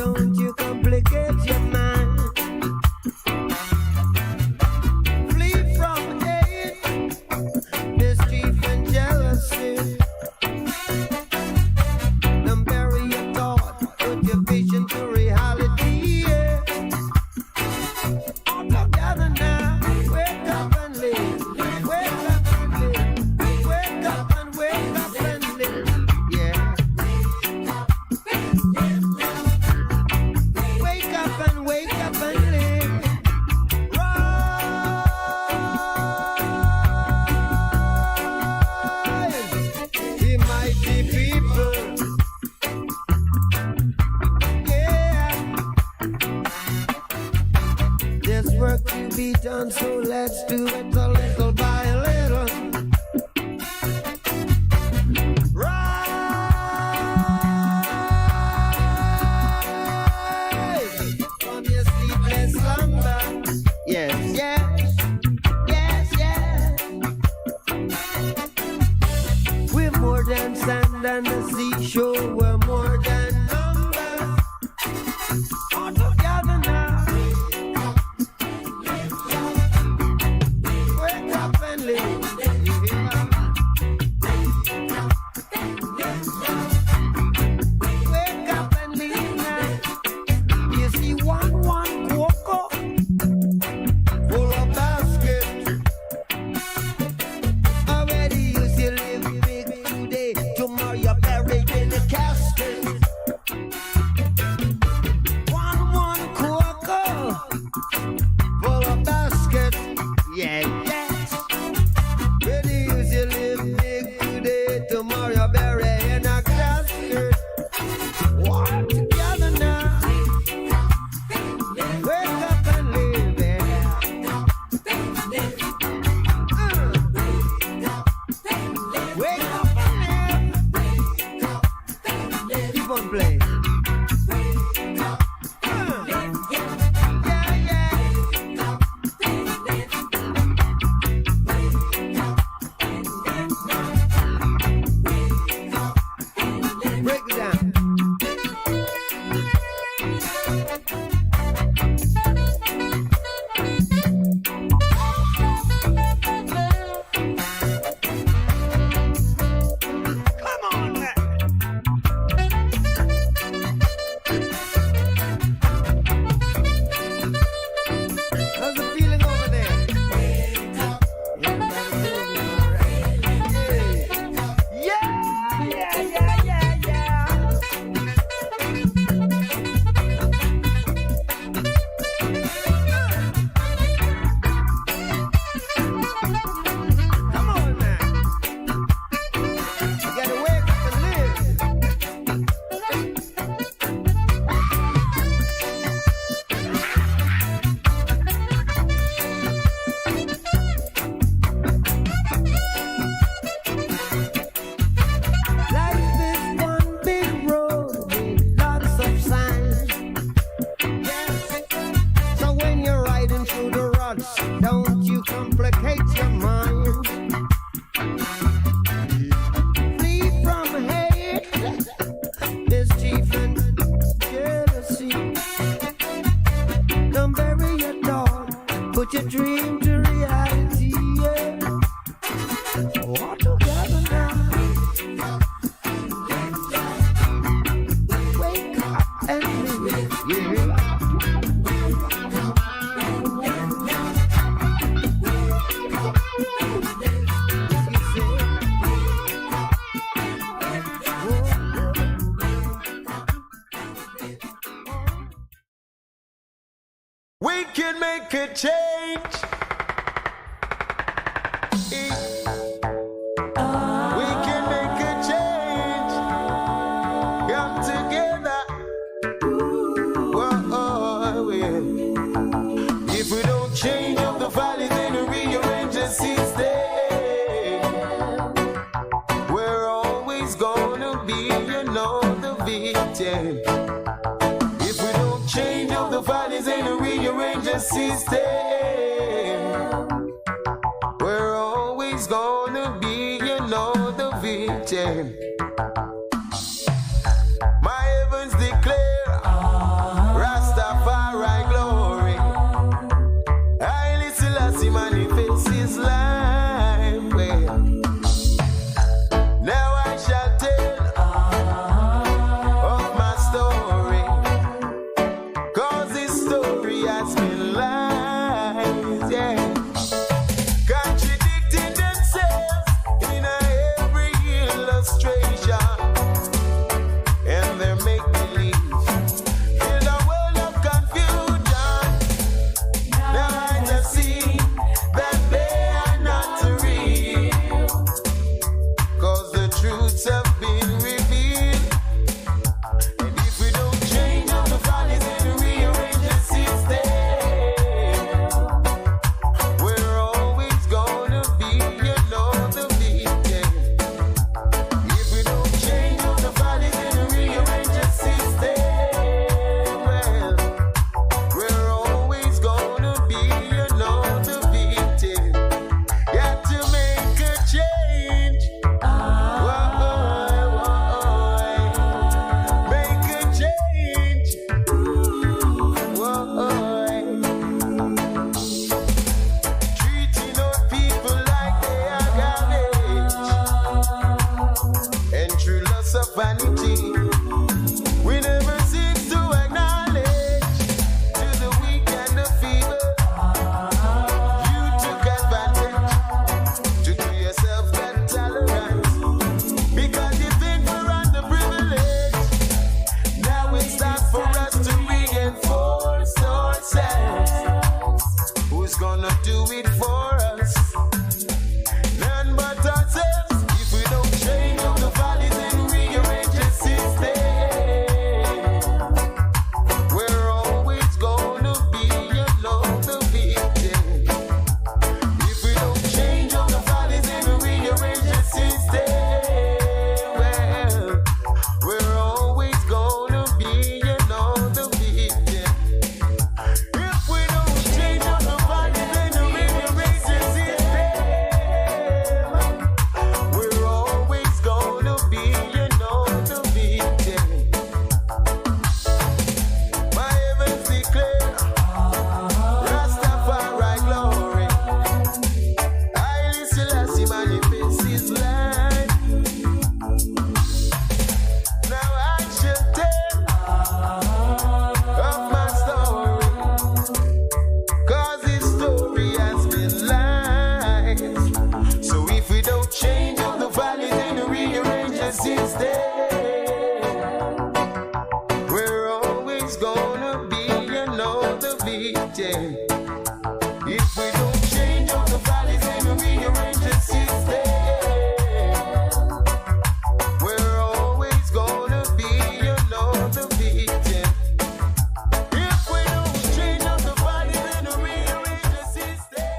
Don't you complicate your mind. Flee from hate, mischief and jealousy. Don't bury your thought, put your vision to reality. Yeah. All together now, wake up and live. Wake up and live. Wake up and wake up and live. Yeah. Wake up and wake up and live. Rise, ye mighty people. Yeah. There's work to be done, so let's do it a little by a little. Rise from your sleepless slumber. Yes, yes, yes, yes. We're more than sand and the seashore. We're more than numbers. All together now. Wake up and live. Wake up and live now. You see one cocoa full of basket. Already you still live big today. Tomorrow you're buried in a casket. One cocoa full of basket. Yeah, yes. Already you still live big today. Tomorrow you're buried in a casket. Walk together now. Wake up and live. Yeah. Wake up and live. Keep on playing. Yeah, yeah. Break it down. Come on, man. How's the feeling over there? Yeah, yeah, yeah, yeah, yeah. Come on, man. You gotta wake up and live. Life is one big road with lots of signs. Yes. So when you're riding through the ruts, don't you complicate your mind. Flee from hate, mischief and jealousy. Don't bury your thought, put your dream to reality. Yeah. All together now. Wake up and live. Yeah. We can make a change. We can make a change. Come together. Whoa, yeah. If we don't change up the valley, then we rearrange the system. We're always gonna be, the victim. If we don't change up the valleys and rearrange the system, we're always gonna be, the victim. My heavens declare gonna be, you know, the victim. If we don't change up the values and rearrange the system, we're always gonna be, you know, the victim. If we don't change up the values and rearrange the system.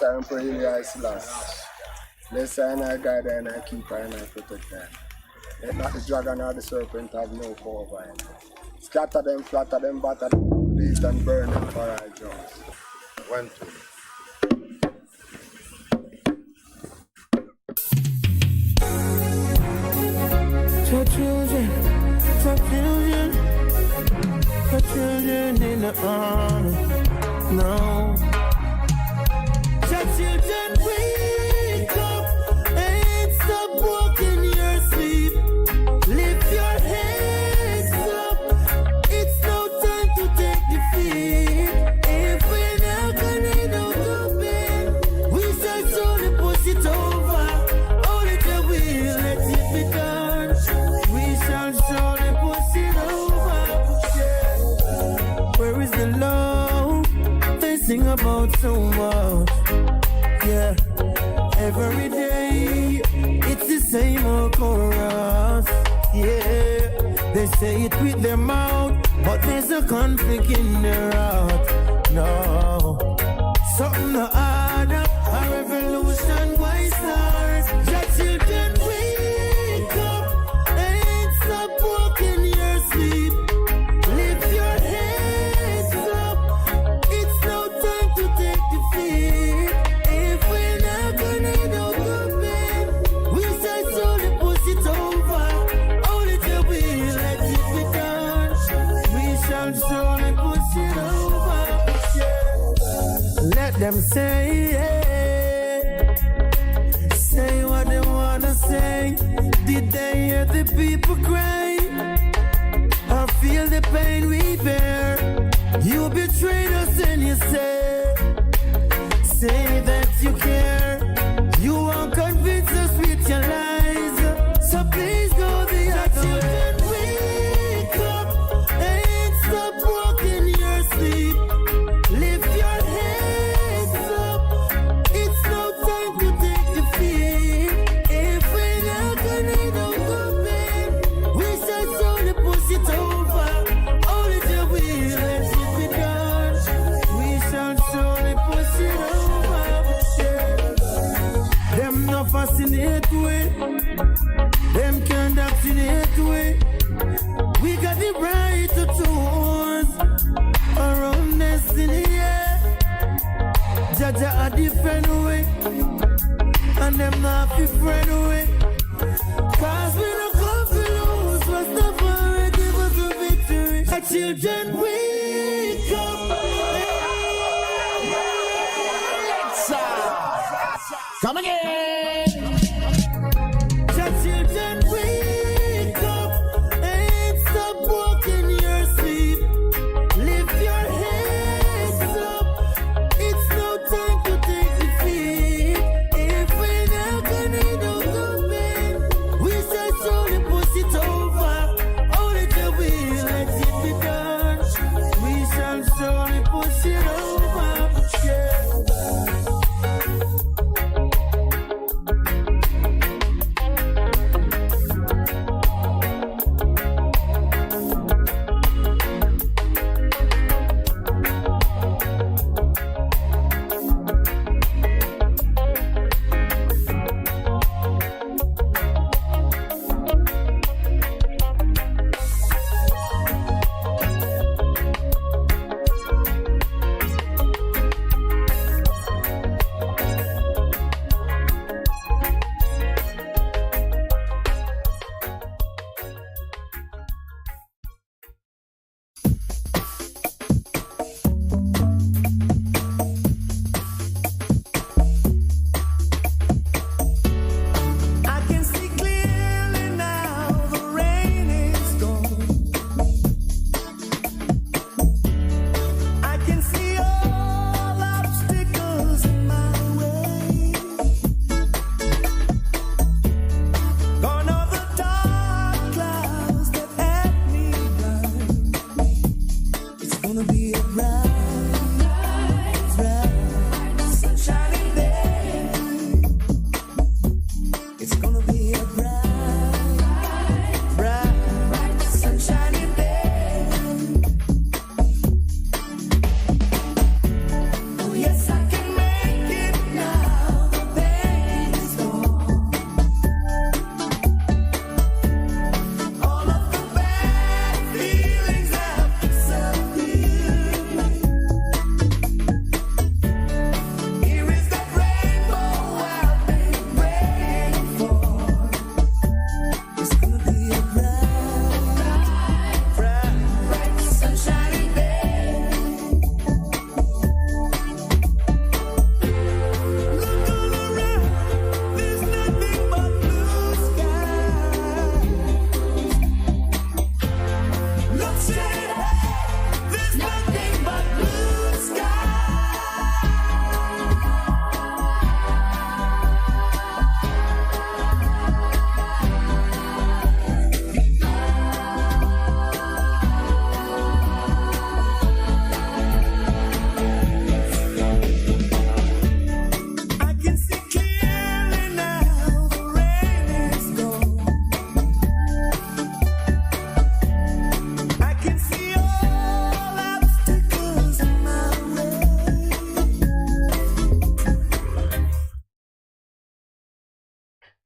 And pray I bless. Bless her and I guide her and I keep her and I protect her. Let not the dragon or the serpent have no power over him. Scatter them, flatter them, batter them, bleed and burn them for our jaws. 1, 2. For children, No. Your children wake up and stop walking your sleep. Lift your heads up. It's no time to take defeat. If we're not gonna know the bed, we shall surely push it over. Only the will let it be done. We shall surely push it over. Where is the love they sing about so much? Yeah, every day it's the same old chorus. Yeah, they say it with their mouth, but there's a conflict in their heart. No, something to add up, a revolution why start? Your children wake up and stop walking your sleep. Lift your heads up. It's no time to take defeat. If we're not gonna know the man, we shall slowly push it over. Only till we let it be done. We shall slowly push it over. Let them say what they wanna say. Did they hear the people cry? Or feel the pain we bear? You betrayed us and you say that you care. You won't convince us with your lies. So please go the other way. Wake up and stop walking your sleep. Lift your heads up. It's no time to take defeat. If we're not gonna know the man, we shall slowly push it over. Only till we let it be done. We shall slowly push it over. Them no fascinate way. Them can't vaccinate way. We got the right to choose our own destiny. Yeah. Judge a different way, and them not fi friend way. Cause we no come to lose. What's the fire give us a victory? Our children wake up. Come again. Your children wake up and stop walking your sleep. Lift your heads up. It's no time to take defeat. If we're not gonna know the man, we shall slowly push it over. Only till we let it be done.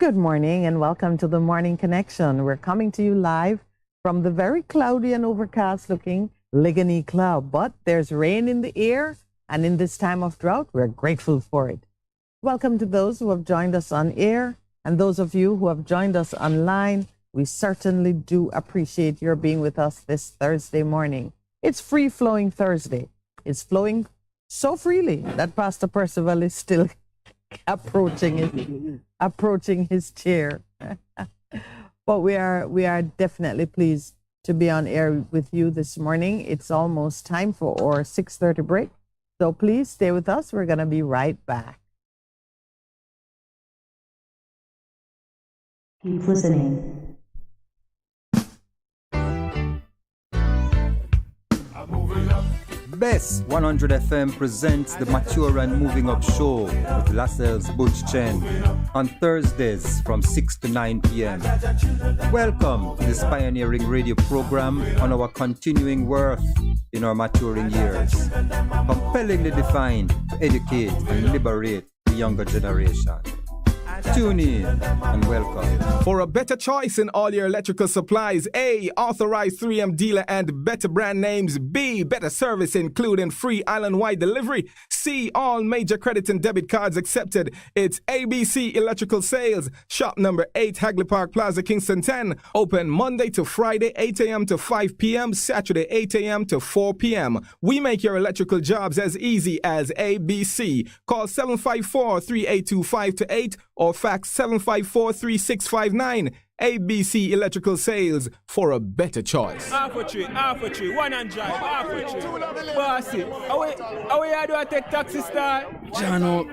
Good morning and welcome to the Morning Connection. We're coming to you live from the very cloudy and overcast looking Ligony Club, but there's rain in the air, and in this time of drought, we're grateful for it. Welcome to those who have joined us on air, and those of you who have joined us online. We certainly do appreciate your being with us this Thursday morning. It's free-flowing Thursday. It's flowing so freely that Pastor Percival is still approaching his chair. But we are definitely pleased to be on air with you this morning. It's almost time for our 6:30 break. So please stay with us. We're going to be right back. Keep listening. Bess100 FM presents the Mature and Moving Up Show with Lascelles Butch Chen on Thursdays from 6 to 9 p.m. Welcome to this pioneering radio program on our continuing worth in our maturing years. Compellingly defined to educate and liberate the younger generation. Tune in and welcome. For a better choice in all your electrical supplies, A, authorized 3M dealer and better brand names. B, better service including free island-wide delivery. C, all major credit and debit cards accepted. It's ABC Electrical Sales. Shop number 8, Hagley Park Plaza, Kingston 10. Open Monday to Friday, 8 a.m. to 5 p.m. Saturday, 8 a.m. to 4 p.m. We make your electrical jobs as easy as ABC. Call 754-3825-8 or fax 754-3659. ABC Electrical Sales, for a better choice. Half a tree, one and drive, half a tree. Bossy, how you do I take taxi star? Jano,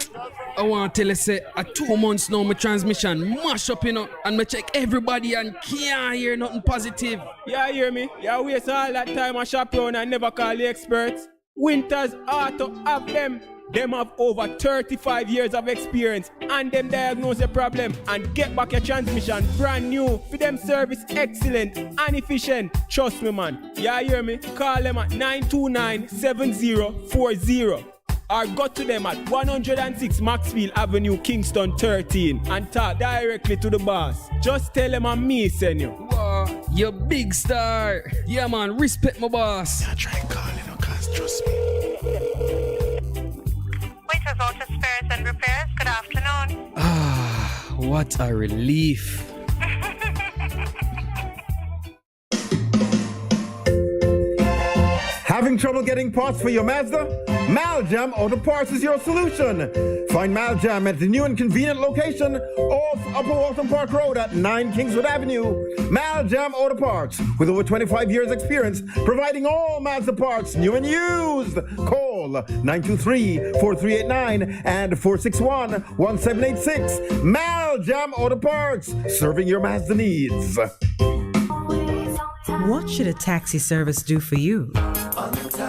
I want to tell you, say, 2 months now, my transmission mash up, and I check everybody and can't hear nothing positive. Yeah, hear me? You waste all that time I shop around and never call the experts. Winters Auto have them. Them have over 35 years of experience and them diagnose the problem and get back your transmission brand new. For them service excellent and efficient. Trust me, man. Yeah, hear me? Call them at 929-7040 or go to them at 106 Maxfield Avenue, Kingston 13 and talk directly to the boss. Just tell them I'm me send you. Wow, you big star. Yeah, man, respect my boss. I try calling you, cause trust me. Waiters Auto Spares and Repairs, good afternoon. Ah, what a relief. Having trouble getting parts for your Mazda? Maljam Auto Parts is your solution. Find Maljam at the new and convenient location off Upper Walton Park Road at 9 Kingswood Avenue. Maljam Auto Parts, with over 25 years experience, providing all Mazda parts, new and used. Call 923-4389 and 461-1786. Maljam Auto Parts, serving your Mazda needs. What should a taxi service do for you?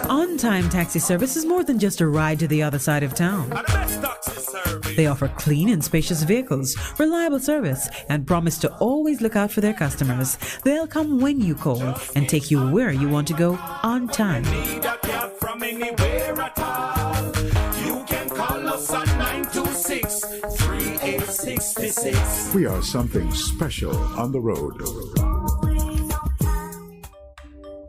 On-Time Taxi Service is more than just a ride to the other side of town. They offer clean and spacious vehicles, reliable service, and promise to always look out for their customers. They'll come when you call and take you where you want to go on time. You can call us at 926-3866. We are something special on the road.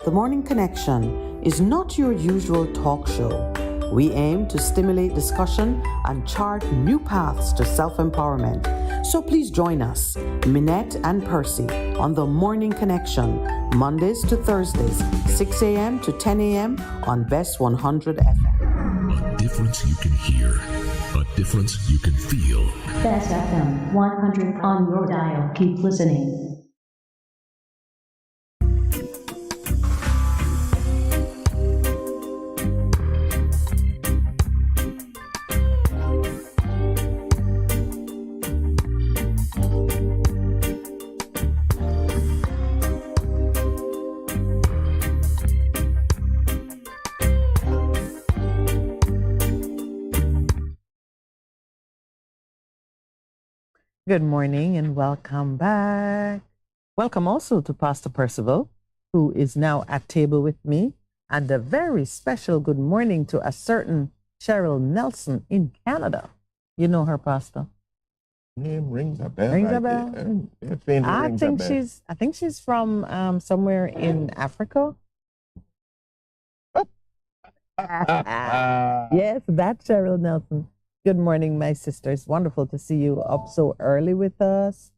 The Morning Connection is not your usual talk show. We aim to stimulate discussion and chart new paths to self-empowerment. So please join us, Minett and Percy, on The Morning Connection, Mondays to Thursdays, 6 a.m. to 10 a.m. on Bess100 FM. A difference you can hear, a difference you can feel. Bess FM-100 on your dial. Keep listening. Good morning and welcome back. Welcome also to Pastor Percival, who is now at table with me, and a very special good morning to a certain Cheryl Nelson in Canada. You know her, Pastor? Name rings a bell. Rings a bell. I think she's from somewhere in Africa. Yes, that's Cheryl Nelson. Good morning, my sister. It's wonderful to see you up so early with us,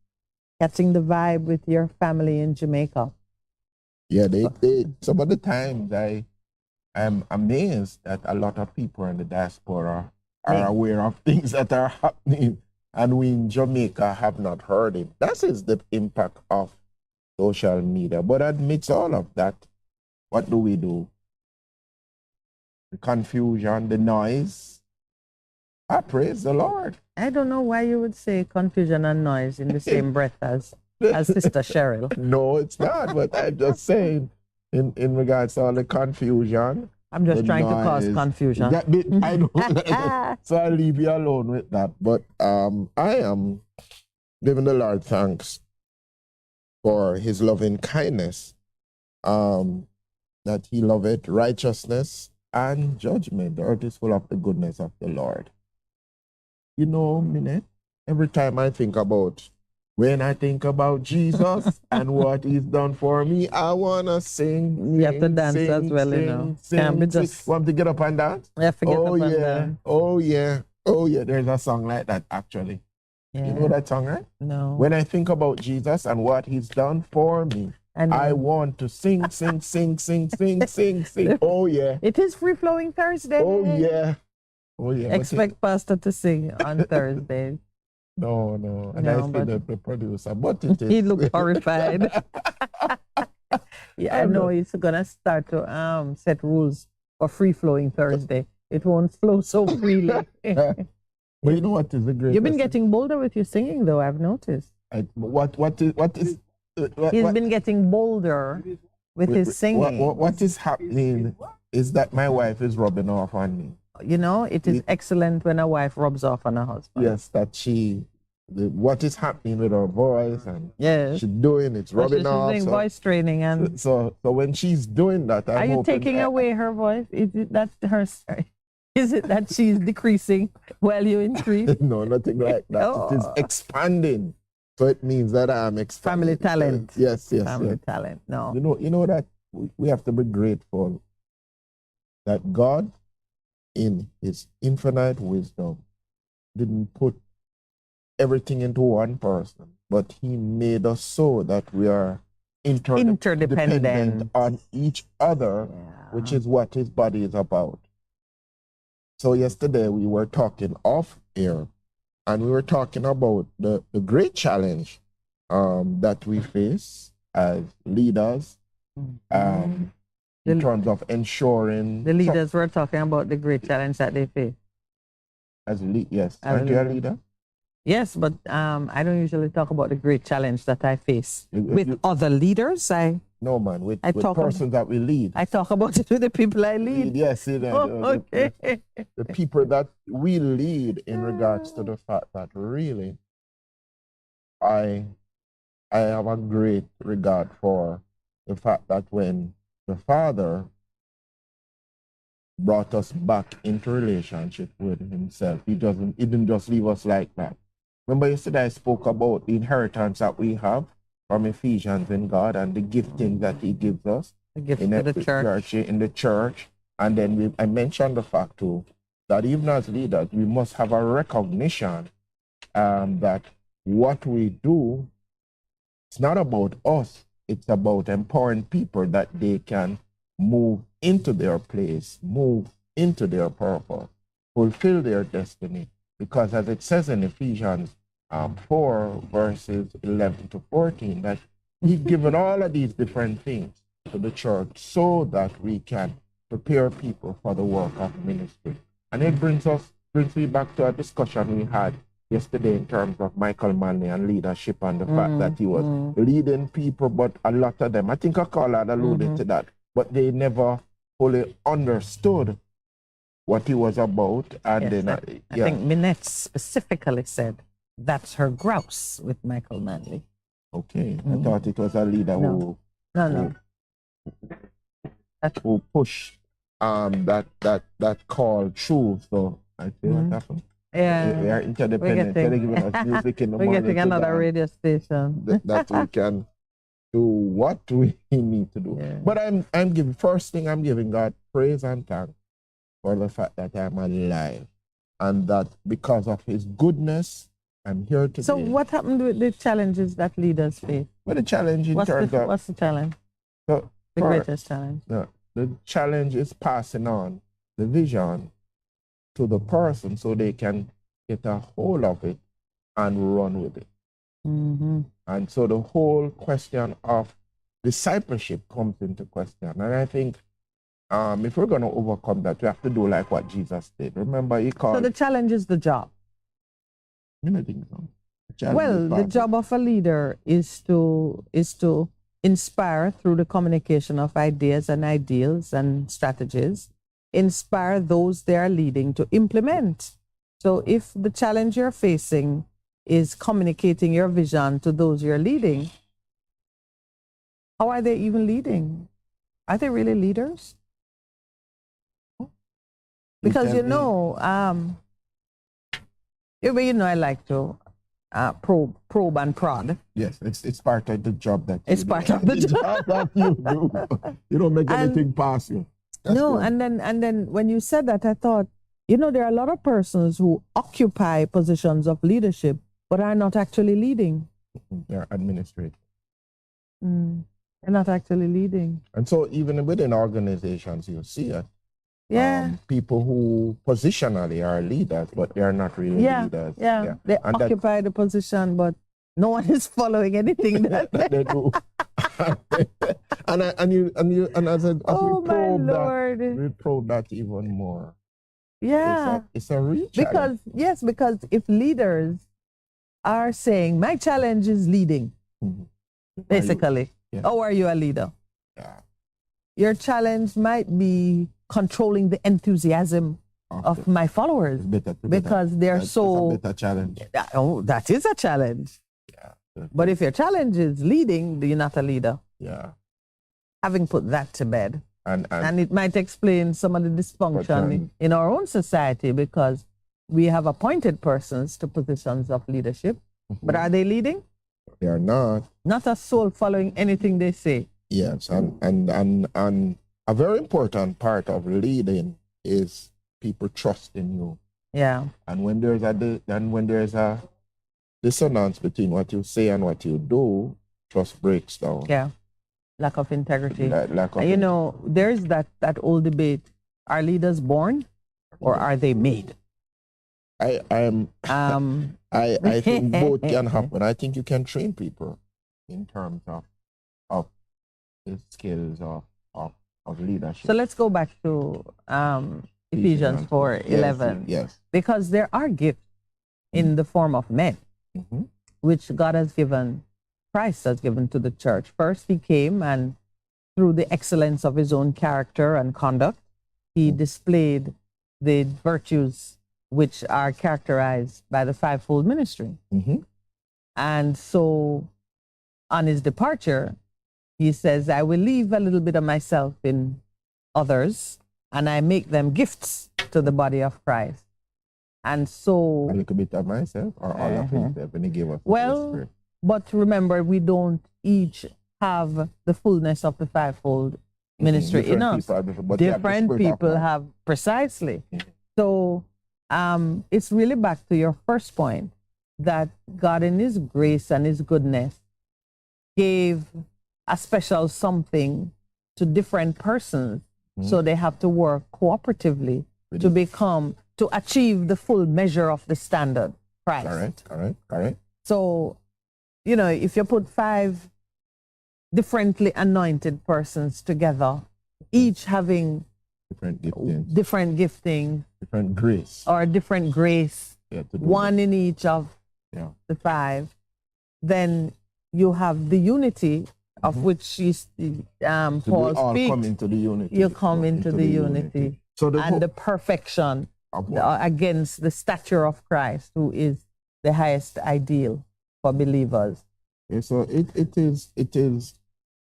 catching the vibe with your family in Jamaica. Yeah, they some of the times I'm amazed that a lot of people in the diaspora are aware of things that are happening, and we in Jamaica have not heard it. That is the impact of social media. But amidst all of that, what do? The confusion, the noise. I praise the Lord. I don't know why you would say confusion and noise in the same breath as Sister Cheryl. No, it's not, but I'm just saying in regards to all the confusion. I'm just trying to cause confusion. That bit, I know. So I'll leave you alone with that. But I am giving the Lord thanks for his loving kindness, that he loveth righteousness and judgment. The earth is full of the goodness of the Lord. You know, Minett, every time I think about, when I think about Jesus and what he's done for me, I want to sing. You have to dance as well, you know. Can't be just... Want to get up and dance? You have to get up and dance. Oh, yeah. Oh, yeah. There's a song like that, actually. Yeah. You know that song, right? No. When I think about Jesus and what he's done for me, I want to sing. Oh, yeah. It is Free Flowing Thursday. Oh, yeah. Oh, yeah. Expect Pastor to sing on Thursday. No. And I see the producer, but it is. He looked horrified. Yeah, I know he's going to start to set rules for Free Flowing Thursday. It won't flow so freely. But you know what is the great? You've been getting bolder with your singing, though, I've noticed. He's been getting bolder with his singing. What is happening is that my wife is rubbing off on me. You know, it is excellent when a wife rubs off on her husband. Yes, that what is happening with her voice and yes, she's doing, it's rubbing off. She's doing voice training. And so when she's doing that, are you taking away her voice? Is it that her? Is it that she's decreasing while you increase? No, nothing like that. Oh. It is expanding. So it means that I'm expanding. Family talent. Yes. Family talent. No. You know that we have to be grateful that God, in his infinite wisdom, didn't put everything into one person, but he made us so that we are interdependent on each other, which is what his body is about. So yesterday we were talking off air, and we were talking about the great challenge that we face as leaders, in terms of ensuring... The leaders were talking about the great challenge that they face. Yes. Aren't you a leader? Yes, but I don't usually talk about the great challenge that I face with other leaders. No, man, with persons that we lead. I talk about it with the people I lead. Yes, okay. The people that we lead in regards to the fact that really I have a great regard for the fact that when the Father brought us back into relationship with himself, he didn't just leave us like that. Remember yesterday I spoke about the inheritance that we have from Ephesians in God and the gifting that he gives us in the church. And then I mentioned the fact too that even as leaders, we must have a recognition that what we do, it's not about us. It's about empowering people that they can move into their place, move into their purpose, fulfill their destiny. Because as it says in Ephesians 4, verses 11 to 14, that he's given all of these different things to the church so that we can prepare people for the work of ministry. And it brings me back to a discussion we had yesterday in terms of Michael Manley and leadership and the fact that he was leading people, but a lot of them, I think a caller had alluded to that, but they never fully understood what he was about. And yes, then I think Minett specifically said that's her grouse with Michael Manley. Okay, I thought it was a leader who pushed that call through. So I see what happened. Yeah. We are interdependent. They're giving us music in the morning. We're getting another radio station. that we can do what we need to do. Yeah. But I'm giving, first thing, I'm giving God praise and thanks for the fact that I'm alive. And that because of his goodness, I'm here today. So what happened with the challenges that leaders face? Well, the challenge in what's terms of... What's the challenge? So the greatest challenge? The challenge is passing on the vision to the person so they can get a hold of it and run with it. Mm-hmm. And so the whole question of discipleship comes into question. And I think if we're going to overcome that, we have to do like what Jesus did. Remember, he called... So the challenge is the job. I don't think so. The job of a leader is to inspire through the communication of ideas and ideals and strategies, inspire those they are leading to implement. So if the challenge you're facing is communicating your vision to those you're leading, how are they even leading? Are they really leaders? Because I like to probe and prod. Yes, it's part of the job that it's part of the job that you do. You don't make anything pass you. No, and then when you said that, I thought, there are a lot of persons who occupy positions of leadership but are not actually leading. They're administrative. They're not actually leading. And so even within organizations, you see it. Yeah. People who positionally are leaders, but they are not really leaders. Yeah. They occupy the position, but no one is following anything that they do. and as we probe that even more. Yeah. It's a real challenge. Because if leaders are saying, my challenge is leading, basically, how are you a leader? Yeah. Your challenge might be controlling the enthusiasm of my followers because they're so... That's a better challenge. Oh, that is a challenge. Yeah. But if your challenge is leading, you're not a leader. Yeah. Having put that to bed. And it might explain some of the dysfunction in our own society because we have appointed persons to positions of leadership. But are they leading? They are not. Not a soul following anything they say. Yes, and a very important part of leading is people trusting you. Yeah. And when there's a dissonance between what you say and what you do, trust breaks down. Yeah. Lack of integrity. Lack of there's that old debate: are leaders born, or are they made? I think both can happen. I think you can train people in terms of the skills of leadership. So let's go back to Ephesians 4:11. Yes. Because there are gifts in the form of men, which God has given, Christ has given to the church. First, he came and through the excellence of his own character and conduct, he displayed the virtues which are characterized by the fivefold ministry. And so on his departure, he says, I will leave a little bit of myself in others, and I make them gifts to the body of Christ. And so... A little bit of myself, or all of himself, when he gave us the Spirit. But remember, we don't each have the fullness of the fivefold ministry in us. Different people have, precisely. So it's really back to your first point, that God in his grace and his goodness gave a special something to different persons, so they have to work cooperatively to achieve the full measure of the standard, Christ. Correct. So, if you put 5 differently anointed persons together, each having different giftings, different grace, or different grace, one in each of the 5, then you have the unity of which Paul speaks. Come into the unity. You come into the unity. So the perfection against the stature of Christ, who is the highest ideal for believers. Yeah, so it is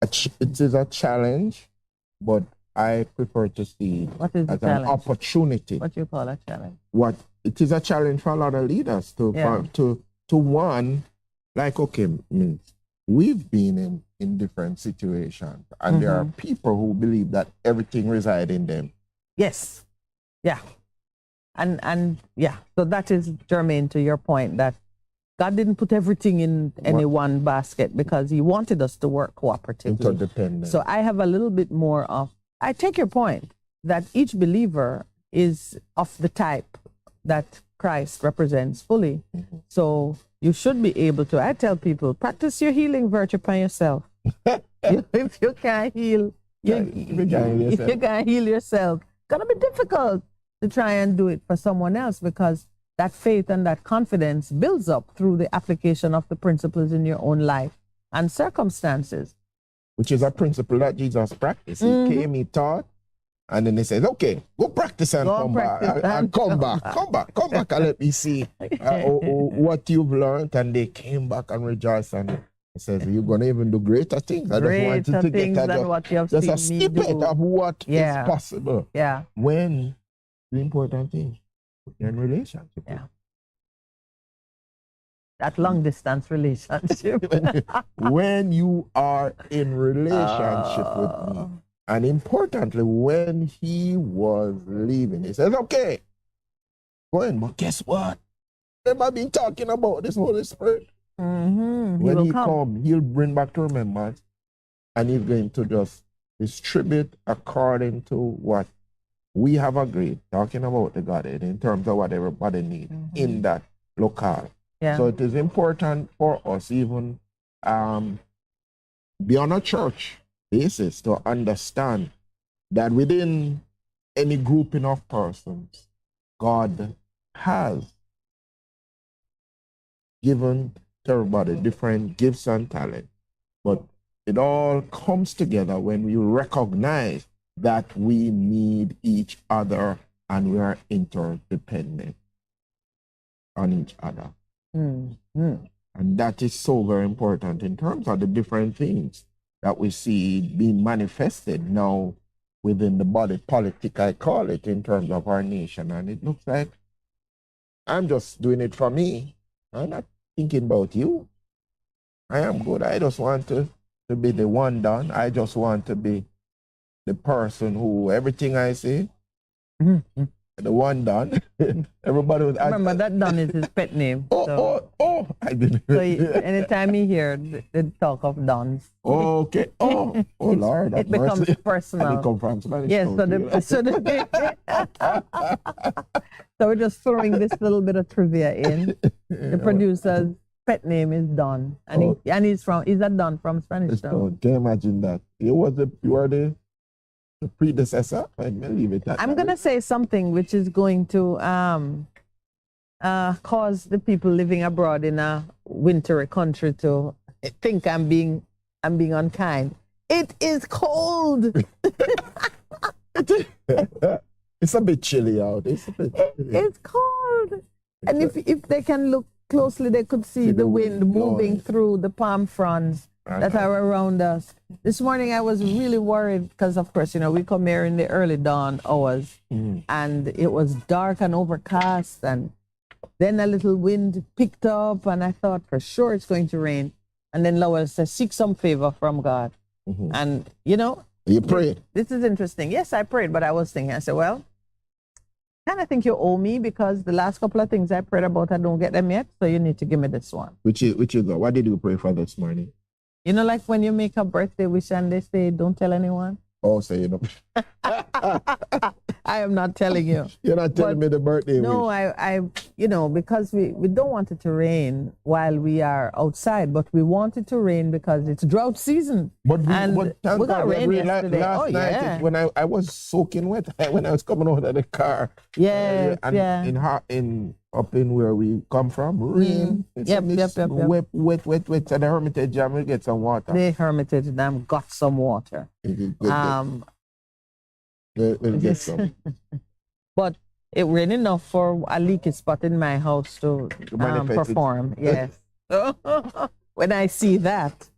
a challenge, but I prefer to see it as an opportunity. What you call a challenge? What it is a challenge for a lot of leaders to one, like, okay, we've been in different situations, and there are people who believe that everything resides in them. Yes. Yeah. And yeah, so that is germane to your point that God didn't put everything in any one basket because he wanted us to work cooperatively. Interdependent. So I have a little bit more of, I take your point that each believer is of the type that Christ represents fully. So you should be able to, I tell people, practice your healing virtue by yourself. If you can't heal, if you can't heal yourself, it's going to be difficult to try and do it for someone else, because that faith and that confidence builds up through the application of the principles in your own life and circumstances. Which is a principle that Jesus practiced. He came, he taught, and then he says, okay, go practice and come back. And come back and let me see what you've learned. And they came back and rejoiced, and he says, you're going to even do greater things. I just wanted to get just a snippet of what is possible. Yeah. When the important thing, you're in relationship. Yeah. That long distance relationship. When you are in relationship with me, and importantly, when he was leaving, he says, okay, go in, but guess what? Remember, I've been talking about this Holy Spirit. When he come, he'll bring back to remembrance, and he's going to just distribute according to what we have agreed, talking about the Godhead in terms of what everybody needs in that locale. Yeah. So it is important for us, even beyond a church basis, to understand that within any grouping of persons, God has given to everybody different gifts and talent. But it all comes together when we recognize that we need each other and we are interdependent on each other. And that is so very important in terms of the different things that we see being manifested now within the body politic, I call it, in terms of our nation. And it looks like I'm just doing it for me. I'm not thinking about you. I am good. I just want to be the one done. I just want to be the person who everything I say, the one done. Everybody was. Remember that Don is his pet name. I didn't. So anytime you hear the talk of Dons, okay. Oh Lord, it becomes personal. And it comes from Spanish. Yes. So we're just throwing this little bit of trivia in. The producer's pet name is Don, and he's a Don from Spanish Town. Can you imagine that? You are the predecessor. I believe it. I'm going to say something which is going to cause the people living abroad in a wintry country to think I'm being unkind. It is cold. It's a bit chilly out. It's cold. And if they can look closely, they could see the wind moving through the palm fronds that are around us. This morning I was really worried because, of course, we come here in the early dawn hours, and it was dark and overcast, and then a little wind picked up, and I thought for sure it's going to rain. And then Lowell says, seek some favor from God. And, you prayed. This is interesting. Yes, I prayed, but I was thinking, I said, well, kind of think you owe me because the last couple of things I prayed about, I don't get them yet, so you need to give me this one. Which is what did you pray for this morning? Like when you make a birthday wish and they say, don't tell anyone. Oh, so I am not telling you. You're not telling me the birthday wish. No, I because we don't want it to rain while we are outside, but we want it to rain because it's drought season. But we got rain yesterday. Last night when I was soaking wet when I was coming out of the car. Up in where we come from, rain. Yep. Wet. So the Hermitage Dam will get some water. The Hermitage Dam got some water. We'll get some. But it rained enough for a leaky spot in my house to perform. Yes. When I see that,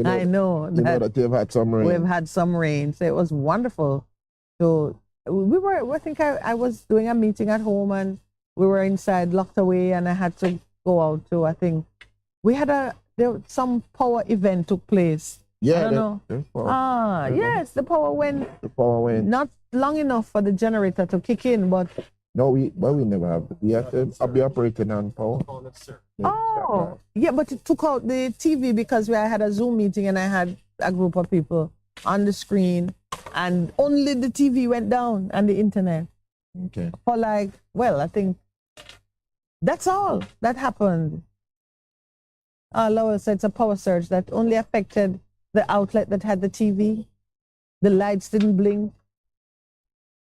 I know that you've had some rain. We've had some rain. So it was wonderful. So I think I was doing a meeting at home, and we were inside, locked away, and I had to go out to, I think, we had some power event took place. Yeah, I don't know. Yes, the power went. The power went. Not long enough for the generator to kick in, but. No, we never have. We have to be operating on power. Oh, yeah, but it took out the TV because I had a Zoom meeting and I had a group of people on the screen, and only the TV went down and the internet. Okay. For like, well, I think that's all that happened. Lowell said it's a power surge that only affected the outlet that had the TV. The lights didn't blink.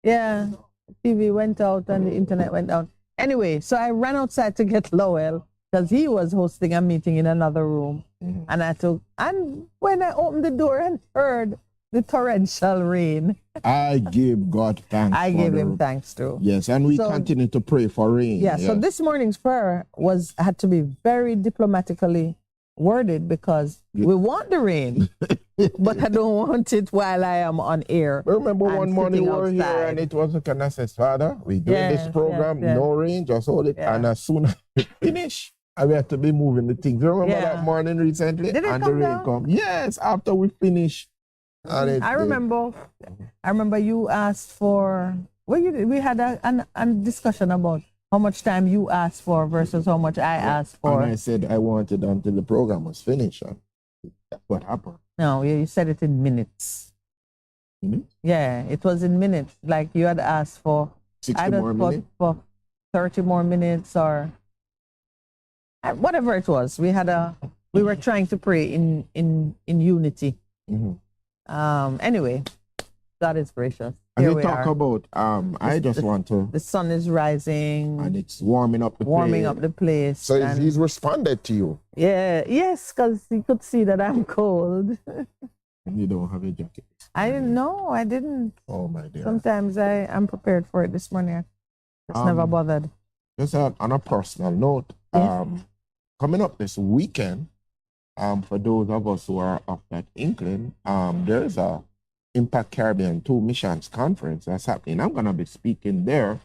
Yeah, the TV went out and the internet went down. Anyway, so I ran outside to get Lowell because he was hosting a meeting in another room. And when I opened the door and heard the torrential rain, I give God thanks. I gave him thanks too. Yes, and we continue to pray for rain. Yeah, so this morning's prayer had to be very diplomatically worded because we want the rain, but I don't want it while I am on air. Remember one morning we were here and it was kind of says, Father, we doing this program, no rain, just hold it. And as soon as we finish, we have to be moving the things. Remember that morning recently? Did it and come the rain down? come. Yes, after we finish. And I remember you asked for, we had a discussion about how much time you asked for versus how much I asked for. And I said I wanted until the program was finished. And that's what happened. No, you said it in minutes. Yeah, it was in minutes. Like you had asked for 60 more minutes? For 30 more minutes or whatever it was. We were trying to pray in unity. Anyway, God is gracious. And we talk about, I just want to. The sun is rising. And it's warming up the place. So he's responded to you. Yeah, yes, because he could see that I'm cold. And you don't have a jacket. I didn't know. I didn't. Oh, my dear. Sometimes I'm prepared for it this morning. It's never bothered. Just on a personal note, coming up this weekend, for those of us who are of that inkling, there's a Impact Caribbean 2 Missions Conference that's happening. I'm going to be speaking there,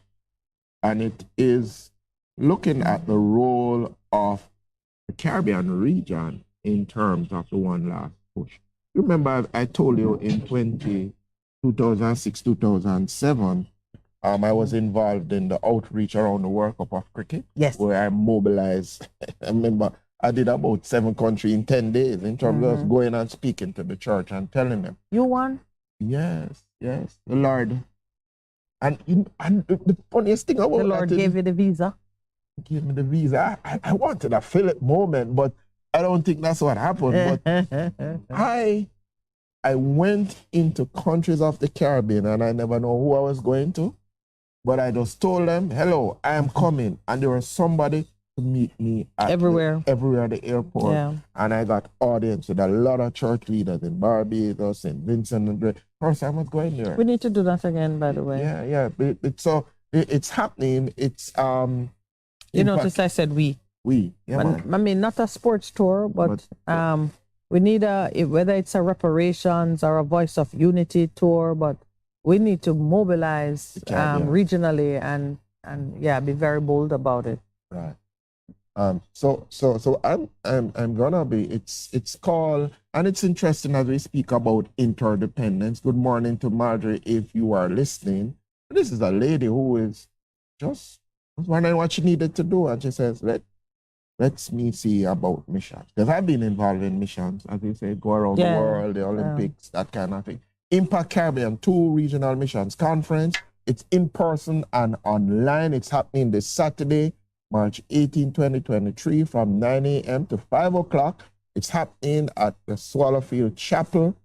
and it is looking at the role of the Caribbean region in terms of the One Last Push. Remember, I told you in 2006, 2007, I was involved in the outreach around the World Cup of Cricket, where I mobilized. I remember I did about 7 countries in 10 days in terms of going and speaking to the church and telling them. You won? Yes, the Lord. And the funniest thing about the Lord gave you the visa. He gave me the visa. I wanted a Philip moment, but I don't think that's what happened. But I went into countries of the Caribbean and I never know who I was going to. But I just told them, hello, I am coming. And there was somebody to meet me everywhere at the airport. Yeah. And I got audience with a lot of church leaders in Barbados, St. Vincent and Grenadines. First time I was going there. We need to do that again, by the way. Yeah. It's happening. It's you notice I said we. We. Yeah, I mean, not a sports tour, but we need whether it's a reparations or a Voice of Unity tour, but we need to mobilize regionally and be very bold about it. Right. So I'm gonna be. It's called, and it's interesting as we speak about interdependence. Good morning to Marjorie, if you are listening. This is a lady who is just wondering what she needed to do, and she says, Let's me see about missions, because I've been involved in missions, as you say, go around the world, the Olympics, that kind of thing. Impact Caribbean 2 Regional Missions Conference. It's in person and online. It's happening this Saturday, March 18, 2023, from 9 a.m. to 5 o'clock. It's happening at the Swallowfield Chapel.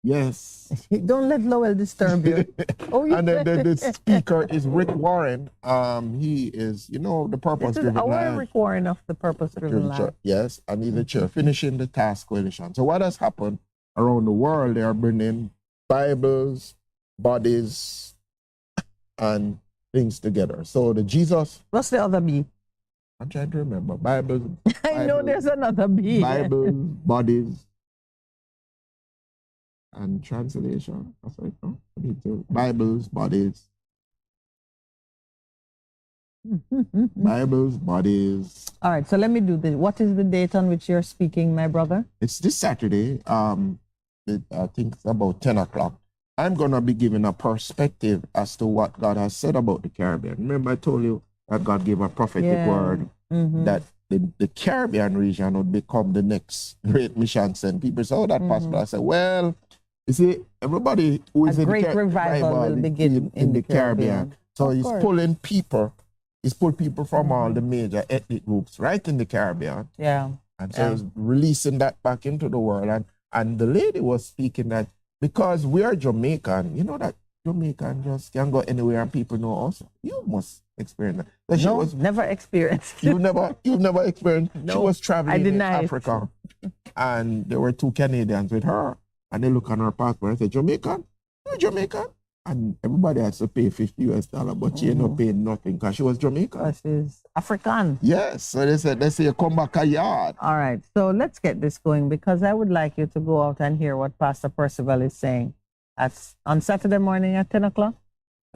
Yes. Don't let Lowell disturb you. And the speaker is Rick Warren. He is, the purpose-driven life. Rick Warren of the purpose-driven life. Yes, and he's the chair, finishing the task coalition. So what has happened around the world, they are bringing Bibles, bodies, and things together. So the Jesus... What's the other B? I'm trying to remember. Bibles. I know there's another B. Bibles, bodies, and translation. That's right. No? Bibles, bodies, Bibles, bodies. All right, so let me do this. What is the date on which you're speaking, my brother? It's this Saturday. I think it's about 10 o'clock. I'm going to be giving a perspective as to what God has said about the Caribbean. Remember, I told you that God gave a prophetic word that the Caribbean region would become the next great mission center. People say, oh, that possible. I said, well, you see, everybody who is in great the revival will begin in the Caribbean. So he's pulling people. He's pulled people from all the major ethnic groups right in the Caribbean. Yeah. And so he's releasing that back into the world. And the lady was speaking that because we are Jamaican, you know that Jamaican just can go anywhere and people know us. You must experience that. No, never experienced. You've never experienced. No, she was traveling in it. Africa, and there were 2 Canadians with her, and they look on her passport and say, "Jamaican? You're Jamaican?" And everybody has to pay $50, but she ended up paying nothing because she was Jamaican. Because she's African. Yes, so they said, let's say, come back a yard. All right, so let's get this going because I would like you to go out and hear what Pastor Percival is saying. On Saturday morning at 10 o'clock.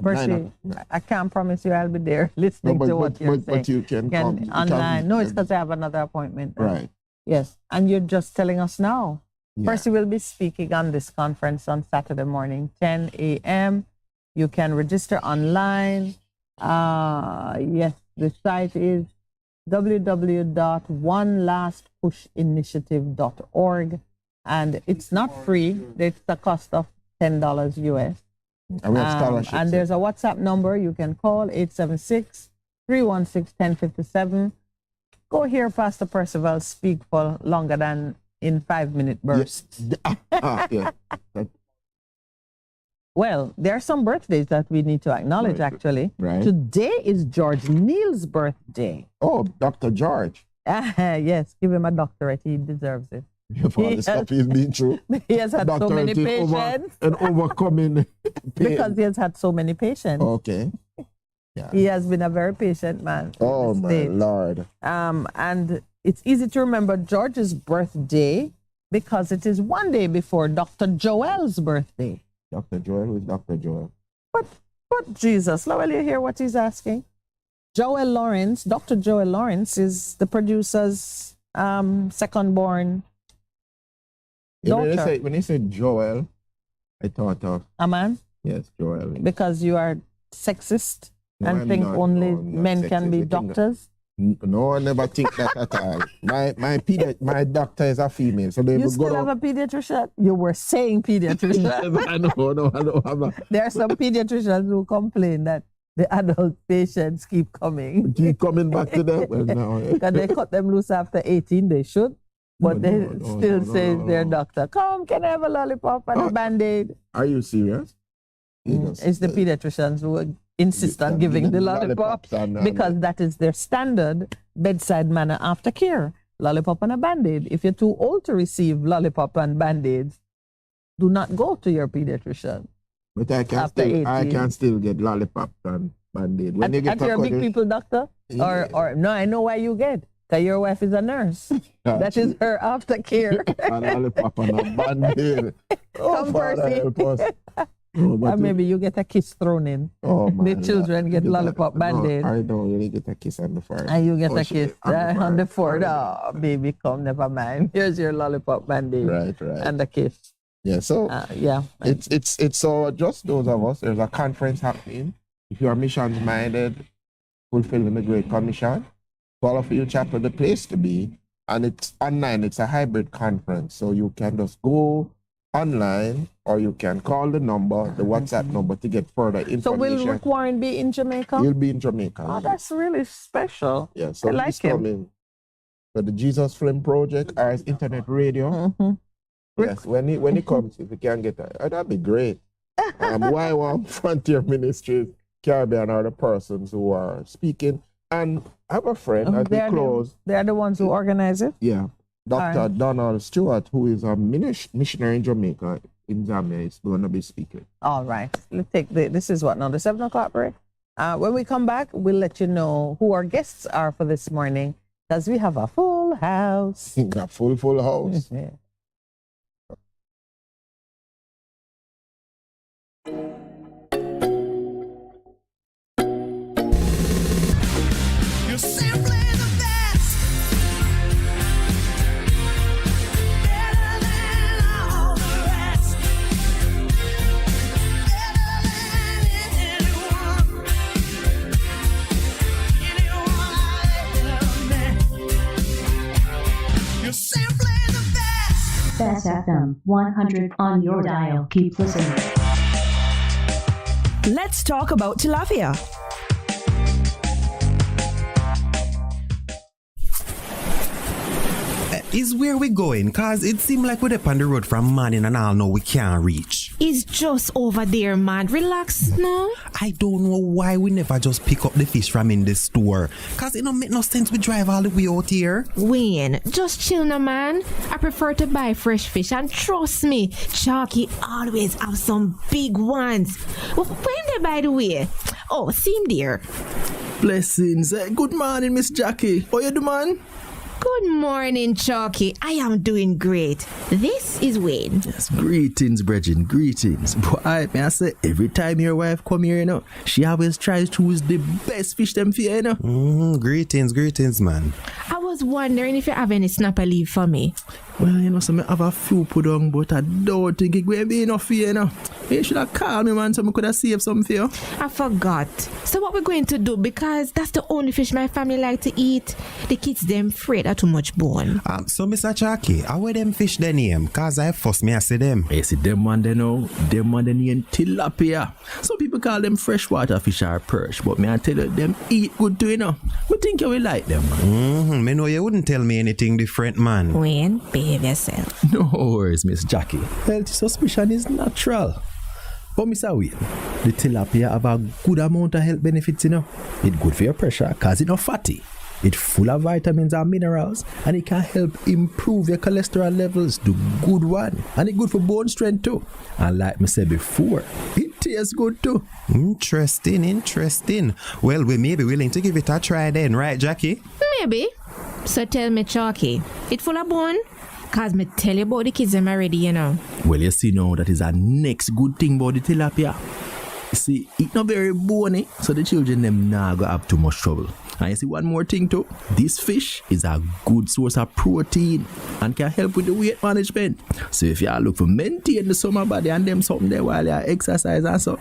Percy, I can't promise you I'll be there listening to what you're saying. But you can come. Online. No, it's because I have another appointment. Right. Yes, and you're just telling us now. Yeah. Percy will be speaking on this conference on Saturday morning, 10 a.m. You can register online. Yes, the site is www.onelastpushinitiative.org. And it's not free. It's the cost of $10 US. And we have scholarships. And there's a WhatsApp number you can call, 876-316-1057. Go hear Pastor Percival speak for longer than in 5-minute bursts. Yeah. Well, there are some birthdays that we need to acknowledge, actually. Right. Today is George Neal's birthday. Oh, Dr. George. Yes, give him a doctorate. He deserves it. For all the stuff he's been through. He has had so many patients. And overcoming pain. Because he has had so many patients. Okay. Yeah. He has been a very patient man. Oh, my Lord. And it's easy to remember George's birthday because it is one day before Dr. Joel's birthday. Dr. Joel? Who is Dr. Joel? But Jesus, will you hear what he's asking? Joel Lawrence, Dr. Joel Lawrence is the producer's second-born daughter. When you say Joel, I thought of... A man? Yes, Joel. Because you are sexist and think only men can be doctors? No, I never think that at all. My doctor is a female. So you still have a pediatrician? You were saying pediatrician. I know. There are some pediatricians who complain that the adult patients keep coming. Keep coming back to them? Well, no. Because they cut them loose after 18, they should. But they still say their doctor, come, can I have a lollipop and a Band-Aid? Are you serious? It's the pediatricians who insist on giving the lollipops because that is their standard bedside manner after care. Lollipop and a Band-Aid. If you're too old to receive lollipop and Band-Aids, do not go to your pediatrician. But I can still get lollipop and Band-Aid. When at your big people doctor? Yeah. Or no, I know why you get. Because your wife is a nurse. That is her aftercare. A lollipop and a Band-Aid. Come, Percy. Help us. Or maybe you get a kiss thrown in. Oh, my the children get lollipop Band-Aid. I don't. You get a kiss on the forehead. And you get a kiss on the forehead. Oh, baby, come, never mind. Here's your lollipop Band-Aid. Right. And a kiss. Yeah, so yeah. It's so just those of us, there's a conference happening. If you are missions minded, fulfilling the Great Commission, Qualified Chapel, the place to be. And it's online, it's a hybrid conference. So you can just go online or you can call the number, the WhatsApp number to get further information. So will Rick Warren be in Jamaica? He'll be in Jamaica. Oh, that's really special. Yeah, so I like he's him. coming for the Jesus Film Project or his internet radio. Yes, when he comes, if he can get that, that'd be great. Why want Frontier Ministries Caribbean are the persons who are speaking. And I have a friend as we close. They're the ones who organize it? Yeah. Dr. Donald Stewart, who is a missionary in Jamaica, in Zambia, is going to be speaking. All right. Let's take this is what now, the 7 o'clock break? When we come back, we'll let you know who our guests are for this morning, because we have a full house. A full house. Yeah. FM-100 on your dial. Keep listening. Let's talk about tilapia. Is where we going? Cause it seems like we're up on the road from morning and all now we can't reach. It's just over there, man. Relax now. I don't know why we never just pick up the fish from in the store. Cause it don't make no sense we drive all the way out here. Wayne, just chill now, man. I prefer to buy fresh fish, and trust me, Chalky always have some big ones. Well, when they, by the way? Oh, see him there. Blessings. Good morning, Miss Jackie. How you doing, man? Good morning, Chalky. I am doing great. This is Wayne. Yes, greetings, brethren, greetings. But I say, every time your wife come here, you know, she always tries to choose the best fish them for you, you know. Greetings, man. I was wondering if you have any snapper leaf for me. Well, you know, so I have a few put on, but I don't think it will be enough for you, you know. You should have called me, man, so I could have saved something for you. I forgot. So what we're going to do, because that's the only fish my family like to eat. The kids, them afraid of too much bone. So, Mr. Chalky, how are them fish their name? Because I first me I see them. You see them one they know, them one they name tilapia. Some people call them freshwater fish or perch, but me I tell you, them eat good too, you know. We think you will like them, man. Me know you wouldn't tell me anything different, man. Wayne, behave yourself. No worries, Miss Jackie. Health suspicion is natural. But Mr. Wayne, the tilapia have a good amount of health benefits, you know. It's good for your pressure because it's not fatty. It's full of vitamins and minerals, and it can help improve your cholesterol levels to good one. And it's good for bone strength too. And like I said before, it tastes good too. Interesting. Well, we may be willing to give it a try then, right, Jackie? Maybe. So tell me, Chalky, it full of bone? Cause me tell you about the kids them already, you know. Well, you see now, that is a next good thing about the tilapia. You see, it's not very bony, so the children them not go have too much trouble. And you see one more thing too, this fish is a good source of protein and can help with the weight management. So if you look for maintain the summer body and them something there while you exercise and so,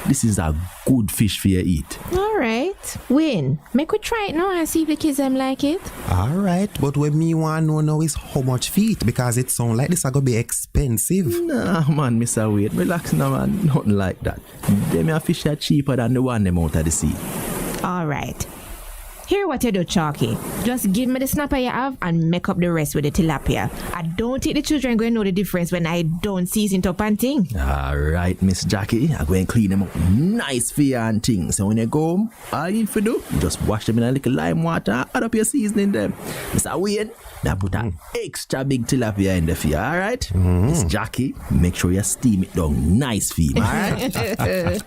this is a good fish for you to eat. Alright, Wayne, make we try it now and see if the kids them like it. Alright, but what me want to know now is how much feet, because it sounds like this are going to be expensive. Nah man, Mr. Wade, relax now man, nothing like that. Them your fish are cheaper than the one them out of the sea. Alright. Here what you do, Chalky. Just give me the snapper you have and make up the rest with the tilapia. I don't think the children going to know the difference when I don't season it up and thing. Alright, Miss Jackie. I go and clean them up nice for you and things. So when you go home, all you need to do, just wash them in a little lime water and add up your seasoning them. Mr. Wayne, now put an extra big tilapia in the for you, alright? Miss Jackie, make sure you steam it down nice for you, alright?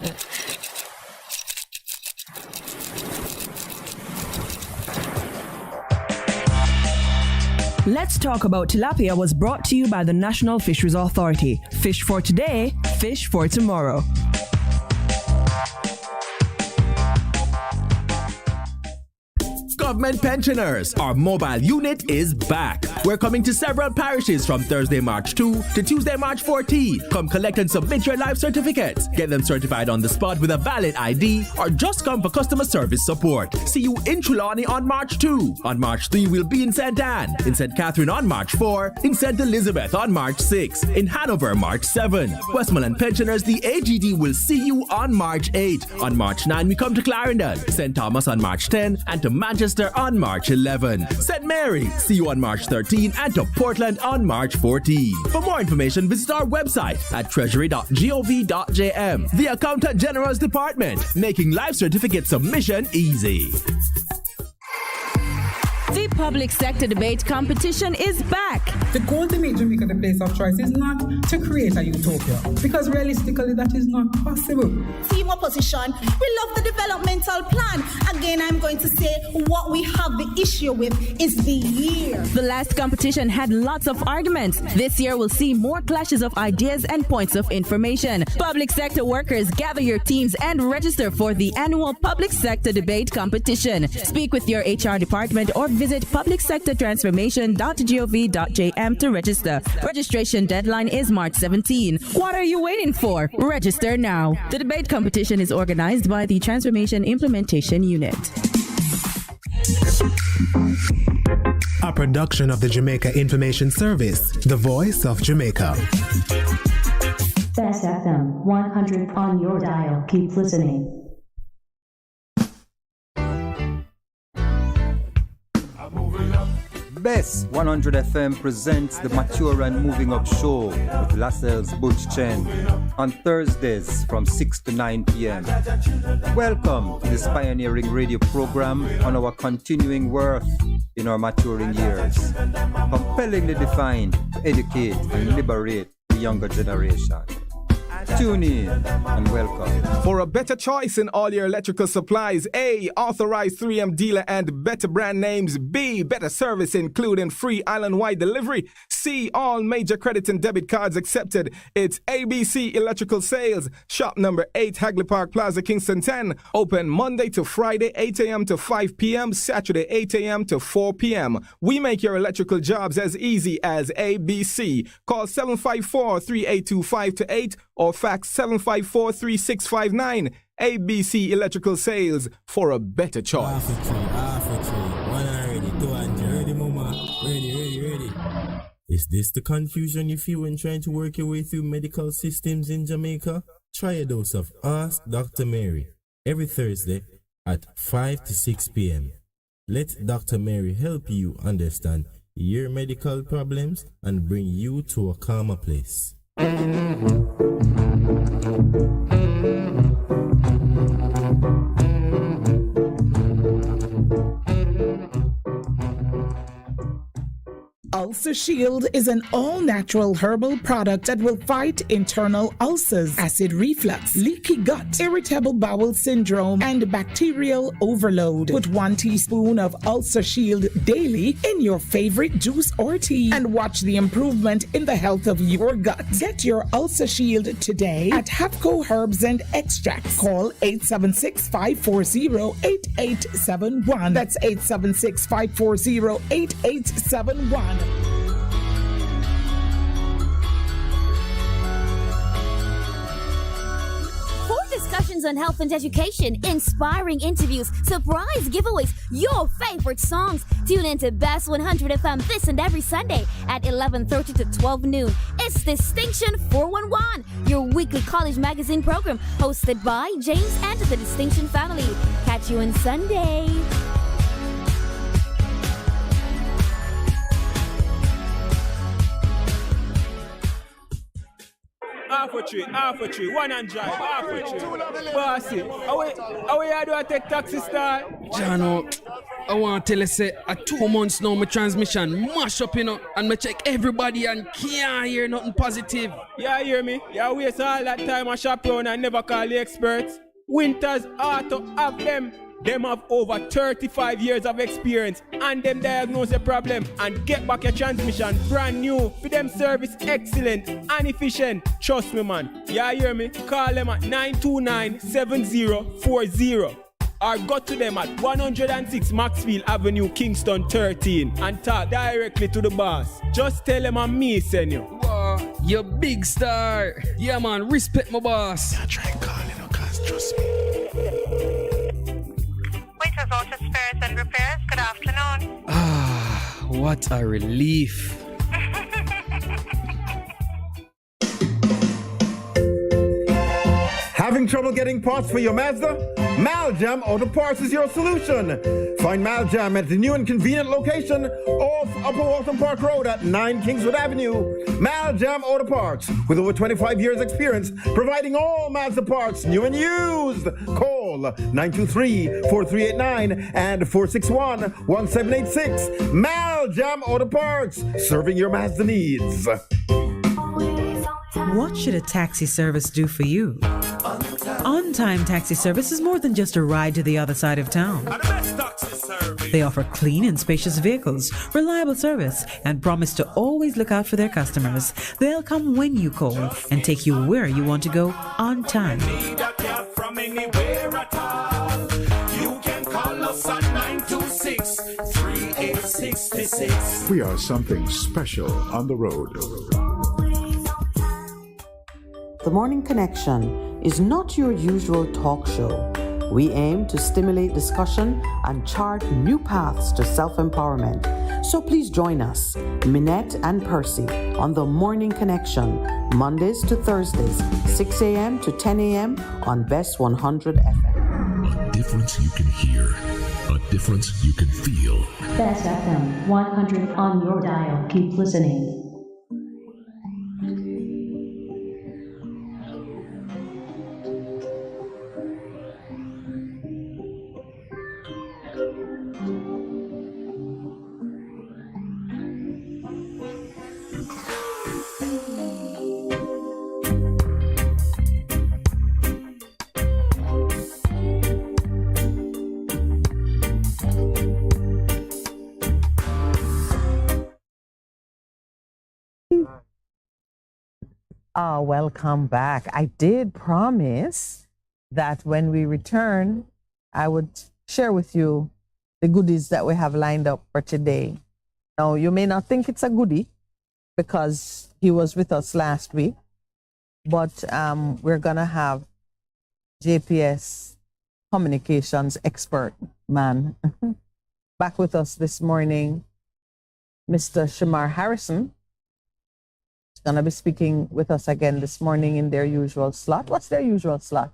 Let's Talk About Tilapia was brought to you by the National Fisheries Authority. Fish for today, fish for tomorrow. Government pensioners, our mobile unit is back. We're coming to several parishes from Thursday, March 2 to Tuesday, March 14. Come collect and submit your life certificates. Get them certified on the spot with a valid ID, or just come for customer service support. See you in Trelawney on March 2. On March 3, we'll be in St. Anne. In St. Catherine on March 4. In St. Elizabeth on March 6. In Hanover, March 7. Westmoreland pensioners, the AGD will see you on March 8. On March 9, we come to Clarendon. St. Thomas on March 10. And to Manchester on March 11. St. Mary, see you on March 13, and to Portland on March 14. For more information, visit our website at treasury.gov.jm. The Accountant General's Department, making life certificate submission easy. The public sector debate competition is back. The goal to make Jamaica the place of choice is not to create a utopia, because realistically that is not possible. Team opposition, we love the developmental plan. Again, I'm going to say what we have the issue with is the year. The last competition had lots of arguments. This year we'll see more clashes of ideas and points of information. Public sector workers, gather your teams and register for the annual public sector debate competition. Speak with your HR department or visit publicsectortransformation.gov.jm to register. Registration deadline is March 17. What are you waiting for? Register now. The debate competition is organized by the Transformation Implementation Unit. a production of the Jamaica Information Service, the voice of Jamaica. Bess FM-100 on your dial. Keep listening. Bess100 FM presents the Mature and Moving Up Show with Lascelles Butch Chen on Thursdays from 6 to 9 p.m. Welcome to this pioneering radio program on our continuing worth in our maturing years, compellingly defined to educate and liberate the younger generation. Tune in and welcome. For a better choice in all your electrical supplies, A, authorized 3M dealer and better brand names. B, better service including free island-wide delivery. C, all major credit and debit cards accepted. It's ABC Electrical Sales. Shop number 8, Hagley Park Plaza, Kingston 10. Open Monday to Friday, 8 a.m. to 5 p.m. Saturday, 8 a.m. to 4 p.m. We make your electrical jobs as easy as ABC. Call 754-3825-8 or fax 754-3659. ABC Electrical Sales, for a better choice. Is this the confusion you feel when trying to work your way through medical systems in Jamaica? Try a dose of Ask Dr. Mary every Thursday at 5 to 6 p.m. Let Dr. Mary help you understand your medical problems and bring you to a calmer place. Ulcer Shield is an all-natural herbal product that will fight internal ulcers, acid reflux, leaky gut, irritable bowel syndrome, and bacterial overload. Put 1 teaspoon of Ulcer Shield daily in your favorite juice or tea and watch the improvement in the health of your gut. Get your Ulcer Shield today at Hapco Herbs and Extracts. Call 876-540-8871. That's 876-540-8871. Discussions on health and education, inspiring interviews, surprise giveaways, your favorite songs. Tune in to Bess100 FM this and every Sunday at 11:30 to 12 noon. It's Distinction 411, your weekly college magazine program hosted by James and the Distinction family. Catch you on Sunday. Half a tree, one and drive, half a tree. Bossy, how you do I take taxi star? Jano, I want to tell you, say, 2 months now, my transmission mash up, and I check everybody and can't hear nothing positive. Yeah, hear me? Yeah, waste all that time I shop around and never call the experts. Winters Auto have them. Them have over 35 years of experience and them diagnose the problem and get back your transmission brand new. For them service excellent and efficient. Trust me, man. Yeah, hear me? Call them at 929-7040 or go to them at 106 Maxfield Avenue, Kingston 13 and talk directly to the boss. Just tell them I'm me, send you. Wow, you big star. Yeah, man, respect my boss. Yeah, try calling, cause trust me. Auto Spares and Repairs, good afternoon. Ah, what a relief. Having trouble getting parts for your Mazda? Maljam Auto Parts is your solution. Find Maljam at the new and convenient location off Upper Waltham Park Road at 9 Kingswood Avenue. Maljam Auto Parts, with over 25 years experience, providing all Mazda parts, new and used. Call 923-4389 and 461-1786. Maljam Auto Parts, serving your Mazda needs. What should a taxi service do for you? On-time taxi service is more than just a ride to the other side of town. They offer clean and spacious vehicles, reliable service, and promise to always look out for their customers. They'll come when you call and take you where you want to go on time. From anywhere at all. You can call us at 926-3866. We are something special on the road. The Morning Connection is not your usual talk show. We aim to stimulate discussion and chart new paths to self-empowerment. So please join us, Minett and Percy, on the Morning Connection, Mondays to Thursdays, 6 a.m. to 10 a.m. on Bess100 FM. A difference you can hear, a difference you can feel. Bess FM-100 on your dial. Keep listening. Welcome back. I did promise that when we return, I would share with you the goodies that we have lined up for today. Now, you may not think it's a goodie because he was with us last week, but we're going to have JPS communications expert man back with us this morning, Mr. Shamar Harrison. Going to be speaking with us again this morning in their usual slot. What's their usual slot?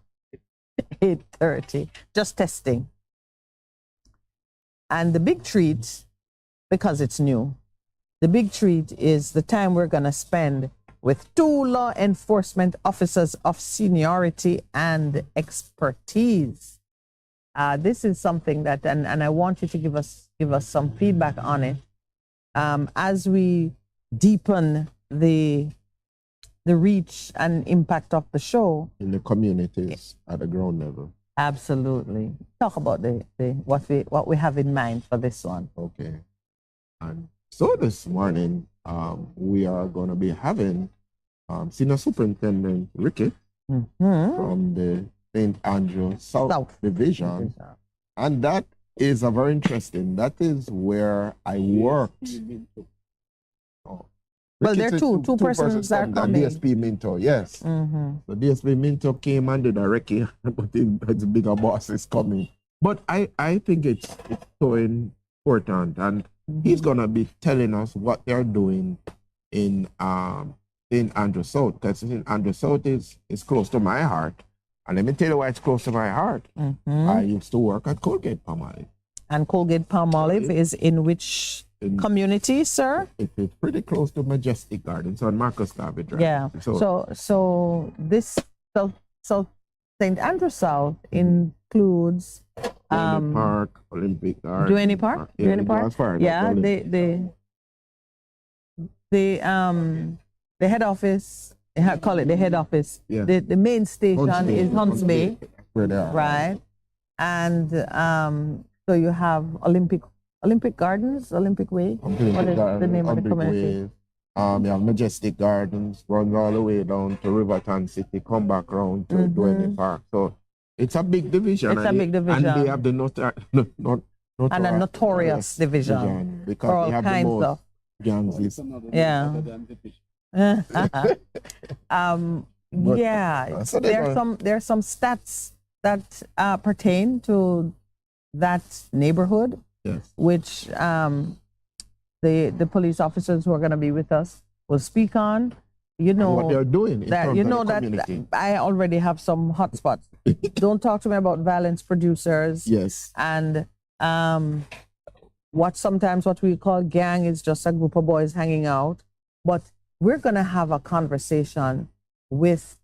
8:30. Just testing. And the big treat, because it's new, the big treat is the time we're going to spend with two law enforcement officers of seniority and expertise. This is something that, and I want you to give us some feedback on it as we deepen the reach and impact of the show in the communities at the ground level. Absolutely. Talk about the what we have in mind for this one. Okay. And so this morning we are going to be having Senior Superintendent Rickett from the St. Andrew South Division. And that is a very interesting. That is where I worked. Well, there are two persons that are coming. DSP Minto, yes. So DSP Minto came and did a recce, but his bigger boss is coming. But I think it's so important, and he's gonna be telling us what they're doing in Andrew South, because St. Andrew South is close to my heart. And let me tell you why it's close to my heart. I used to work at Colgate Palmolive. And Colgate Palmolive is in which community, sir? It's pretty close to Majestic Gardens on Marcus Garvey Drive. Yeah. So this South St. Andrew South includes Park, Olympic Garden. Duane Park? Duane Park? Yeah, the head office, call it the head office. Yeah. The main station is Hunts Bay. Where they are. Right. And so you have Olympic Gardens, Olympic Way. What is the name of the community? You have Majestic Gardens, runs all the way down to Riverton City, come back round to Duane Park. So it's a big division. It's a big division. And they have the notorious division. Because they have the most gangs. Yeah. So there's some stats that pertain to that neighborhood. Yes. Which the police officers who are going to be with us will speak on. You know what they're doing. That I already have some hotspots. Don't talk to me about violence producers. Yes. And sometimes what we call gang is just a group of boys hanging out. But we're going to have a conversation with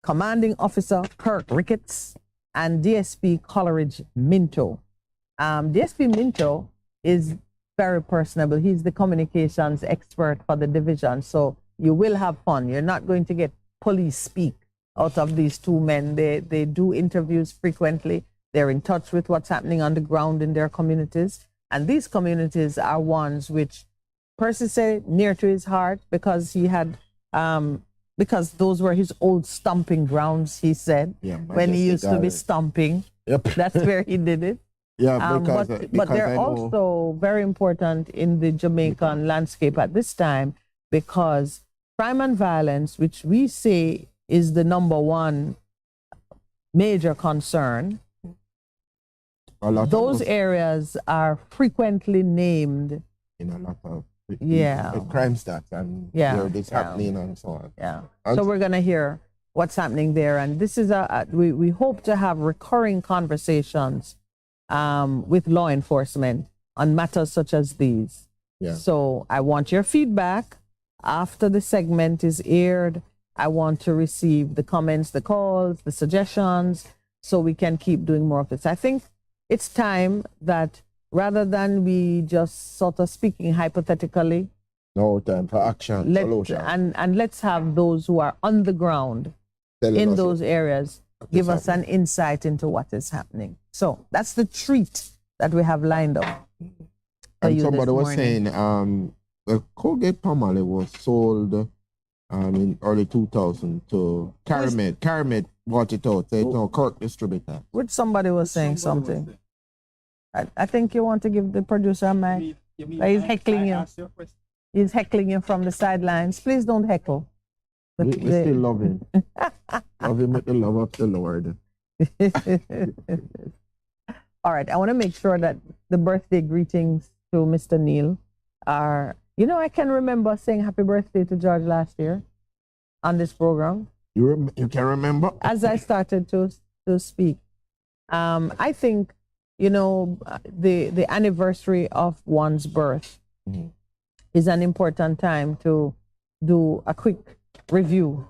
Commanding Officer Kirk Ricketts and DSP Coleridge Minto. DSP Minto is very personable. He's the communications expert for the division. So you will have fun. You're not going to get police speak out of these two men. They do interviews frequently. They're in touch with what's happening on the ground in their communities. And these communities are ones which Percy said near to his heart because he had, because those were his old stomping grounds, he said, when he used to be stomping. Yep. That's where he did it. Yeah, but they're also very important in the Jamaican landscape at this time because crime and violence, which we say is the number one major concern, those areas are frequently named in a lot of crime stats and yeah, where this happening and so on. Yeah. And so we're gonna hear what's happening there, and this is we hope to have recurring conversations with law enforcement on matters such as these. Yeah. So I want your feedback after the segment is aired. I want to receive the comments, the calls, the suggestions, so we can keep doing more of this. I think it's time that rather than we just sort of speaking hypothetically, no time for action, solution. And let's have those who are on the ground in those areas give us an insight into what is happening. So that's the treat that we have lined up. And somebody was saying the Colgate Palmolive was sold in early 2000 to Caramed. Caramed bought it out. They no Kirk distributor. Which somebody was saying something. I think you want to give the producer a mic. He's heckling you. He's heckling you from the sidelines. Please don't heckle. We still love him. Love him with the love of the Lord. All right. I want to make sure that the birthday greetings to Mr. Neil are, I can remember saying happy birthday to George last year on this program. You can remember? As I started to speak. I think, the anniversary of one's birth is an important time to do a quick review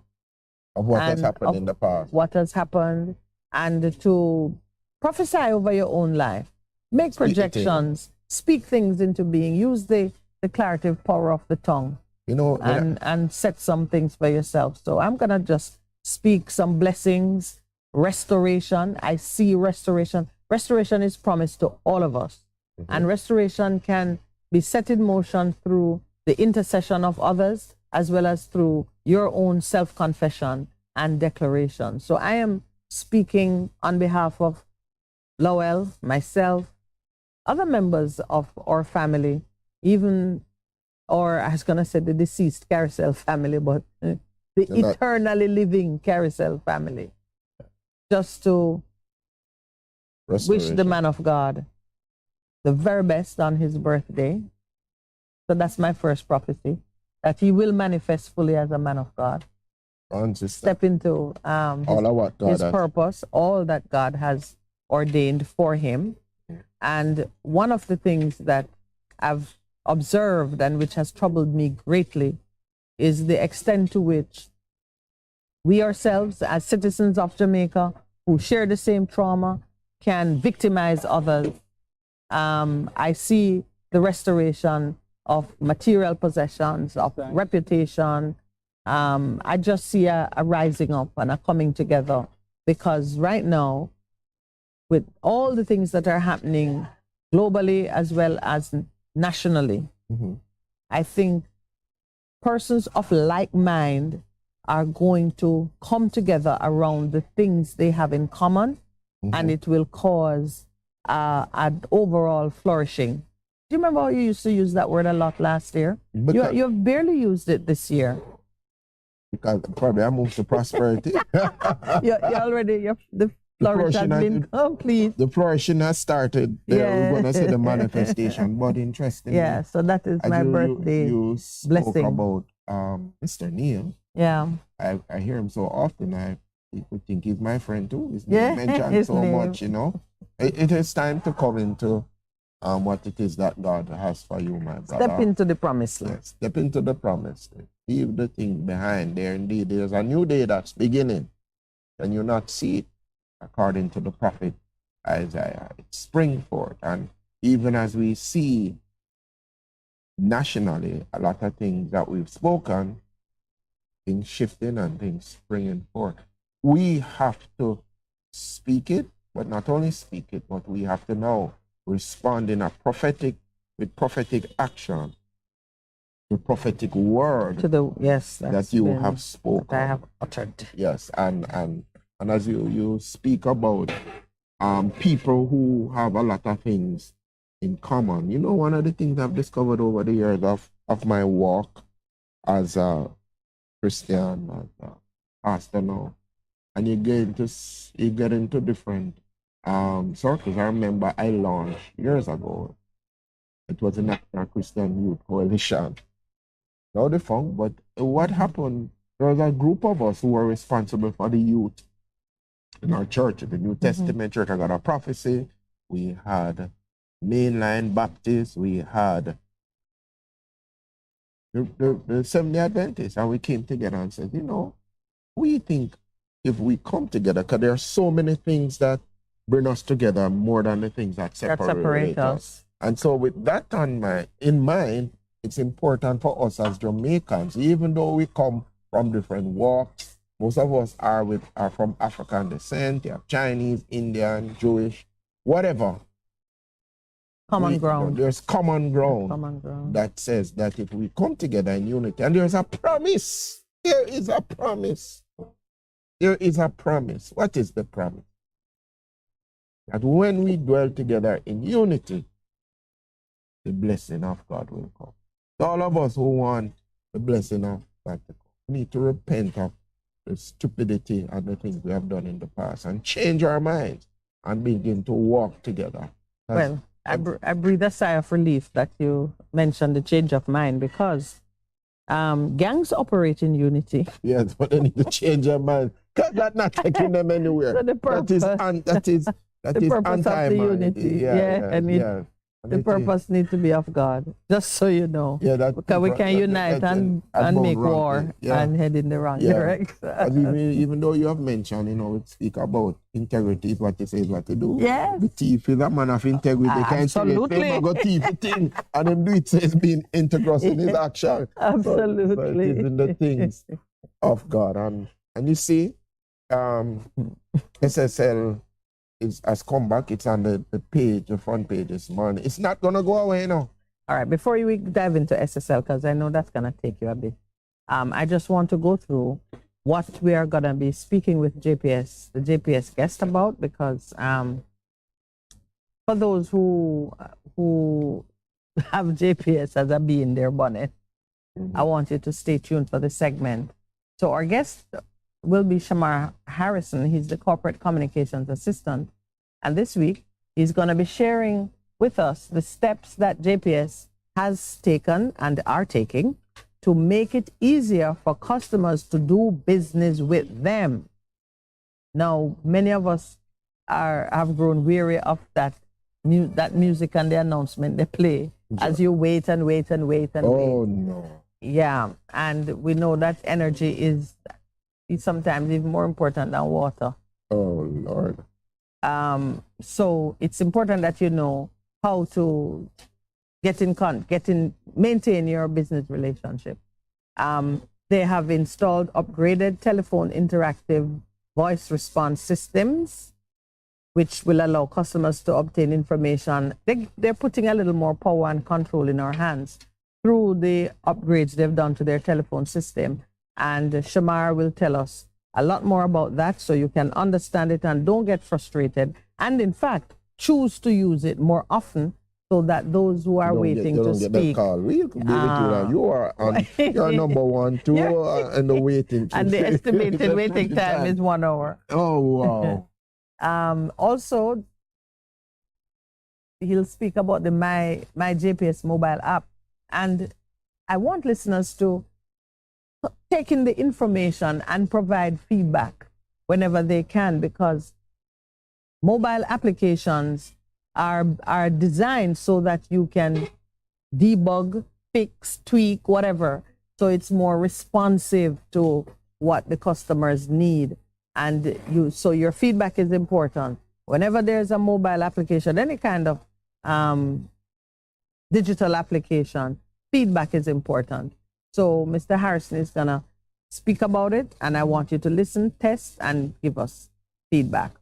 of what has happened in the past. What has happened, and to prophesy over your own life. Make projections, speak things into being, use the declarative power of the tongue, and set some things for yourself. So I'm going to just speak some blessings, restoration. I see restoration. Restoration is promised to all of us. And restoration can be set in motion through the intercession of others, as well as through your own self-confession and declaration. So I am speaking on behalf of Lowell, myself, other members of our family, or I was going to say the deceased Carousel family, but the eternally living Carousel family, just to wish the man of God the very best on his birthday. So that's my first prophecy, that he will manifest fully as a man of God. Step into his purpose, all that God has ordained for him. And one of the things that I've observed and which has troubled me greatly is the extent to which we ourselves, as citizens of Jamaica who share the same trauma, can victimize others. I see the restoration of material possessions, of reputation. I just see a rising up and a coming together, because right now, with all the things that are happening globally as well as nationally, I think persons of like mind are going to come together around the things they have in common, and it will cause an overall flourishing. Do you remember how you used to use that word a lot last year? You've barely used it this year. Because probably I moved to prosperity. The flourish has been complete. The flourishing has started. We're going to see the manifestation. But interesting. Yeah, so that is my birthday you blessing. Spoke about Mr. Neil. Yeah. I hear him so often. People think he's my friend too. He's mentioned so much, It is time to come into what it is that God has for you, my brother. Step into the promised land. Yes, step into the promise. Leave the thing behind there. Indeed, there's a new day that's beginning. Can you not see it? According to the prophet Isaiah, it's spring forth. And even as we see nationally, a lot of things that we've spoken, things shifting and things springing forth. We have to speak it, but not only speak it, but we have to now respond in with prophetic action, the prophetic word that you have spoken. That I have uttered. Yes, and as you speak about people who have a lot of things in common. One of the things I've discovered over the years of my walk as a Christian, as a pastor now, and you get into different circles. I remember I launched years ago. It was a National Christian Youth Coalition. Now defunct, but what happened, there was a group of us who were responsible for the youth in our church, the New Testament church. I got a prophecy. We had mainline Baptists. We had the Seventh-day Adventists. And we came together and said, we think if we come together, because there are so many things that bring us together more than the things that separate us. And so with that in mind, it's important for us as Jamaicans, even though we come from different walks. Most of us are from African descent. You have Chinese, Indian, Jewish, whatever. Common ground. There's common ground that says that if we come together in unity, and there's a promise. There is a promise. There is a promise. What is the promise? That when we dwell together in unity, the blessing of God will come. All of us who want the blessing of God to come need to repent of the stupidity and the things we have done in the past and change our minds and begin to walk together. Well, I breathe a sigh of relief that you mentioned the change of mind, because gangs operate in unity. Yes, but they need to change their mind, because that's not taking them anywhere. So the purpose, that is the purpose of the unity. The purpose needs to be of God, just so you know. Yeah, because we can unite and make war and head in the wrong direction. Even though you have mentioned, we speak about integrity, what they say is what they do. Yes. The thief is a man of integrity. They can't say they got thief thing, and then do it says being integrous in his action. Absolutely. So it is in the things of God. And you see, SSL has come back. It's on the front page this morning. It's not going to go away now. All right, before we dive into SSL, because I know that's going to take you a bit, I just want to go through what we are going to be speaking with the JPS guest about, because for those who have JPS as a bee in their bonnet, I want you to stay tuned for the segment. So our guest will be Shamar Harrison. He's the Corporate Communications Assistant. And this week, he's going to be sharing with us the steps that JPS has taken and are taking to make it easier for customers to do business with them. Now, many of us have grown weary of that music and the announcement they play as you wait and wait and wait and wait. Oh, no. Yeah, and we know that energy is sometimes even more important than water. Oh, Lord. So it's important that you know how to maintain your business relationship. They have installed upgraded telephone interactive voice response systems, which will allow customers to obtain information. They're putting a little more power and control in our hands through the upgrades they've done to their telephone system. And Shamar will tell us a lot more about that, so you can understand it and don't get frustrated. And in fact, choose to use it more often, so that those who are waiting to speak. Get that call. We could be with you. You are on your number one, two, and the waiting. And the estimated waiting time is 1 hour. Oh, wow. Also, he'll speak about the My JPS mobile app. And I want listeners to take in the information and provide feedback whenever they can, because mobile applications are designed so that you can debug, fix, tweak, whatever. So it's more responsive to what the customers need. And so your feedback is important. Whenever there's a mobile application, any kind of digital application, feedback is important. So Mr. Harrison is gonna speak about it, and I want you to listen, test, and give us feedback.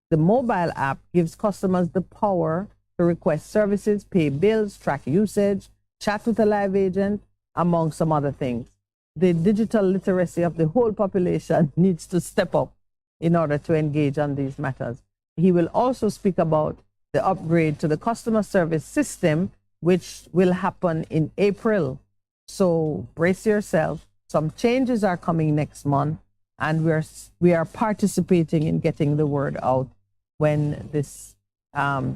The mobile app gives customers the power to request services, pay bills, track usage, chat with a live agent, among some other things. The digital literacy of the whole population needs to step up in order to engage on these matters. He will also speak about the upgrade to the customer service system, which will happen in April. So brace yourself. Some changes are coming next month, and we are participating in getting the word out when this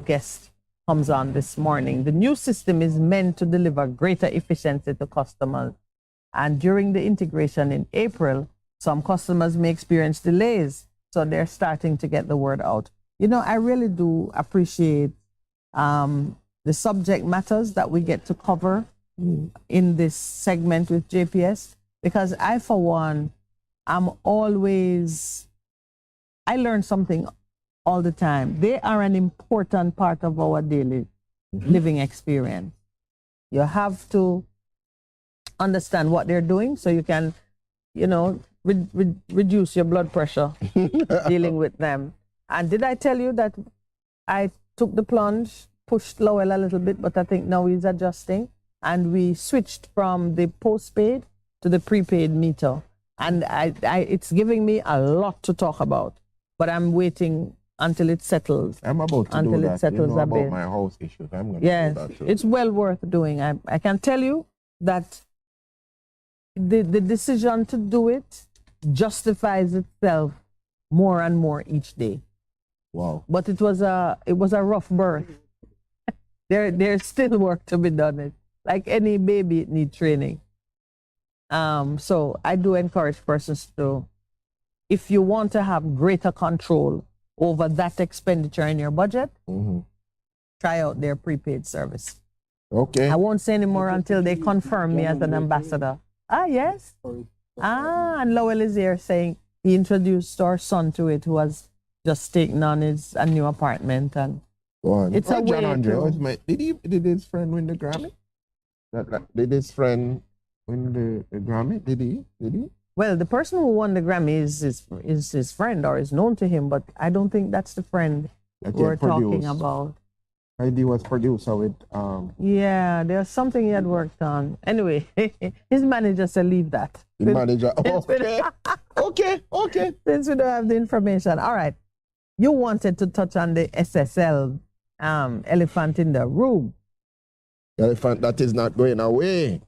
guest comes on this morning. The new system is meant to deliver greater efficiency to customers. And during the integration in April, some customers may experience delays, so they're starting to get the word out. You know, I really do appreciate the subject matters that we get to cover in this segment with JPS, because I, for one, I learn something all the time. They are an important part of our daily living experience. You have to understand what they're doing so you can, you know, reduce your blood pressure dealing with them. And did I tell you that I took the plunge, pushed Lowell a little bit, but I think now he's adjusting, and we switched from the postpaid to the prepaid meter. And it's giving me a lot to talk about, but I'm waiting until it settles. I'm about to do that. Settles you know, a about bit. my house issues. I'm going to Yes, do that too. it's well worth doing. I can tell you that the decision to do it justifies itself more and more each day. Wow. But it was a rough birth. There's still work to be done. Like any baby, it needs training. So I do encourage persons to, if you want to have greater control over that expenditure in your budget, try out their prepaid service. Okay. I won't say any more until they confirm me as an ambassador. Ah, yes. And Lowell is here saying he introduced our son to it, who has just taken on a new apartment, and it's a way to... Did his friend win the Grammy? Did his friend win the Grammy? Did he? Well, the person who won the Grammy is his friend or is known to him, but I don't think that's the friend we're talking about. He was producer with Yeah, there's something he had worked on. Anyway, his manager said leave that. The manager. Okay. Since we don't have the information. All right. You wanted to touch on the SSL elephant in the room. The elephant that is not going away.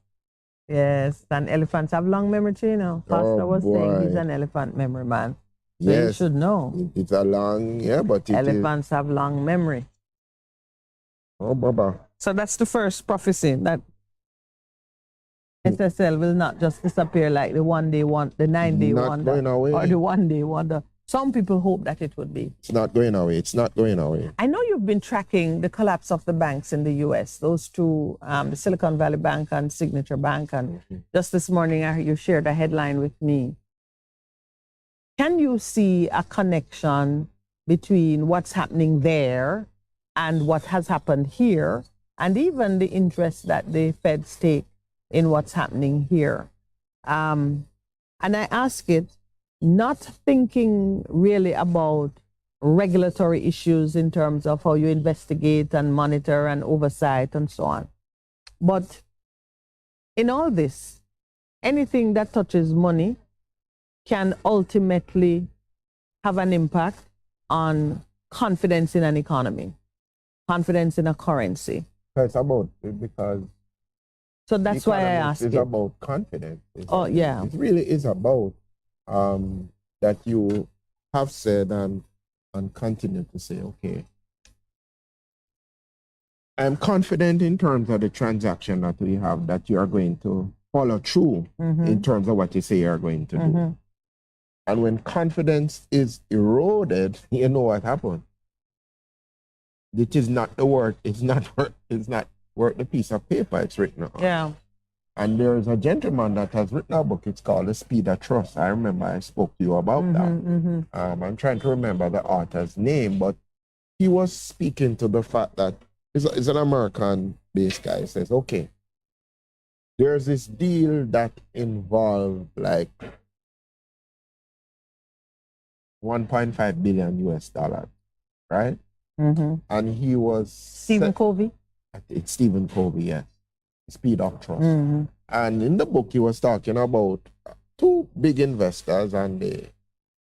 Yes, and elephants have long memory, you know. Pastor was saying he's an elephant memory man. So you should know. It's a long, but elephants have long memory. Oh, Baba. So that's the first prophecy, that SSL will not just disappear like the 1-day wonder, the 9-day wonder, going away. or the 1-day wonder. Some people hope that it would be. It's not going away. It's not going away. I know you've been tracking the collapse of the banks in the U.S., those two, the Silicon Valley Bank and Signature Bank, and just this morning you shared a headline with me. Can you see a connection between what's happening there and what has happened here, and even the interest that the Feds take in what's happening here? And I ask it not thinking really about regulatory issues in terms of how you investigate and monitor and oversight and so on. But in all this, anything that touches money can ultimately have an impact on confidence in an economy, confidence in a currency. It's about it because... So that's why I asked It's you. about confidence. Yeah. It really is about that you have said and continue to say, okay, I'm confident in terms of the transaction that we have, that you are going to follow through in terms of what you say you're going to do. And when confidence is eroded, you know what happened. It is not the word, it's not worth the piece of paper it's written on. Yeah. And there's a gentleman that has written a book. It's called The Speed of Trust. I remember I spoke to you about that. I'm trying to remember the author's name, but he was speaking to the fact that he's an American-based guy. He says, okay, there's this deal that involved like $1.5 billion US, right? And he was... Stephen Covey? It's Stephen Covey, yes. Speed of Trust. And in the book, he was talking about two big investors, and they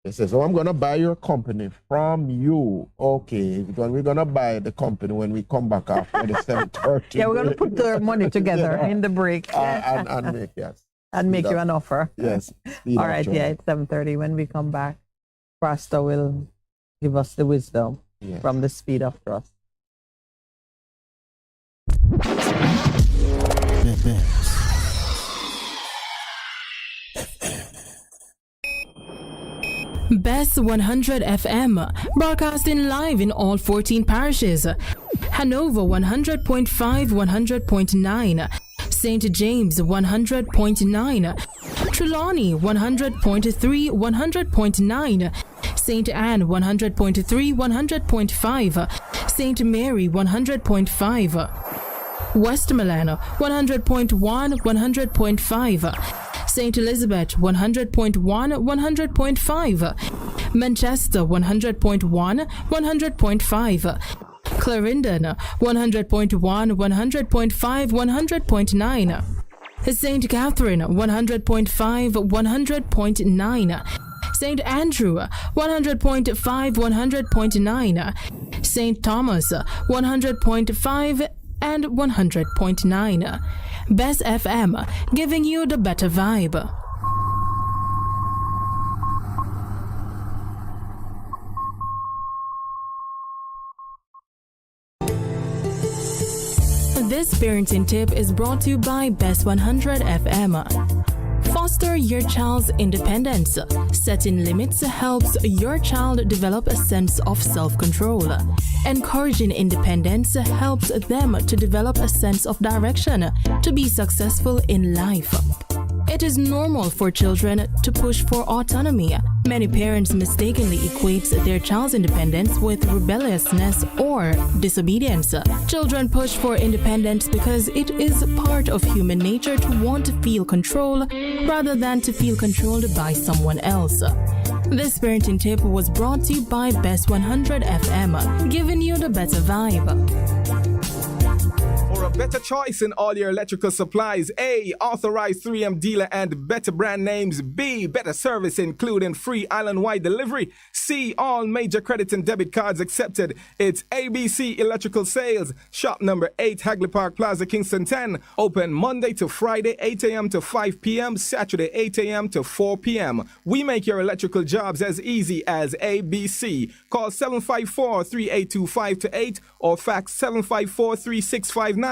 says, oh, I'm going to buy your company from you. Okay, we're going to buy the company when we come back after the 7:30. Yeah, we're going to put the money together in the break. And make, yes. And make you an offer. Yes. All right, it's 7:30. When we come back, Pastor will give us the wisdom. from the speed of thrust. Bess100 FM, broadcasting live in all 14 parishes. Hanover 100.5, 100.9. St. James 100.9. Trelawney 100.3, 100.9. St. Anne 100.3, 100.5. St. Mary 100.5. Westmoreland 100.1, 100.5. St. Elizabeth 100.1, 100.5. Manchester 100.1, 100.5. Clarendon 100.1, 100.5, 100.9. St. Catherine 100.5, 100.9. St. Andrew 100.5, 100.9. St. Thomas 100.5 and 100.9. Bess FM, giving you the better vibe. This parenting tip is brought to you by Bess100 FM. Foster your child's independence. Setting limits helps your child develop a sense of self-control. Encouraging independence helps them to develop a sense of direction to be successful in life. It is normal for children to push for autonomy. Many parents mistakenly equate their child's independence with rebelliousness or disobedience. Children push for independence because it is part of human nature to want to feel control rather than to feel controlled by someone else. This parenting tip was brought to you by Bess100 FM, giving you the better vibe. For a better choice in all your electrical supplies, A, authorized 3M dealer and better brand names. B, better service including free island-wide delivery. C, all major credit and debit cards accepted. It's ABC Electrical Sales. Shop number 8, Hagley Park Plaza, Kingston 10. Open Monday to Friday, 8 a.m. to 5 p.m. Saturday, 8 a.m. to 4 p.m. We make your electrical jobs as easy as ABC. Call 754-3825-8 or fax 754-3659.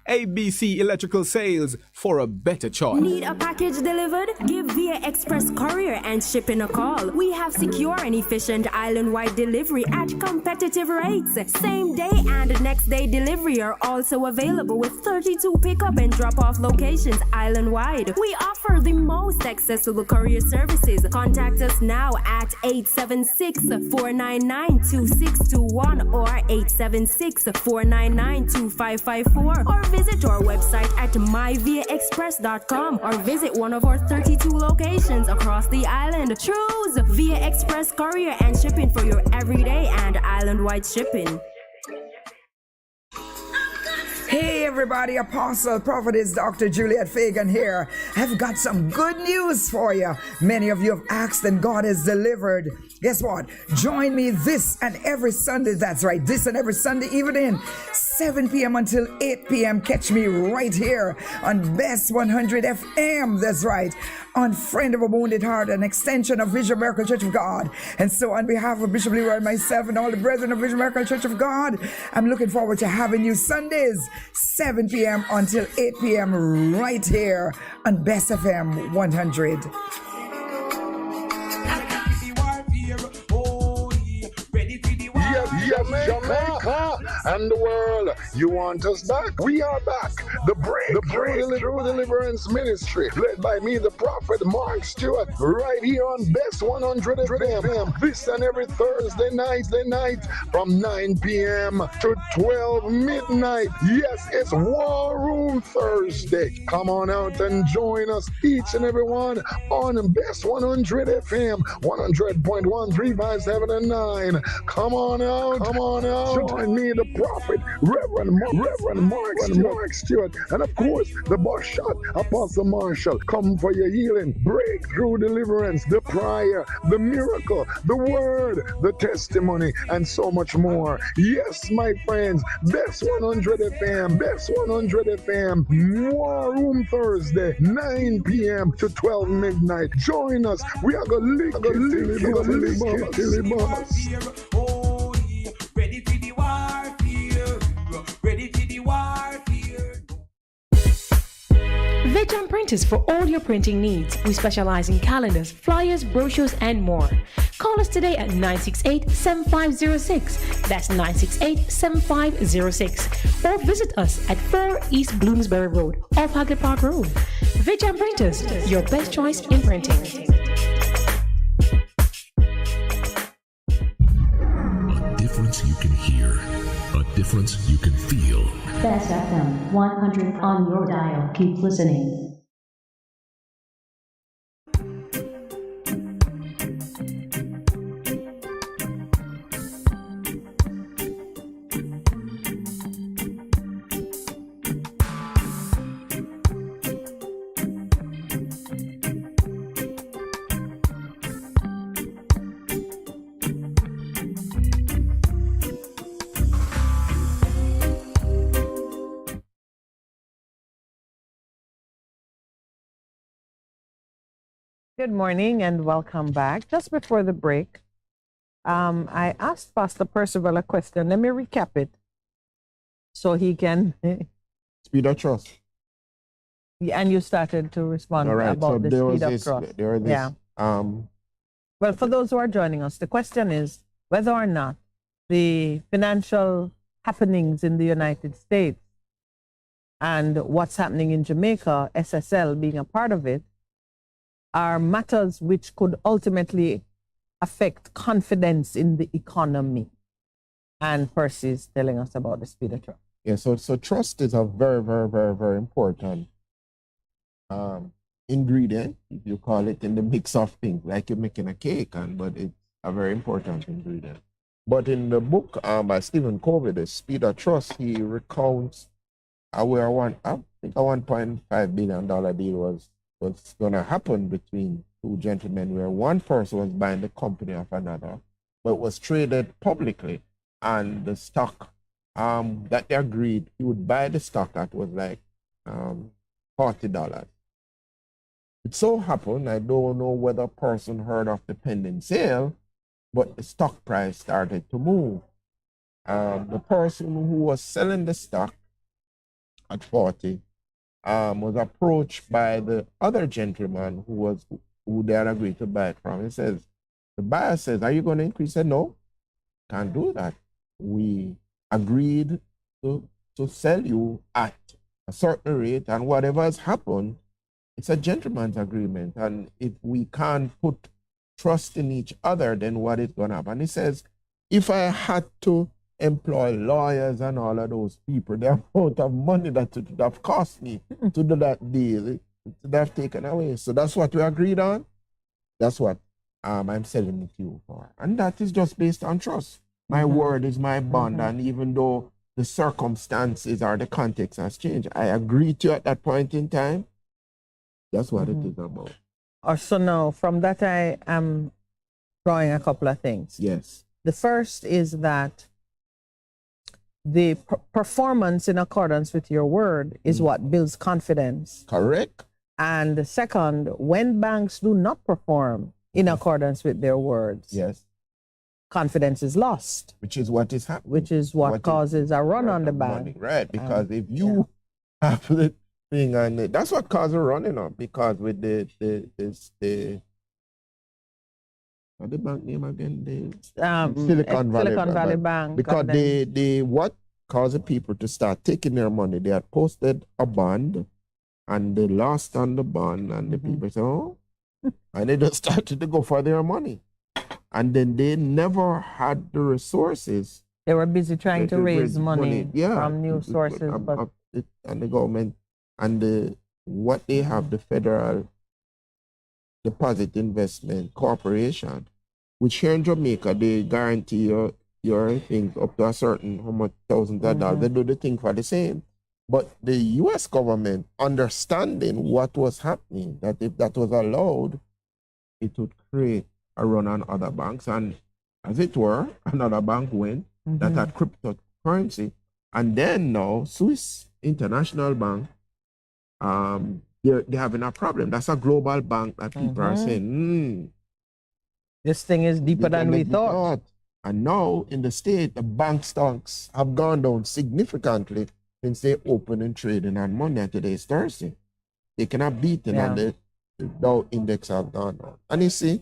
ABC Electrical Sales, for a better choice. Need a package delivered? Give Via Express Courier and Shipping a call. We have secure and efficient island-wide delivery at competitive rates. Same day and next day delivery are also available with 32 pickup and drop-off locations island-wide. We offer the most accessible courier services. Contact us now at 876-499-2621 or 876-499-2554 or visit our website at myviaexpress.com or visit one of our 32 locations across the island. Choose Via Express Courier and Shipping for your everyday and island-wide shipping. Hey everybody, Apostle Prophetess Dr. Juliet Fagan here. I've got some good news for you. Many of you have asked and God has delivered. Guess what? Join me this and every Sunday, that's right, this and every Sunday evening, 7 p.m. until 8 p.m. Catch me right here on Bess100 FM, that's right, on Friend of a Wounded Heart, an extension of Vision Miracle Church of God. And so on behalf of Bishop Leroy and myself and all the brethren of Vision Miracle Church of God, I'm looking forward to having you Sundays, 7 p.m. until 8 p.m. right here on Bess FM 100. Jamaica and the world, you want us back? We are back. The Breakthrough Deliverance Ministry, led by me, the prophet Mark Stewart, right here on Bess100 FM. This and every Thursday night from 9 p.m. to 12 midnight. Yes, it's War Room Thursday. Come on out and join us, each and every one, on Bess100 FM, 100.1, 3, 5, 7, and 9. Come on out. Join me, the prophet, Reverend Mark Stewart, and of course, the boss shot, Apostle Marshall. Come for your healing, breakthrough, deliverance, the prayer, the miracle, the word, the testimony, and so much more. Yes, my friends, Bess100 FM, War Room Thursday, 9 p.m. to 12 midnight. Join us. We are going to lick it till it bust. Vejan Printers for all your printing needs. We specialize in calendars, flyers, brochures, and more. Call us today at 968-7506. That's 968-7506. Or visit us at 4 East Bloomsbury Road, off Hagley Park Road. Vejan Printers, your best choice in printing. A difference you can hear. A difference you can feel. Bess FM-100 on your dial. Keep listening. Good morning and welcome back. Just before the break, I asked Pastor Percival a question. Let me recap it so he can... Speed of trust. Yeah, and you started to respond about so the speed of trust. Yeah. Well, for those who are joining us, the question is whether or not the financial happenings in the United States and what's happening in Jamaica, SSL being a part of it, are matters which could ultimately affect confidence in the economy. And Percy is telling us about the speed of trust. Yeah, so trust is a very, very, very, very important ingredient, if you call it, in the mix of things, like you're making a cake, but it's a very important ingredient. But in the book by Stephen Covey, The Speed of Trust, he recounts where I think a $1.5 billion deal was going to happen between two gentlemen, where one person was buying the company of another, but was traded publicly, and the stock that they agreed he would buy the stock at was like $40. It so happened, I don't know whether a person heard of the pending sale, but the stock price started to move. The person who was selling the stock at 40 was approached by the other gentleman who they had agreed to buy it from. The buyer says, "Are you going to increase?" He said, "No, can't do that. We agreed to sell you at a certain rate, and whatever has happened, it's a gentleman's agreement. And if we can't put trust in each other, then what is going to happen?" He says, "If I had to employ lawyers and all of those people, the amount of money that it would have cost me to do that deal, it would have taken away. So that's what we agreed on. That's what I'm selling it to you for." And that is just based on trust. My word is my bond, and even though the circumstances or the context has changed, I agree to you at that point in time. That's what it is about. So now, from that, I am drawing a couple of things. Yes. The first is that the performance in accordance with your word is what builds confidence. Correct. And the second, when banks do not perform in accordance with their words, yes, confidence is lost. Which is what is happening. Which is what causes a run on the bank. Right, because if you have the thing on it, that's what causes a running up. Because with the what the bank name again? Silicon Valley Bank. Because they what caused people to start taking their money. They had posted a bond, and they lost on the bond, and the people said, "Oh," and they just started to go for their money. And then they never had the resources. They were busy trying to raise money from new sources. And the government and what they have, the Federal Deposit Investment Corporation, which here in Jamaica, they guarantee your things up to a certain how much thousands of dollars. They do the thing for the same. But the U.S. government, understanding what was happening, that if that was allowed, it would create a run on other banks. And as it were, another bank went that had cryptocurrency. And then now, Swiss International Bank, they're having a problem. That's a global bank that people are saying, this thing is deeper than we thought. And now in the state, the bank stocks have gone down significantly since they opened and trading on Monday. Today is Thursday. they cannot beat it, and the Dow index have gone down. And you see,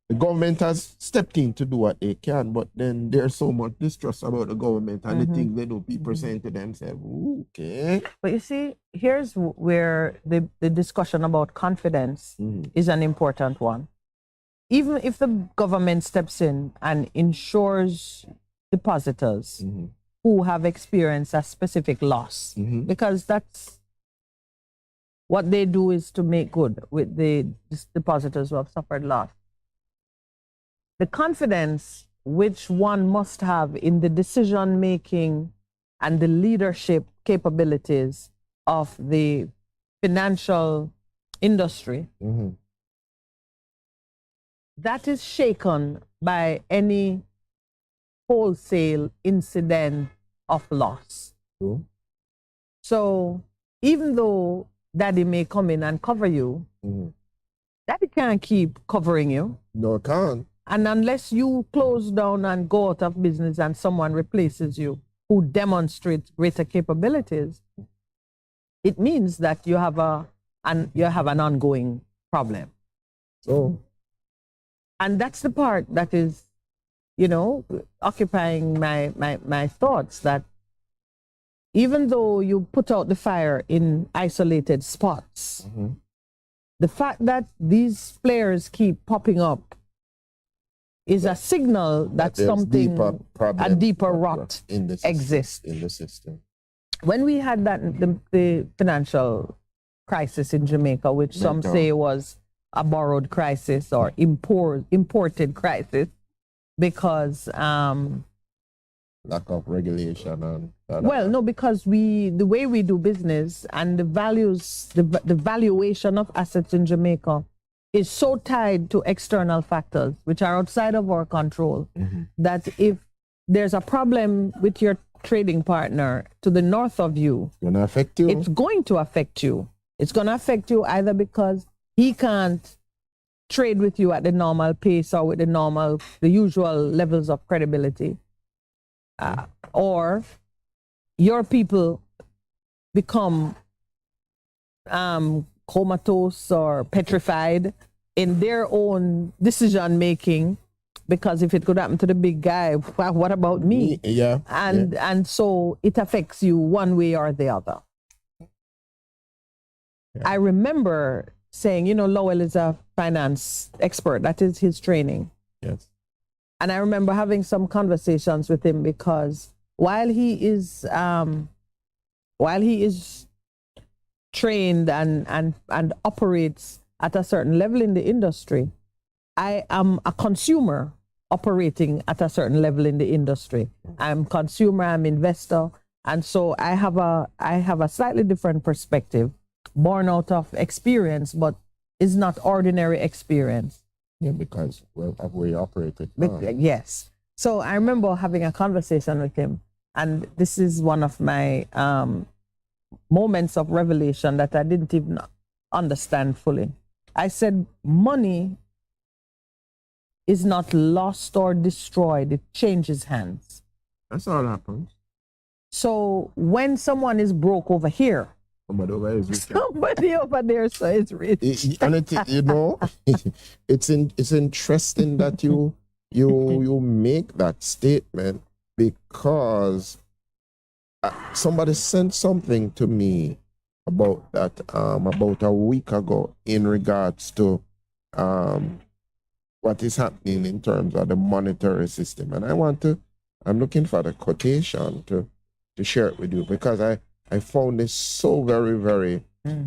the government has stepped in to do what they can, but then there's so much distrust about the government and the things they do. People saying to themselves, okay. But you see, here's where the discussion about confidence is an important one. Even if the government steps in and insures depositors who have experienced a specific loss, because that's what they do is to make good with the depositors who have suffered loss. The confidence which one must have in the decision making and the leadership capabilities of the financial industry, that is shaken by any wholesale incident of loss. So even though Daddy may come in and cover you, Daddy can't keep covering you. No, it can't. And unless you close down and go out of business and someone replaces you who demonstrates greater capabilities, it means that you have an ongoing problem. So, and that's the part that is, occupying my thoughts, that even though you put out the fire in isolated spots, the fact that these players keep popping up is a signal that something, a deeper rot exists in the system. When we had the financial crisis in Jamaica, which some say was a borrowed crisis or imported crisis, because lack of regulation and no, because the way we do business and the valuation of assets in Jamaica is so tied to external factors which are outside of our control, that if there's a problem with your trading partner to the north of you, it's going to affect you. It's going to affect you. It's going to affect you either because he can't trade with you at the normal pace or with the usual levels of credibility, or your people become comatose or petrified in their own decision making, because if it could happen to the big guy, what about me? And so it affects you one way or the other. I remember saying, Lowell is a finance expert. That is his training. Yes. And I remember having some conversations with him, because while he is trained and operates at a certain level in the industry, I am a consumer operating at a certain level in the industry. I'm consumer, I'm investor, and so I have a slightly different perspective, born out of experience, but is not ordinary experience. Yeah, because of where you operated. Yes. So I remember having a conversation with him, and this is one of my moments of revelation that I didn't even understand fully. I said, money is not lost or destroyed, it changes hands. That's all that happens. So when someone is broke over here, somebody over is rich. Somebody over there is rich. It's interesting that you make that statement, because somebody sent something to me about that about a week ago in regards to what is happening in terms of the monetary system, and I'm looking for the quotation to share it with you, because I found this so very, very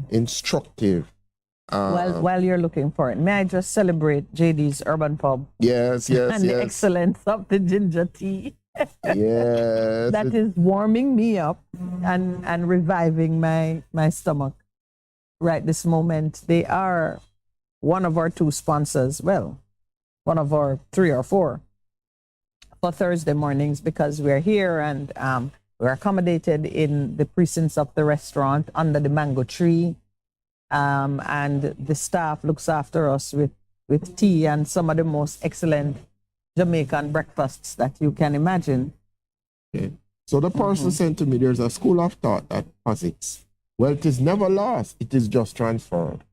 instructive. While you're looking for it, may I just celebrate JD's Urban Pub? Yes. And the excellence of the ginger tea. Yes. That is warming me up and reviving my stomach right this moment. They are one of our 2 sponsors, one of our 3 or 4 for Thursday mornings, because we're here and we're accommodated in the precincts of the restaurant under the mango tree. And the staff looks after us with tea and some of the most excellent Jamaican breakfasts that you can imagine. Okay. So the person sent to me, there's a school of thought that posits Wealth is never lost, it is just transferred.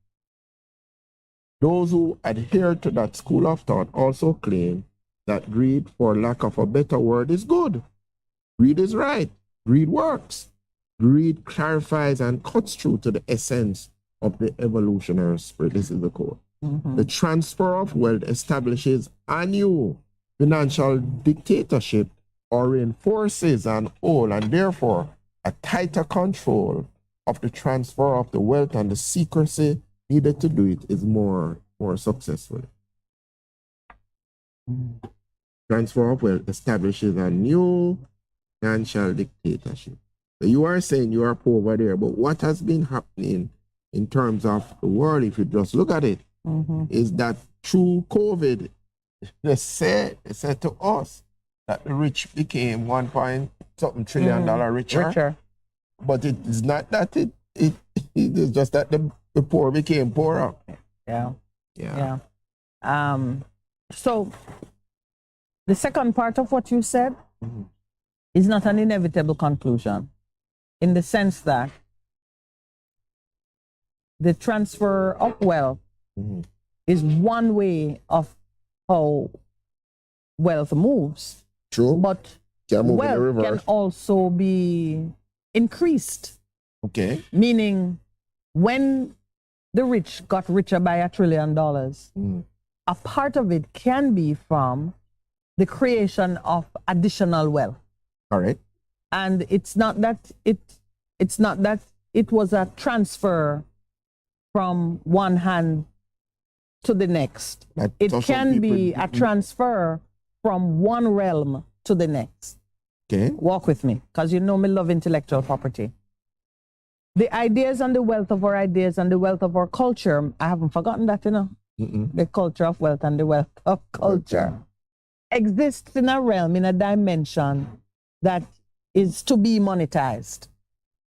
Those who adhere to that school of thought also claim that greed, for lack of a better word, is good. Greed is right. Greed works. Greed clarifies and cuts through to the essence of the evolutionary spirit. This is the core. The transfer of wealth establishes a new financial dictatorship or reinforces an old and therefore a tighter control of the transfer of the wealth, and the secrecy needed to do it is more successful. Transfer of wealth establishes a new financial dictatorship. So you are saying you are poor over there, but what has been happening in terms of the world, if you just look at it, is that through COVID, they said to us that the rich became $1.something trillion richer. But it is not that it is just that the poor became poorer. Yeah. So the second part of what you said is not an inevitable conclusion, in the sense that the transfer of wealth is one way of how wealth moves. True. But wealth can also be increased. Okay. Meaning, when the rich got richer by $1 trillion, a part of it can be from the creation of additional wealth. All right. And it's not that it was a transfer from one hand to the next. It can be a transfer from one realm to the next. Okay. Walk with me, because you know me love intellectual property. The ideas and the wealth of our ideas and the wealth of our culture, I haven't forgotten that, you know. The culture of wealth and the wealth of culture exists in a realm, in a dimension that is to be monetized.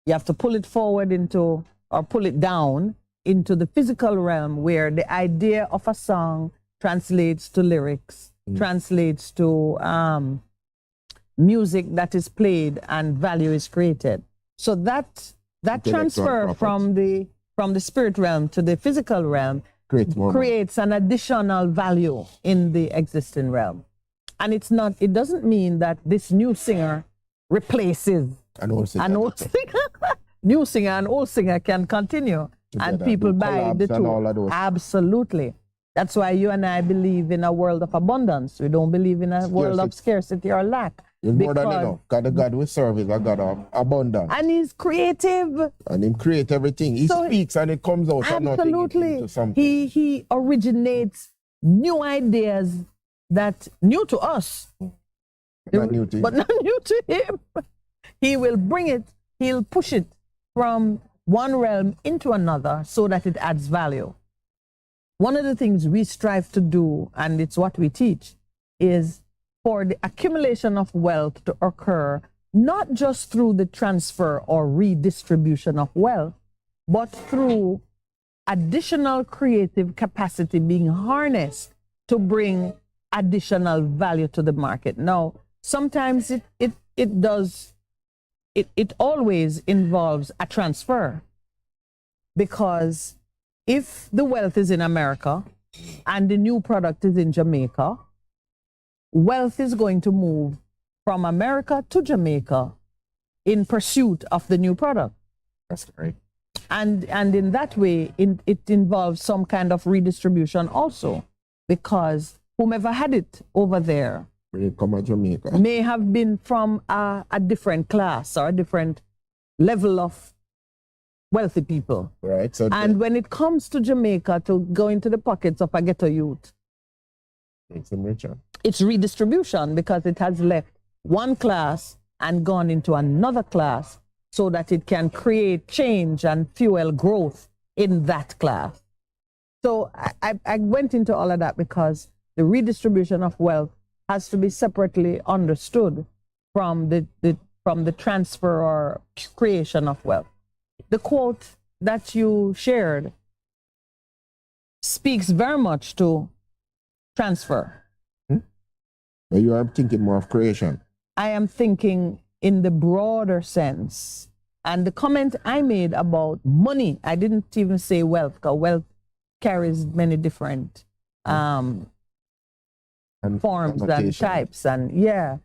You have to pull it forward into, or pull it down into the physical realm, where the idea of a song translates to lyrics, translates to music that is played and value is created. So that transfer from the spirit realm to the physical realm creates an additional value in the existing realm. And it doesn't mean that this new singer replaces an old singer. New singer and old singer can continue, and people buy the two. Absolutely. That's why you and I believe in a world of abundance. We don't believe in a world of scarcity or lack. It's more than enough. God, the God we serve is a God of abundance. And He's creative. And He creates everything. He speaks and it comes out of nothing into something. He originates new ideas that new to us. Not new to Him. But not new to Him. He will bring it, He'll push it from one realm into another so that it adds value. One of the things we strive to do, and it's what we teach, is for the accumulation of wealth to occur, not just through the transfer or redistribution of wealth, but through additional creative capacity being harnessed to bring additional value to the market. Now, sometimes it always involves a transfer, because if the wealth is in America and the new product is in Jamaica, wealth is going to move from America to Jamaica in pursuit of the new product. That's right. And in that way, it involves some kind of redistribution also, because whomever had it over there may have been from a different class or a different level of wealthy people. Right. So and when it comes to Jamaica to go into the pockets of a ghetto youth, makes them richer. It's redistribution, because it has left one class and gone into another class so that it can create change and fuel growth in that class. So I went into all of that because the redistribution of wealth has to be separately understood from the transfer or creation of wealth. The quote that you shared speaks very much to transfer. But you are thinking more of creation. I am thinking in the broader sense And the comment I made about money, I didn't even say wealth, because wealth carries many different forms and types. And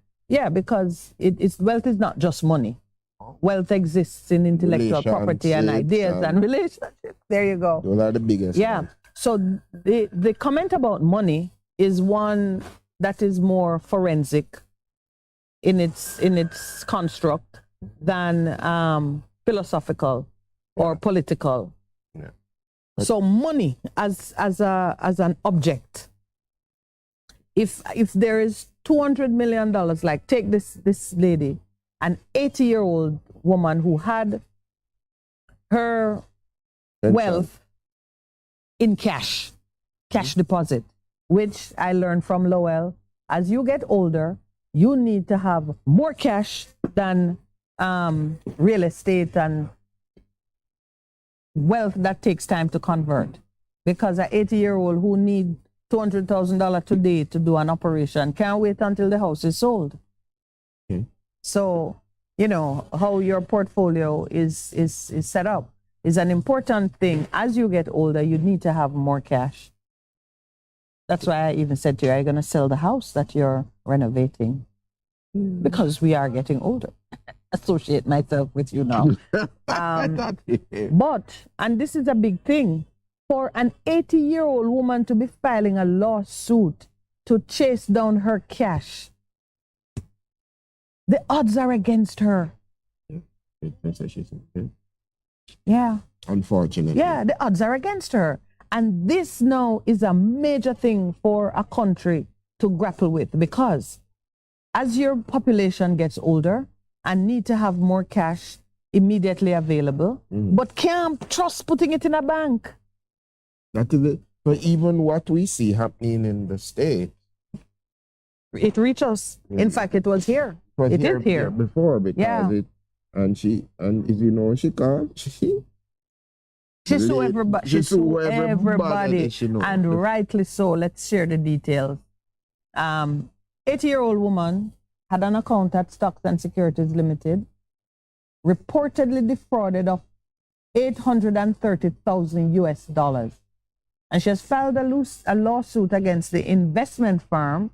because wealth is not just money. Wealth exists in intellectual property and ideas and relationships. There you go. Those are the biggest. Yeah. ones. So the comment about money is one that is more forensic in its construct than philosophical or political. Yeah. So money as an object. If there is $200 million, like take this lady, an 80-year-old woman who had her wealth in cash deposit, which I learned from Lowell. As you get older, you need to have more cash than real estate and wealth that takes time to convert. Because an 80-year-old who needs $200,000 today to do an operation can't wait until the house is sold. Okay. So, how your portfolio is set up is an important thing. As you get older, you need to have more cash. That's why I even said to you, are you going to sell the house that you're renovating? Because we are getting older. Associate myself with you now. But, and this is a big thing, for an 80-year-old woman to be filing a lawsuit to chase down her cash, the odds are against her. Yeah. Unfortunately. Yeah, the odds are against her. And this now is a major thing for a country to grapple with, because as your population gets older and need to have more cash immediately available, but can't trust putting it in a bank. That is it. But even what we see happening in the state, it reaches us. In fact, it was here. It is here before, because she called. She sued everybody. She sued everybody, and rightly so. Let's share the details. 80-year-old woman had an account at Stocks and Securities Limited, reportedly defrauded of $830,000 US. And she has filed a lawsuit against the investment firm,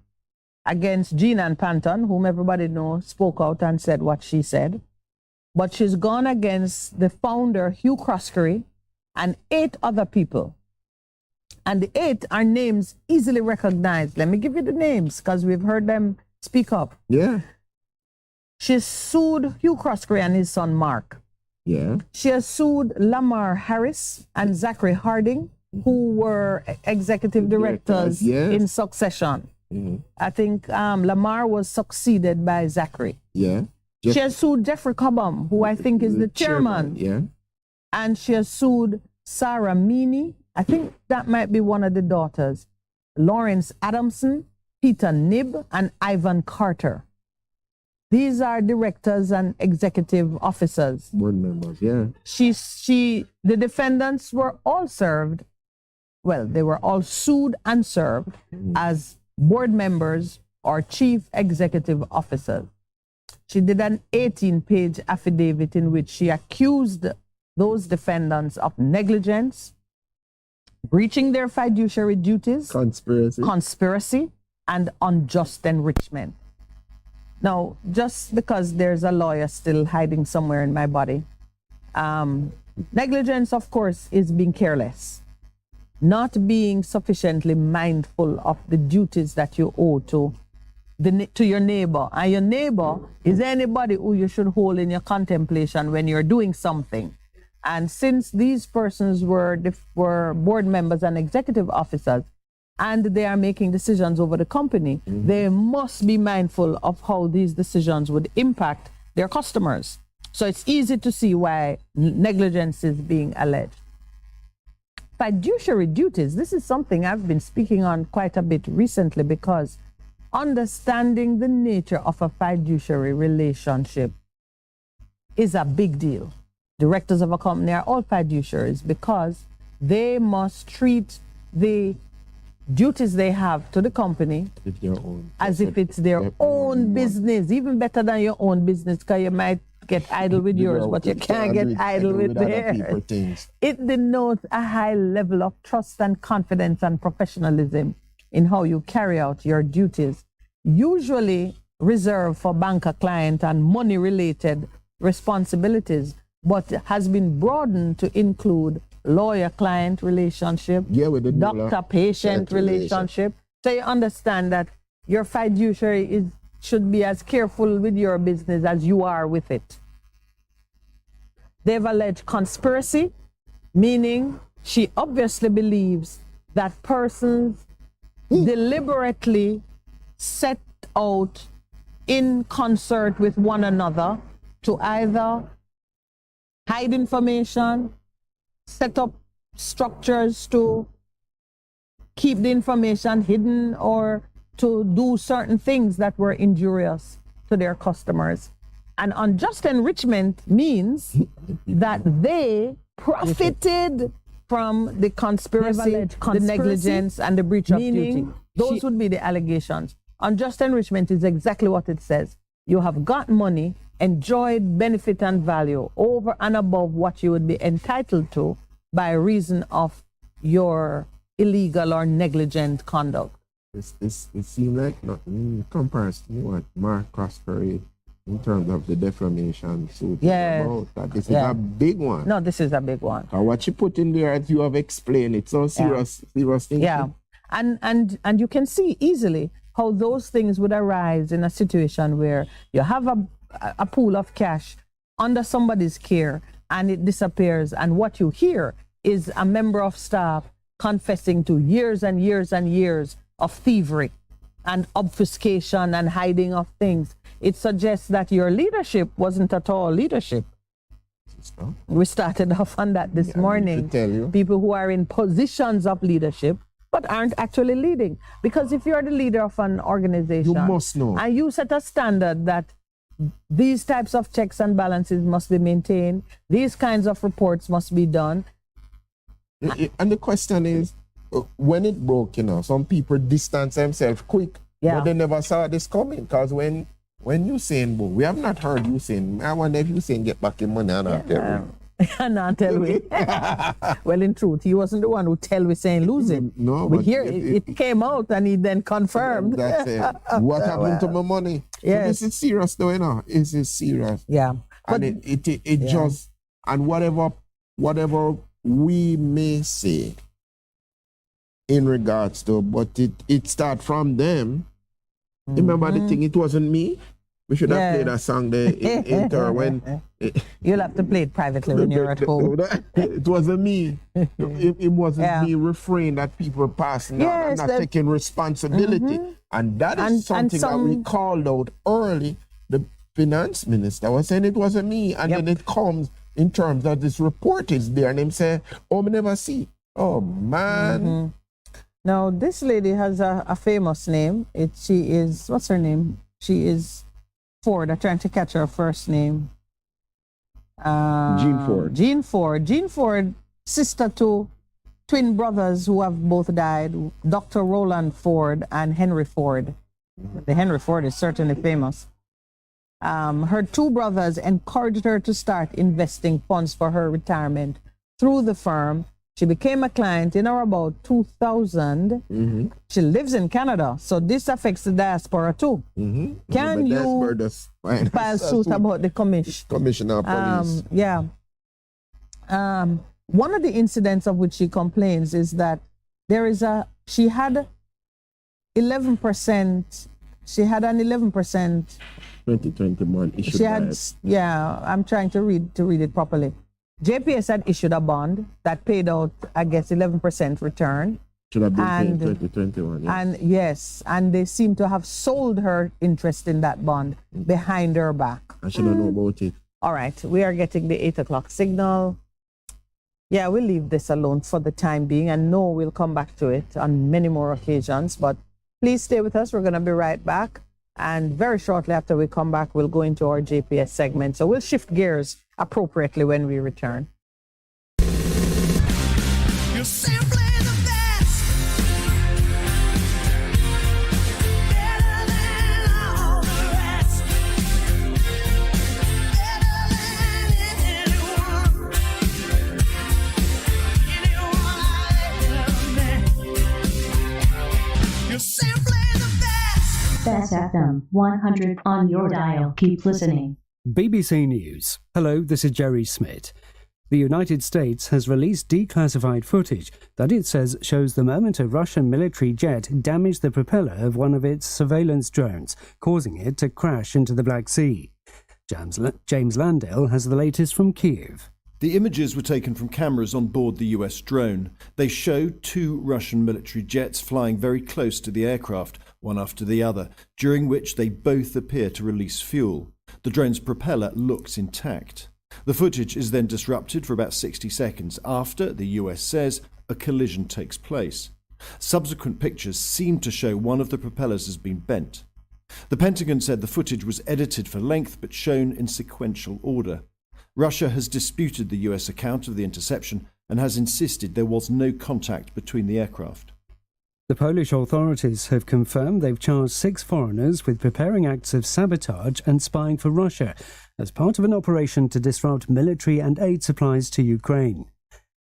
against Jean and Panton, whom everybody knows, spoke out and said what she said. But she's gone against the founder, Hugh Croskery, and 8 other people. And the 8 are names easily recognized. Let me give you the names, because we've heard them speak up. Yeah. She sued Hugh Croskery and his son Mark. Yeah. She has sued Lamar Harris and Zachary Harding, who were executive directors in succession. I think Lamar was succeeded by Zachary. Yeah. She has sued Jeffrey Cobham, who I think is the chairman. Yeah. And she has sued Sarah Meany. I think that might be one of the daughters. Lawrence Adamson, Peter Nibb, and Ivan Carter. These are directors and executive officers. Board members, yeah. The defendants were all served. Well, they were all sued and served as board members or chief executive officers. She did an 18-page affidavit in which she accused those defendants of negligence, breaching their fiduciary duties, conspiracy, and unjust enrichment. Now, just because there's a lawyer still hiding somewhere in my body, negligence, of course, is being careless, not being sufficiently mindful of the duties that you owe to your neighbor. And your neighbor is anybody who you should hold in your contemplation when you're doing something. And since these persons were board members and executive officers, and they are making decisions over the company, they must be mindful of how these decisions would impact their customers. So it's easy to see why negligence is being alleged. Fiduciary duties, this is something I've been speaking on quite a bit recently, because understanding the nature of a fiduciary relationship is a big deal. Directors of a company are all fiduciaries because they must treat the duties they have to the company as if it's their own business, even better than your own business, because you might get idle with yours, but you can't get idle with theirs. It denotes a high level of trust and confidence and professionalism in how you carry out your duties, usually reserved for banker client and money-related responsibilities, but has been broadened to include lawyer-client relationship, doctor-patient relationship. So you understand that your fiduciary should be as careful with your business as you are with it. They've alleged conspiracy, meaning she obviously believes that persons deliberately set out in concert with one another to either hide information, set up structures to keep the information hidden, or to do certain things that were injurious to their customers. And unjust enrichment means that they profited from the conspiracy, the negligence, and the breach of duty. Those would be the allegations. Unjust enrichment is exactly what it says. You have got money, enjoyed benefit and value over and above what you would be entitled to by reason of your illegal or negligent conduct. It seems like nothing in comparison to what Mark Crosby in terms of the defamation suit. Yes. This is a big one. No, this is a big one. What she put in there, as you have explained, it's so serious thing. Yeah. And you can see easily how those things would arise in a situation where you have a pool of cash under somebody's care and it disappears, and what you hear is a member of staff confessing to years and years and years of thievery and obfuscation and hiding of things. It suggests that your leadership wasn't at all leadership. We started off on that this morning. People who are in positions of leadership but aren't actually leading. Because if you're the leader of an organization, you must know. And you set a standard that these types of checks and balances must be maintained, these kinds of reports must be done. And the question is, when it broke, some people distance themselves quick, but they never saw this coming. Because when Usain Bolt, we have not heard Usain. I wonder if Usain get back in money or not. Not tell we. Well, in truth, he wasn't the one who tell we saying losing. No, but here it came out and he then confirmed. That's it. What happened to my money? Yes. So this is serious though, This is serious. Yeah. But and it just, and whatever we may say in regards to, but it start from them. Remember the thing, it wasn't me. We should have played a song there when... You'll have to play it privately when you're at home. It wasn't me. It wasn't me refrain that people passing out and not taking responsibility. And that is something that we called out early. The finance minister was saying it wasn't me. And then it comes in terms that this report is there and him say, we never see. Oh, man. Now, this lady has a famous name. She is, what's her name? She is Ford. I'm trying to catch her first name. Jean Ford. Jean Ford, sister to twin brothers who have both died, Dr. Roland Ford and Henry Ford. The Henry Ford is certainly famous. Her two brothers encouraged her to start investing funds for her retirement through the firm. She became a client in or about 2000. She lives in Canada, so this affects the diaspora too. Can you file suit about the commissioner of police? One of the incidents of which she complains is that she had 11%. She had an 11%. 2021 issued. She had, I'm trying to read it properly. JPS had issued a bond that paid out, I guess, 11% return. Should have been paid in 2021. Yes. And they seem to have sold her interest in that bond behind her back. I should not know about it. All right, we are getting the 8 o'clock signal. Yeah, we'll leave this alone for the time being, and no, we'll come back to it on many more occasions. But please stay with us. We're going to be right back. And very shortly after we come back, we'll go into our JPS segment. So we'll shift gears appropriately when we return. You're simply the best. Better than all the rest. Better Bess FM-100 on your dial. Keep listening. BBC News. Hello, this is Jerry Smith. The United States has released declassified footage that it says shows the moment a Russian military jet damaged the propeller of one of its surveillance drones, causing it to crash into the Black Sea. James Landale has the latest from Kyiv. The images were taken from cameras on board the US drone. They show two Russian military jets flying very close to the aircraft, one after the other, during which they both appear to release fuel. The drone's propeller looks intact. The footage is then disrupted for about 60 seconds after, the US says, a collision takes place. Subsequent pictures seem to show one of the propellers has been bent. The Pentagon said the footage was edited for length but shown in sequential order. Russia has disputed the US account of the interception and has insisted there was no contact between the aircraft. The Polish authorities have confirmed they've charged 6 foreigners with preparing acts of sabotage and spying for Russia as part of an operation to disrupt military and aid supplies to Ukraine.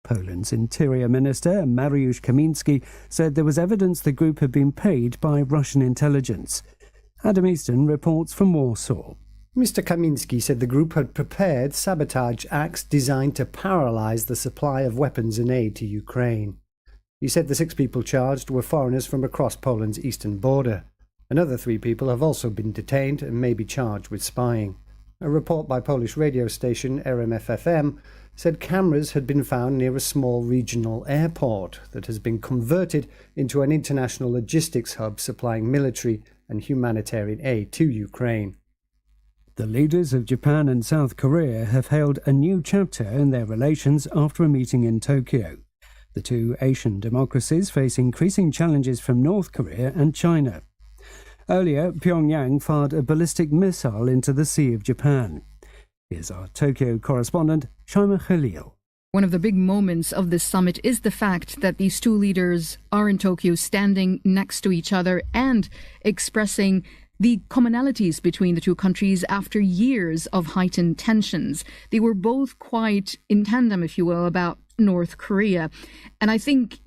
Poland's Interior Minister, Mariusz Kaminski, said there was evidence the group had been paid by Russian intelligence. Adam Easton reports from Warsaw. Mr. Kaminski said the group had prepared sabotage acts designed to paralyse the supply of weapons and aid to Ukraine. He said the 6 people charged were foreigners from across Poland's eastern border. Another 3 people have also been detained and may be charged with spying. A report by Polish radio station RMF-FM said cameras had been found near a small regional airport that has been converted into an international logistics hub supplying military and humanitarian aid to Ukraine. The leaders of Japan and South Korea have hailed a new chapter in their relations after a meeting in Tokyo. The two Asian democracies face increasing challenges from North Korea and China. Earlier, Pyongyang fired a ballistic missile into the Sea of Japan. Here's our Tokyo correspondent, Shaima Khalil. One of the big moments of this summit is the fact that these two leaders are in Tokyo standing next to each other and expressing the commonalities between the two countries after years of heightened tensions. They were both quite in tandem, if you will, about North Korea. And I think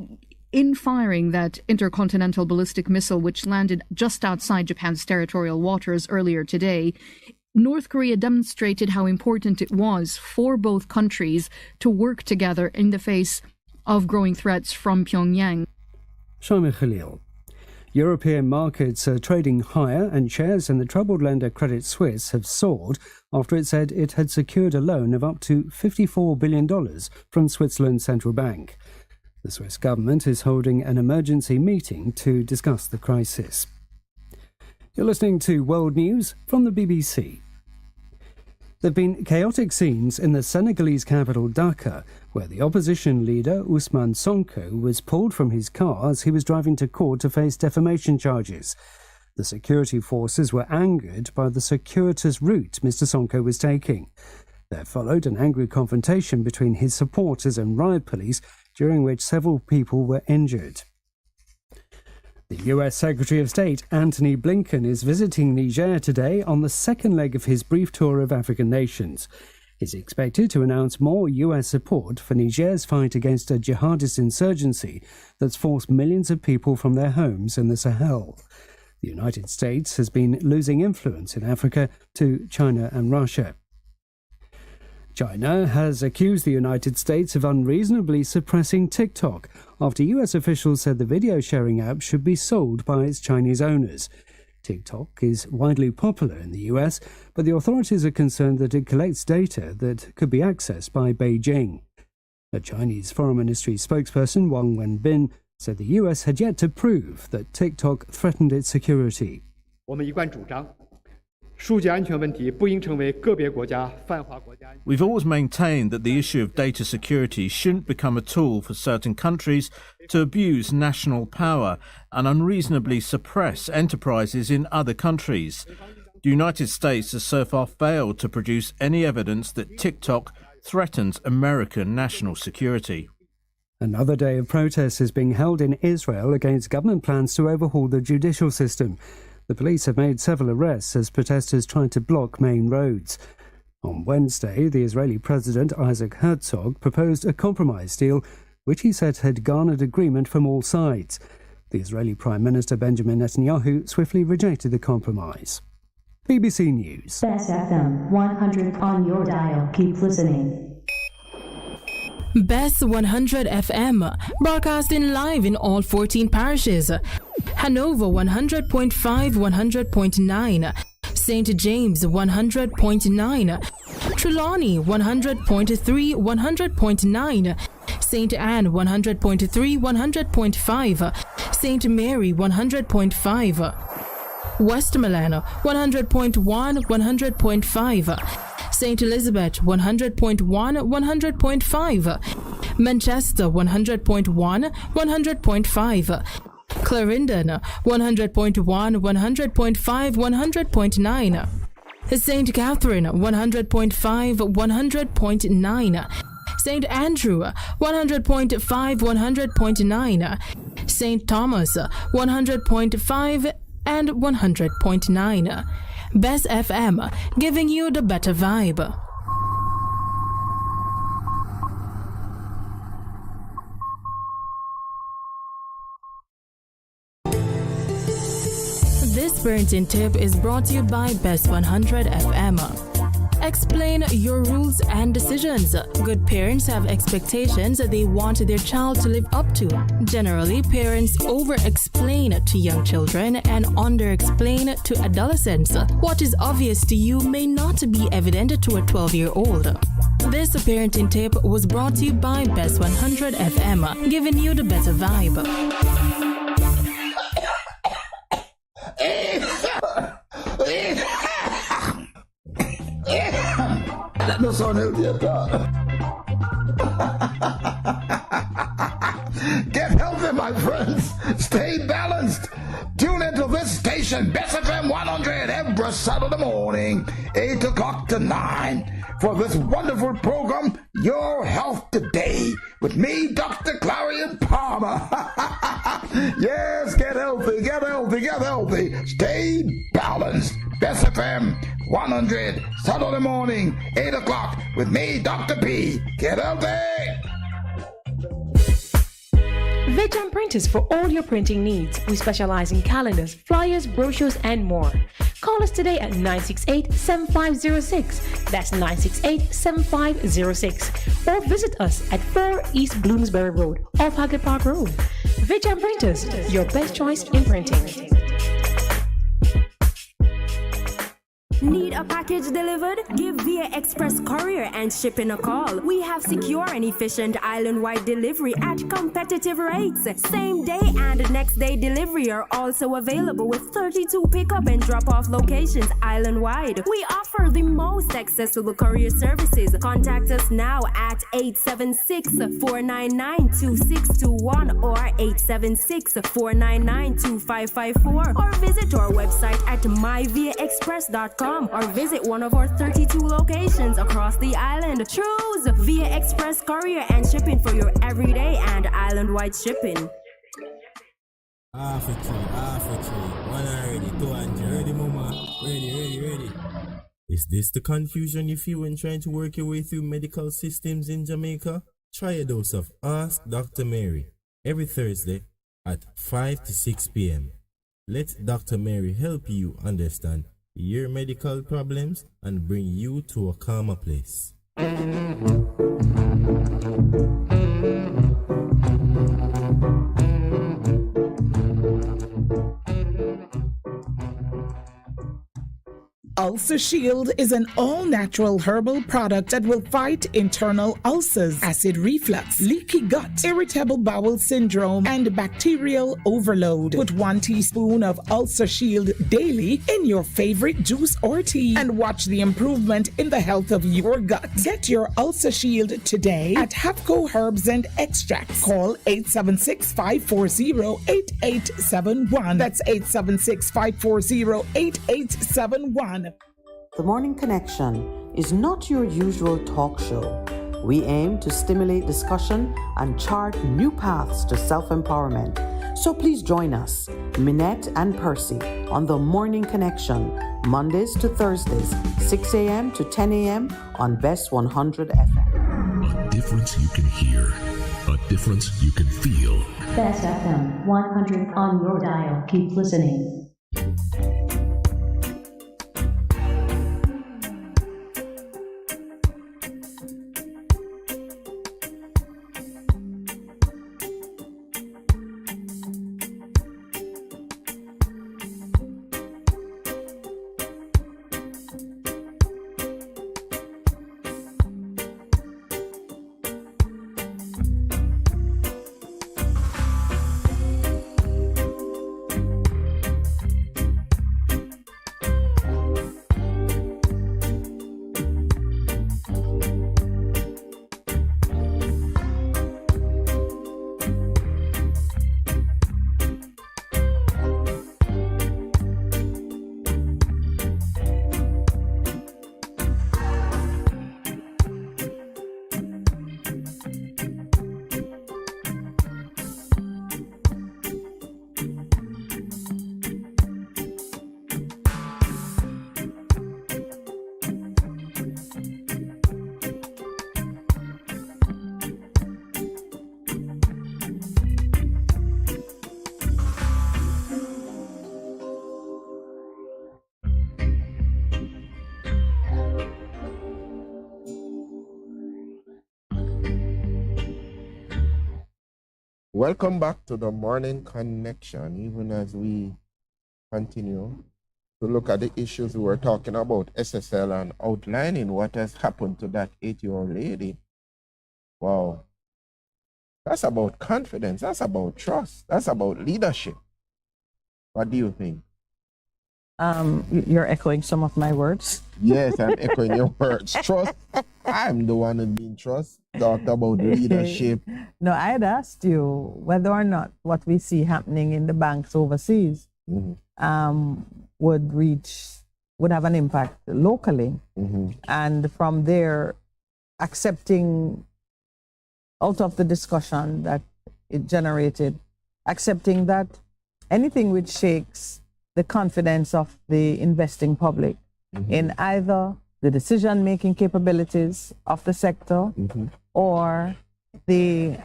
in firing that intercontinental ballistic missile, which landed just outside Japan's territorial waters earlier today, North Korea demonstrated how important it was for both countries to work together in the face of growing threats from Pyongyang. Shaima Khalil. European markets are trading higher and shares in the troubled lender Credit Suisse have soared after it said it had secured a loan of up to $54 billion from Switzerland's central bank. The Swiss government is holding an emergency meeting to discuss the crisis. You're listening to World News from the BBC. There have been chaotic scenes in the Senegalese capital Dhaka, where the opposition leader Ousmane Sonko was pulled from his car as he was driving to court to face defamation charges. The security forces were angered by the circuitous route Mr. Sonko was taking. There followed an angry confrontation between his supporters and riot police, during which several people were injured. The US Secretary of State Antony Blinken is visiting Niger today on the second leg of his brief tour of African nations. He's expected to announce more US support for Niger's fight against a jihadist insurgency that's forced millions of people from their homes in the Sahel. The United States has been losing influence in Africa to China and Russia. China has accused the United States of unreasonably suppressing TikTok after US officials said the video-sharing app should be sold by its Chinese owners. TikTok is widely popular in the US, but the authorities are concerned that it collects data that could be accessed by Beijing. A Chinese Foreign Ministry spokesperson, Wang Wenbin, said the US had yet to prove that TikTok threatened its security. We've always maintained that the issue of data security shouldn't become a tool for certain countries to abuse national power and unreasonably suppress enterprises in other countries. The United States has so far failed to produce any evidence that TikTok threatens American national security. Another day of protests is being held in Israel against government plans to overhaul the judicial system. The police have made several arrests as protesters tried to block main roads. On Wednesday, the Israeli President Isaac Herzog proposed a compromise deal, which he said had garnered agreement from all sides. The Israeli Prime Minister Benjamin Netanyahu swiftly rejected the compromise. BBC News. Bess FM-100 on your dial. Keep listening. Bess100 FM, broadcasting live in all 14 parishes. Hanover 100.5, 100.9. St. James 100.9. Trelawney 100.3, 100.9. St. Anne 100.3, 100.5. St. Mary 100.5. Westmoreland 100.1, 100.5. St. Elizabeth 100.1, 100.5. Manchester 100.1, 100.5. Clarendon 100.1, 100.5, 100.9. St. Catherine 100.5, 100.9. St. Andrew 100.5, 100.9. St. Thomas 100.5 and 100.9. Bess FM, giving you the better vibe. This parenting tip is brought to you by Bess100 FM. Explain your rules and decisions. Good parents have expectations that they want their child to live up to. Generally, parents over-explain to young children and under-explain to adolescents. What is obvious to you may not be evident to a 12-year-old. This parenting tip was brought to you by Bess100 FM, giving you the better vibe. That no sound healthy at all. Get healthy, my friends. Stay balanced. Tune into this station, Bess FM-100, every Saturday morning, 8 o'clock to 9, for this wonderful program, Your Health Today, with me, Dr. Clarion Palmer. Yes, get healthy, get healthy, get healthy. Stay balanced. Bess FM-100, Saturday morning, 8 o'clock, with me, Dr. P. Get healthy. Veg & Printers for all your printing needs. We specialize in calendars, flyers, brochures, and more. Call us today at 968-7506. That's 968-7506. Or visit us at 4 East Bloomsbury Road, off Hagley Park Road. Veg & Printers, your best choice in printing. Need a package delivered? Give via Express Courier and Shipping a call. We have secure and efficient island-wide delivery at competitive rates. Same day and next day delivery are also available with 32 pickup and drop-off locations island-wide. We offer the most accessible courier services. Contact us now at 876-499-2621 or 876-499-2554 or visit our website at myviaexpress.com. or visit one of our 32 locations across the island. Choose Via Express Courier and Shipping for your everyday and island-wide shipping. Half a tree, 1 already, 200, ready mama, ready. Is this the confusion you feel when trying to work your way through medical systems in Jamaica? Try a dose of Ask Dr. Mary every Thursday at 5 to 6 p.m. Let Dr. Mary help you understand your medical problems and bring you to a calmer place. Ulcer Shield is an all-natural herbal product that will fight internal ulcers, acid reflux, leaky gut, irritable bowel syndrome, and bacterial overload. Put 1 teaspoon of Ulcer Shield daily in your favorite juice or tea and watch the improvement in the health of your gut. Get your Ulcer Shield today at Hapco Herbs and Extracts. Call 876-540-8871. That's 876-540-8871. The Morning Connection is not your usual talk show. We aim to stimulate discussion and chart new paths to self-empowerment. So please join us, Minett and Percy, on The Morning Connection, Mondays to Thursdays, 6 a.m. to 10 a.m. on Bess100 FM. A difference you can hear, a difference you can feel. Bess FM-100 on your dial. Keep listening. Welcome back to the Morning Connection, even as we continue to look at the issues we were talking about, SSL, and outlining what has happened to that 8-year-old lady. Wow. That's about confidence. That's about trust. That's about leadership. What do you think? You're echoing some of my words. Yes, I'm echoing your words. Trust. I'm the one who's being trust. Talked about leadership. No, I had asked you whether or not what we see happening in the banks overseas would have an impact locally. And from there, accepting out of the discussion that it generated, accepting that anything which shakes the confidence of the investing public in either the decision-making capabilities of the sector or the,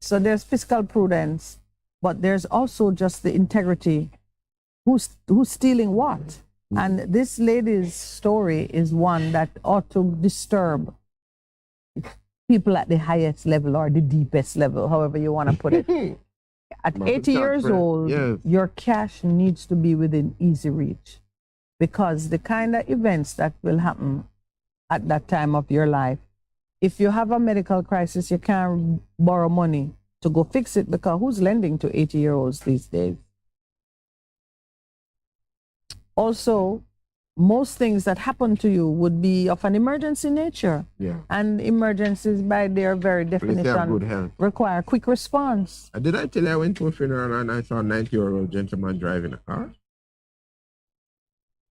so there's fiscal prudence, but there's also just the integrity. Who's stealing what? And this lady's story is one that ought to disturb people at the highest level or the deepest level, however you want to put it. At 80 years old, your cash needs to be within easy reach, because the kind of events that will happen at that time of your life, if you have a medical crisis, you can't borrow money to go fix it, because who's lending to 80-year-olds these days? Also, most things that happen to you would be of an emergency nature. And emergencies, by their very definition, require quick response. Did I tell you I went to a funeral and I saw a 90-year-old gentleman driving a car?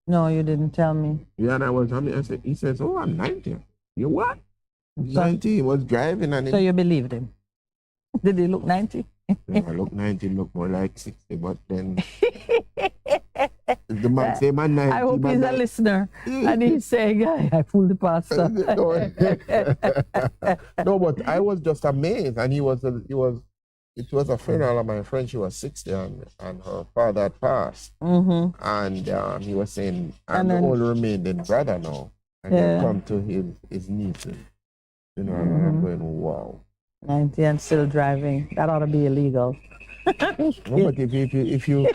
No, you didn't tell me. Yeah, and I said, he says, oh, I'm 90. You what? 90, he was driving and... So you believed him? Did he look 90? I look 90, look more like 60, but then... The man say, man, 90. I hope he's a listener and he's saying, I fooled the pastor. No, but I was just amazed, and it was a funeral of my friend. She was 60 and her father had passed. And he was saying, I'm the only remaining brother now. And he come to his nieces. You know, and I'm going, wow. 90 and still driving. That ought to be illegal. No, but if you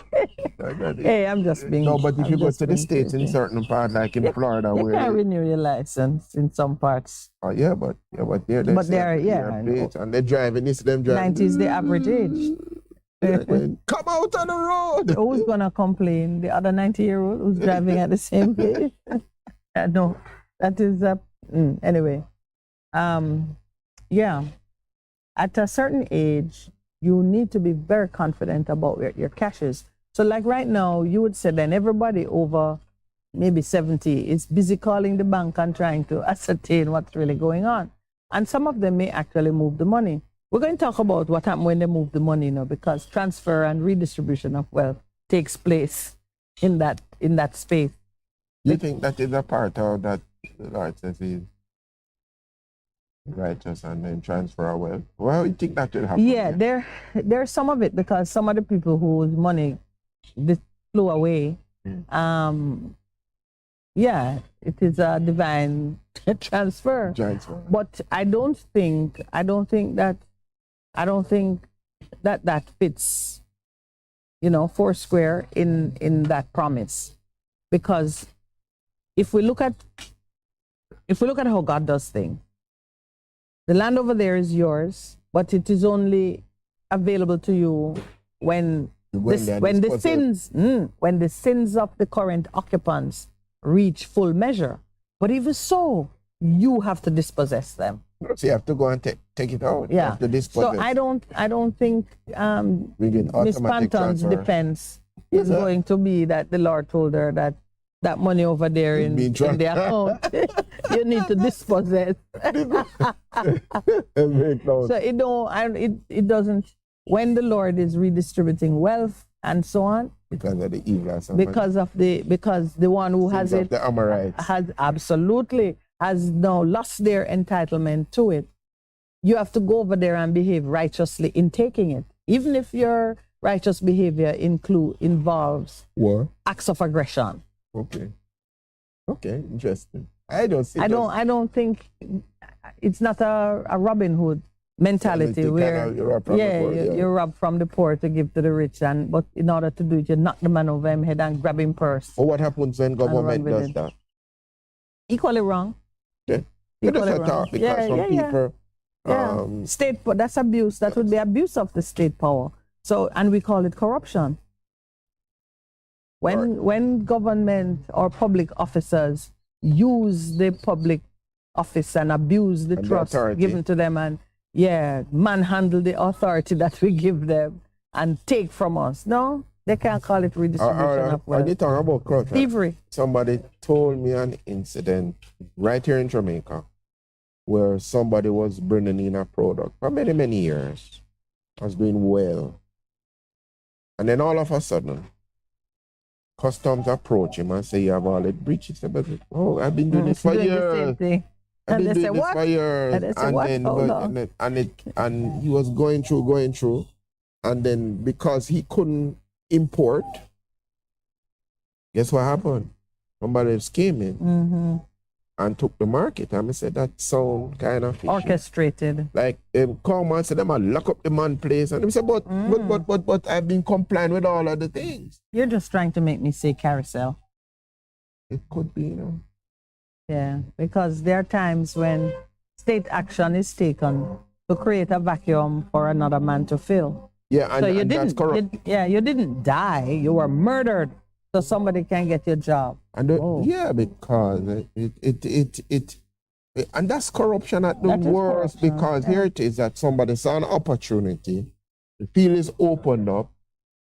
hey, I'm just being... No, but if you go to the States in certain parts, like in Florida, you where... can't renew your license in some parts. Oh, yeah, but they're and they're driving, this them driving. 90 is the average age. Come out on the road! Who's going to complain? The other 90-year-old who's driving at the same pace? No, that is... anyway. Yeah. At a certain age, you need to be very confident about where your cash is. So like right now, you would say then everybody over maybe 70 is busy calling the bank and trying to ascertain what's really going on. And some of them may actually move the money. We're going to talk about what happens when they move the money now, because transfer and redistribution of wealth takes place in that space. You think that is a part of that the Lord says is righteous and then transfer wealth. Well, you think that will happen? Yeah, there's some of it because some of the people whose money flew away, yeah, it is a divine transfer. But I don't think that fits, foursquare in that promise, because if we look at how God does things, the land over there is yours, but it is only available to you when the sins of the current occupants reach full measure. But even so, you have to dispossess them. So you have to go and take it out. Yeah. So I don't think Miss Panton's defense is going to be that the Lord told her that money over there in the account you need to dispossess. So it doesn't. When the Lord is redistributing wealth and so on, because of the evil or something. because the one who has it, the Amorites, has now lost their entitlement to it. You have to go over there and behave righteously in taking it, even if your righteous behavior involves war, acts of aggression. Okay, interesting. I don't think it's not a Robin Hood mentality where you rob from the poor to give to the rich, but in order to do it, you knock the man over his head and grab him purse. Well, what happens when government does that? Equally wrong. Yeah. Equally wrong. People. State, that's abuse. That would be abuse of the state power. So, and we call it corruption. When government or public officers use the public office and abuse the trust given to them and manhandle the authority that we give them and take from us. No, they can't call it redistribution of wealth. Are you talking about corruption? Thievery. Somebody told me an incident right here in Jamaica where somebody was bringing in a product for many, many years, was doing well. And then all of a sudden, customs approach him and say, you have all the breaches. But, I've been doing this for years. I've been doing this for years. And he was going through. And then because he couldn't import, guess what happened? Somebody else came in and took the market. And I said, that sound kind of fishy. Orchestrated. Like, come and say, them and lock up the man place. And they said, but I've been complying with all of the things. You're just trying to make me say carousel. It could be, Yeah, because there are times when state action is taken to create a vacuum for another man to fill. Yeah, and that's corrupt. You didn't die. You were murdered so somebody can get your job. And because and that's corruption at the worst, because here it is that somebody saw an opportunity, the field is opened up,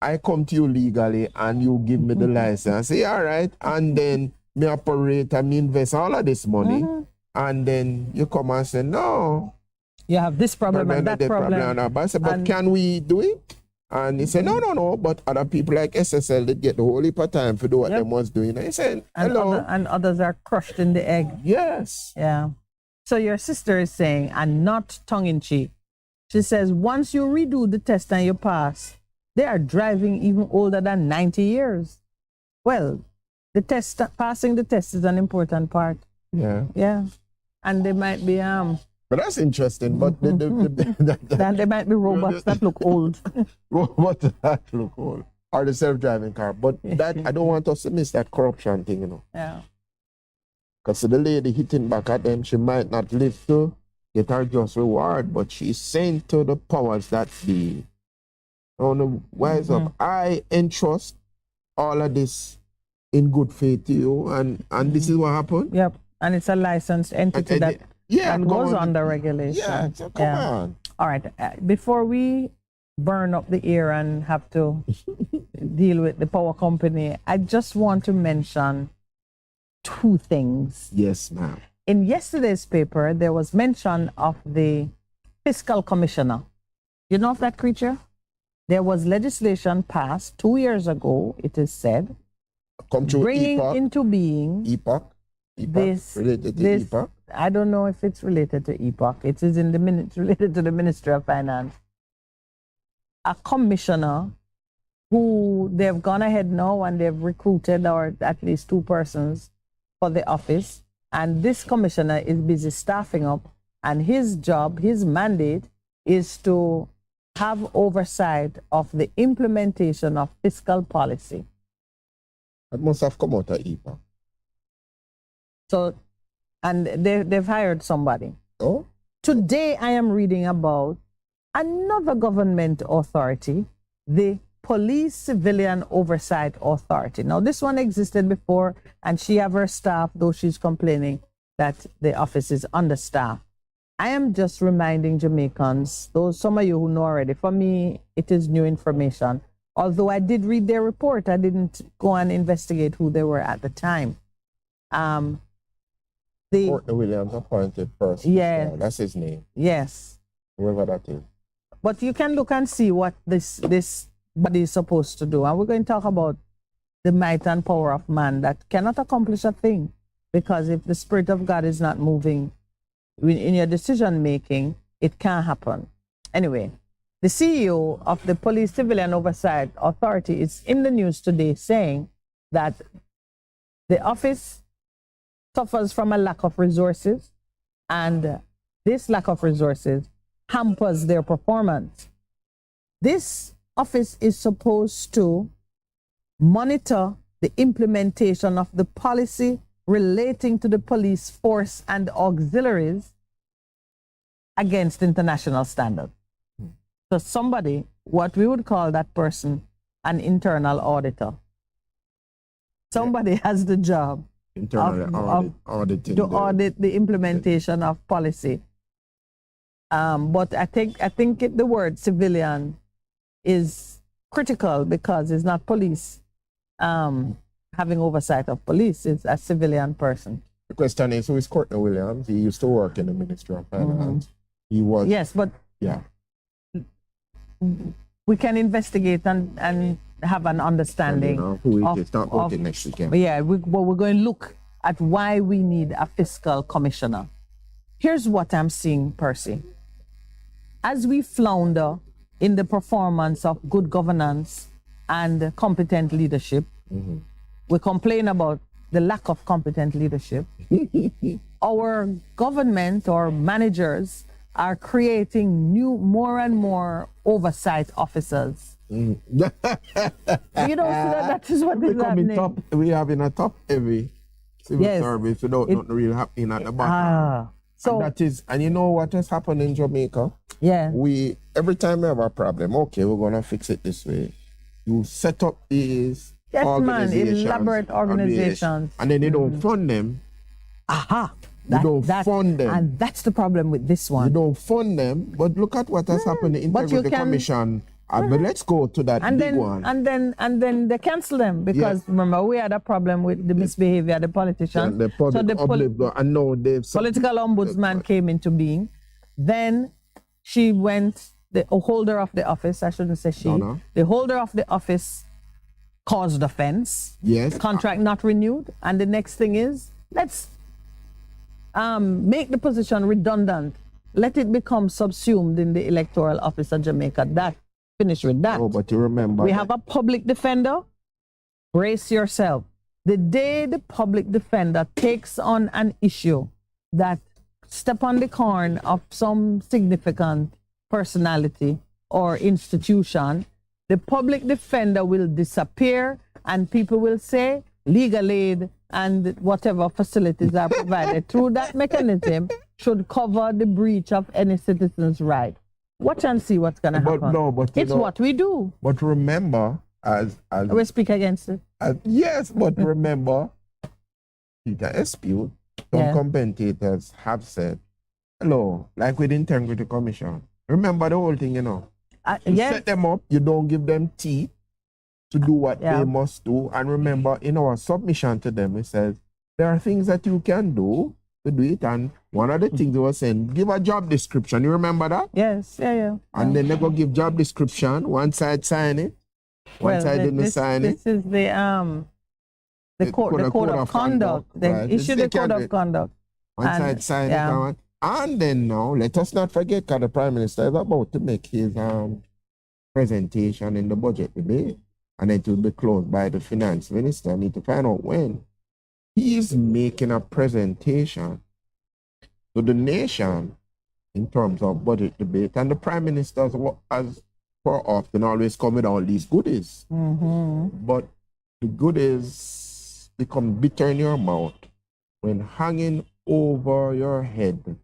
I come to you legally and you give me the license. I say, all right, and then me operate and me invest all of this money, and then you come and say, no. You have this problem and that problem. I said, but can we do it? And he said, no, but other people like SSL, they get the whole heap of time to do what they was doing. And he said, hello. And others are crushed in the egg. Yes. Yeah. So your sister is saying, and not tongue-in-cheek, she says, once you redo the test and you pass, they are driving even older than 90 years. Well, passing the test is an important part. Yeah. Yeah. And they might be but that's interesting. But then there might be robots that look old. Robots that look old. Or the self-driving car. But that I don't want us to miss that corruption thing, Yeah. Because the lady hitting back at them, she might not live to get her just reward, but she's saying to the powers that be, wise up. I entrust all of this in good faith to you, and this is what happened. Yep. And it's a licensed entity that goes under regulation. Yeah, so come on. All right. Before we burn up the air and have to deal with the power company, I just want to mention two things. Yes, ma'am. In yesterday's paper, there was mention of the fiscal commissioner. You know of that creature? There was legislation passed 2 years ago, it is said, bringing into being EPOC. this I don't know if it's related to EPOC. It is in the minutes related to the Ministry of Finance. A commissioner who they've gone ahead now and they've recruited, or at least 2 persons for the office. And this commissioner is busy staffing up, and his job, his mandate is to have oversight of the implementation of fiscal policy. That must have come out of EPA. So, and they've hired somebody. Oh? Today I am reading about another government authority, the Police Civilian Oversight Authority. Now, this one existed before, and she have her staff, though she's complaining that the office is understaffed. I am just reminding Jamaicans, those some of you who know already, for me, it is new information. Although I did read their report, I didn't go and investigate who they were at the time. Courtney Williams appointed Percival. Yeah. That's his name. Yes. Whoever that is. But you can look and see what this body is supposed to do. And we're going to talk about the might and power of man that cannot accomplish a thing. Because if the Spirit of God is not moving in your decision making, it can't happen. Anyway, the CEO of the Police Civilian Oversight Authority is in the news today saying that the office suffers from a lack of resources, and this lack of resources hampers their performance. This office is supposed to monitor the implementation of the policy relating to the police force and auxiliaries against international standards. So somebody, what we would call that person, an internal auditor. Somebody has the job to audit the implementation of policy. But I think the word civilian is critical because it's not police having oversight of police. It's a civilian person. The question is, who is Courtney Williams? He used to work in the Ministry of Finance. He was... Yes, but... Yeah. We can investigate and have an understanding who it is. Not voting next weekend. Yeah, we're going to look at why we need a fiscal commissioner. Here's what I'm seeing, Percy. As we flounder in the performance of good governance and competent leadership, we complain about the lack of competent leadership. Our government or managers are creating more and more oversight officers. You don't see that is what is happening. We have in a top-heavy civil service without nothing really happening at the bottom. So and that is, and you know what has happened in Jamaica? Yeah. Every time we have a problem, okay, we're gonna fix it this way. You set up these elaborate organizations, and then they don't fund them. You don't fund them. And that's the problem with this one. You don't fund them, but look at what has happened in the Integrity Commission. But let's go to that big one. And then they cancel them because remember we had a problem with the misbehavior of the politicians. The political ombudsman came into being. Then she went, the holder of the office, I shouldn't say she, the holder of the office caused offense. Yes. Contract not renewed. And the next thing is, let's make the position redundant. Let it become subsumed in the electoral office of Jamaica. Finish with that. Oh, but you remember we have a public defender. Brace yourself. The day the public defender takes on an issue that step on the corn of some significant personality or institution, the public defender will disappear and people will say legal aid and whatever facilities are provided through that mechanism should cover the breach of any citizen's right. Watch and see what's going to happen. It's what we do. But remember, as we speak against it. Yes, but remember, Peter Espiu, some commentators have said, hello, like with the Integrity Commission. Remember the whole thing, you set them up, you don't give them teeth to do what they must do. And remember, in our submission to them, it says, there are things that you can do to do it. And one of the things they were saying, give a job description. You remember that? Yes, yeah. And then they go give job description. One side sign it, one side didn't sign it. This is the code of conduct. They issued the code of conduct. One side yeah. And then now, let us not forget that the Prime Minister is about to make his presentation in the budget debate, and it will be closed by the Finance Minister. I need to find out when. He is making a presentation to the nation in terms of budget debate, and the Prime Minister, as for often, always come with all these goodies. But the goodies become bitter in your mouth when hanging over your head.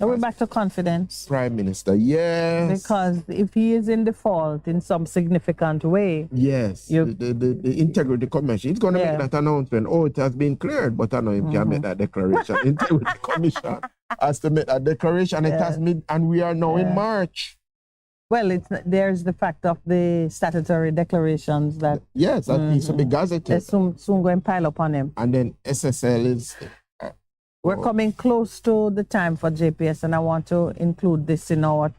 Are we back to confidence? Prime Minister, yes. Because if he is in default in some significant way, yes, the Integrity Commission, he's going to make that announcement. Oh, it has been cleared, but I know he can't make that declaration. Integrity Commission has to make that declaration. It has been, and we are now in March. Well, there's the fact of the statutory declarations that that needs to be gazetted. They're soon going to pile up on him. And then SSL is. We're coming close to the time for JPS, and I want to include this in our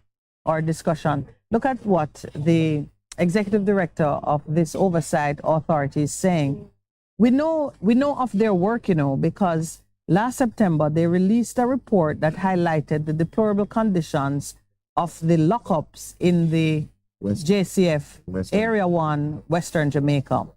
discussion. Look at what the executive director of this oversight authority is saying. We know of their work, because last September they released a report that highlighted the deplorable conditions of the lockups in the JCF Area 1, Western Jamaica.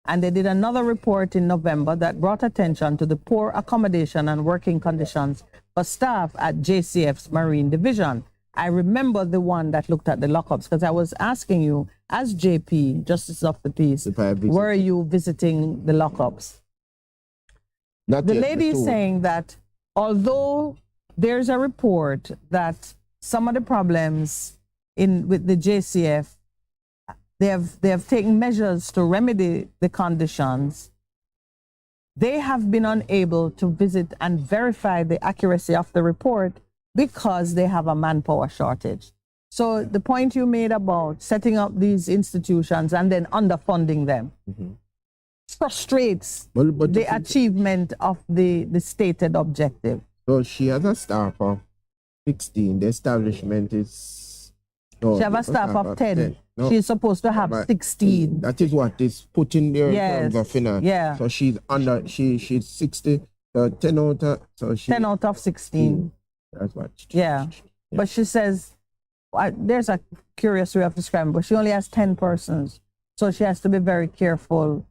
And they did another report in November that brought attention to the poor accommodation and working conditions for staff at JCF's Marine Division. I remember the one that looked at the lockups, because I was asking you, as JP, Justice of the Peace, were you visiting the lockups? The lady is saying that although there's a report that some of the problems with the JCF, they have taken measures to remedy the conditions, they have been unable to visit and verify the accuracy of the report because they have a manpower shortage. So the point you made about setting up these institutions and then underfunding them frustrates the achievement of the stated objective. So she has a staff of 16. The establishment is... she has a staff of 10. No, she's supposed to have 16. That is what is put in there in terms of finance. Yeah. So she's 60, 10 out of... So 10 out of 16. That's what. Yeah. But she says, there's a curious way of describing it, but she only has 10 persons. So she has to be very careful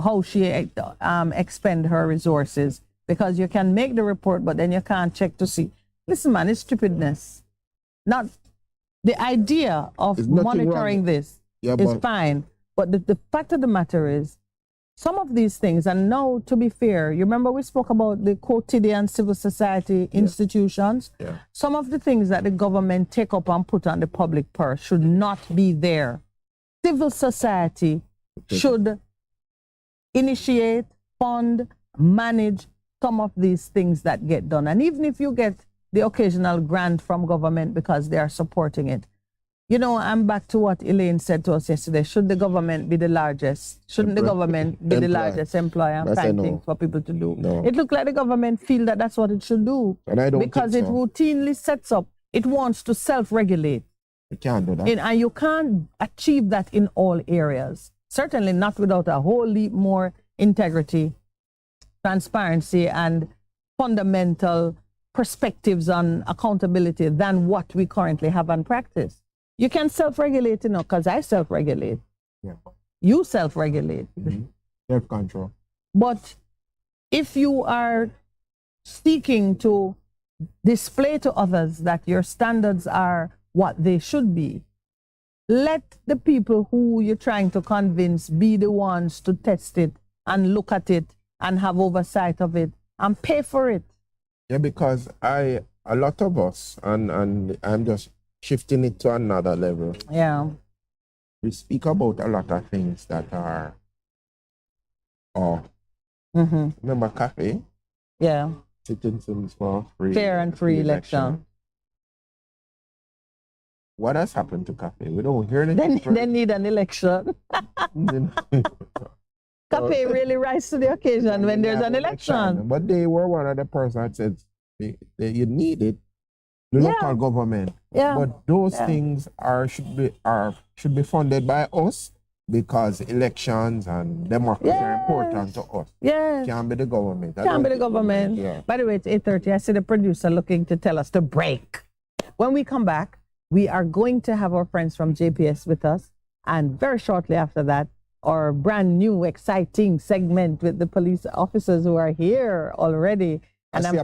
how she expend her resources, because you can make the report, but then you can't check to see. Listen, man, it's stupidness. Not the idea of monitoring this is fine, but the fact of the matter is, some of these things, and now to be fair, you remember we spoke about the quotidian civil society institutions? Yeah. Some of the things that the government take up and put on the public purse should not be there. Civil society should initiate, fund, manage some of these things that get done. And even if you get the occasional grant from government because they are supporting it, I'm back to what Elaine said to us yesterday. Should the government be the largest? Shouldn't the government be the largest employer and find things for people to do? No. It looks like the government feel that that's what it should do. And I don't because think it routinely sets up, it wants to self-regulate. You can't do that. And you can't achieve that in all areas. Certainly not without a whole heap more integrity, transparency, and fundamental perspectives on accountability than what we currently have in practice. You can self-regulate, because I self-regulate. Yeah. You self-regulate. Self-control. But if you are seeking to display to others that your standards are what they should be, let the people who you're trying to convince be the ones to test it and look at it and have oversight of it and pay for it. Yeah, because a lot of us, and I'm just shifting it to another level. Yeah. We speak about a lot of things that are remember cafe? Yeah. Citizens for free. Fair and free election. What has happened to cafe? We don't hear anything. They need an election. Cafe really rise to the occasion when there's an election. But they were one of the persons that said you need it. The local government. Yeah. But those things should be funded by us because elections and democracy are important to us. Yes. Can't be the government. Can't be the government. Yeah. By the way, it's 8:30. I see the producer looking to tell us to break. When we come back, we are going to have our friends from JPS with us. And very shortly after that, our brand new exciting segment with the police officers who are here already. And I see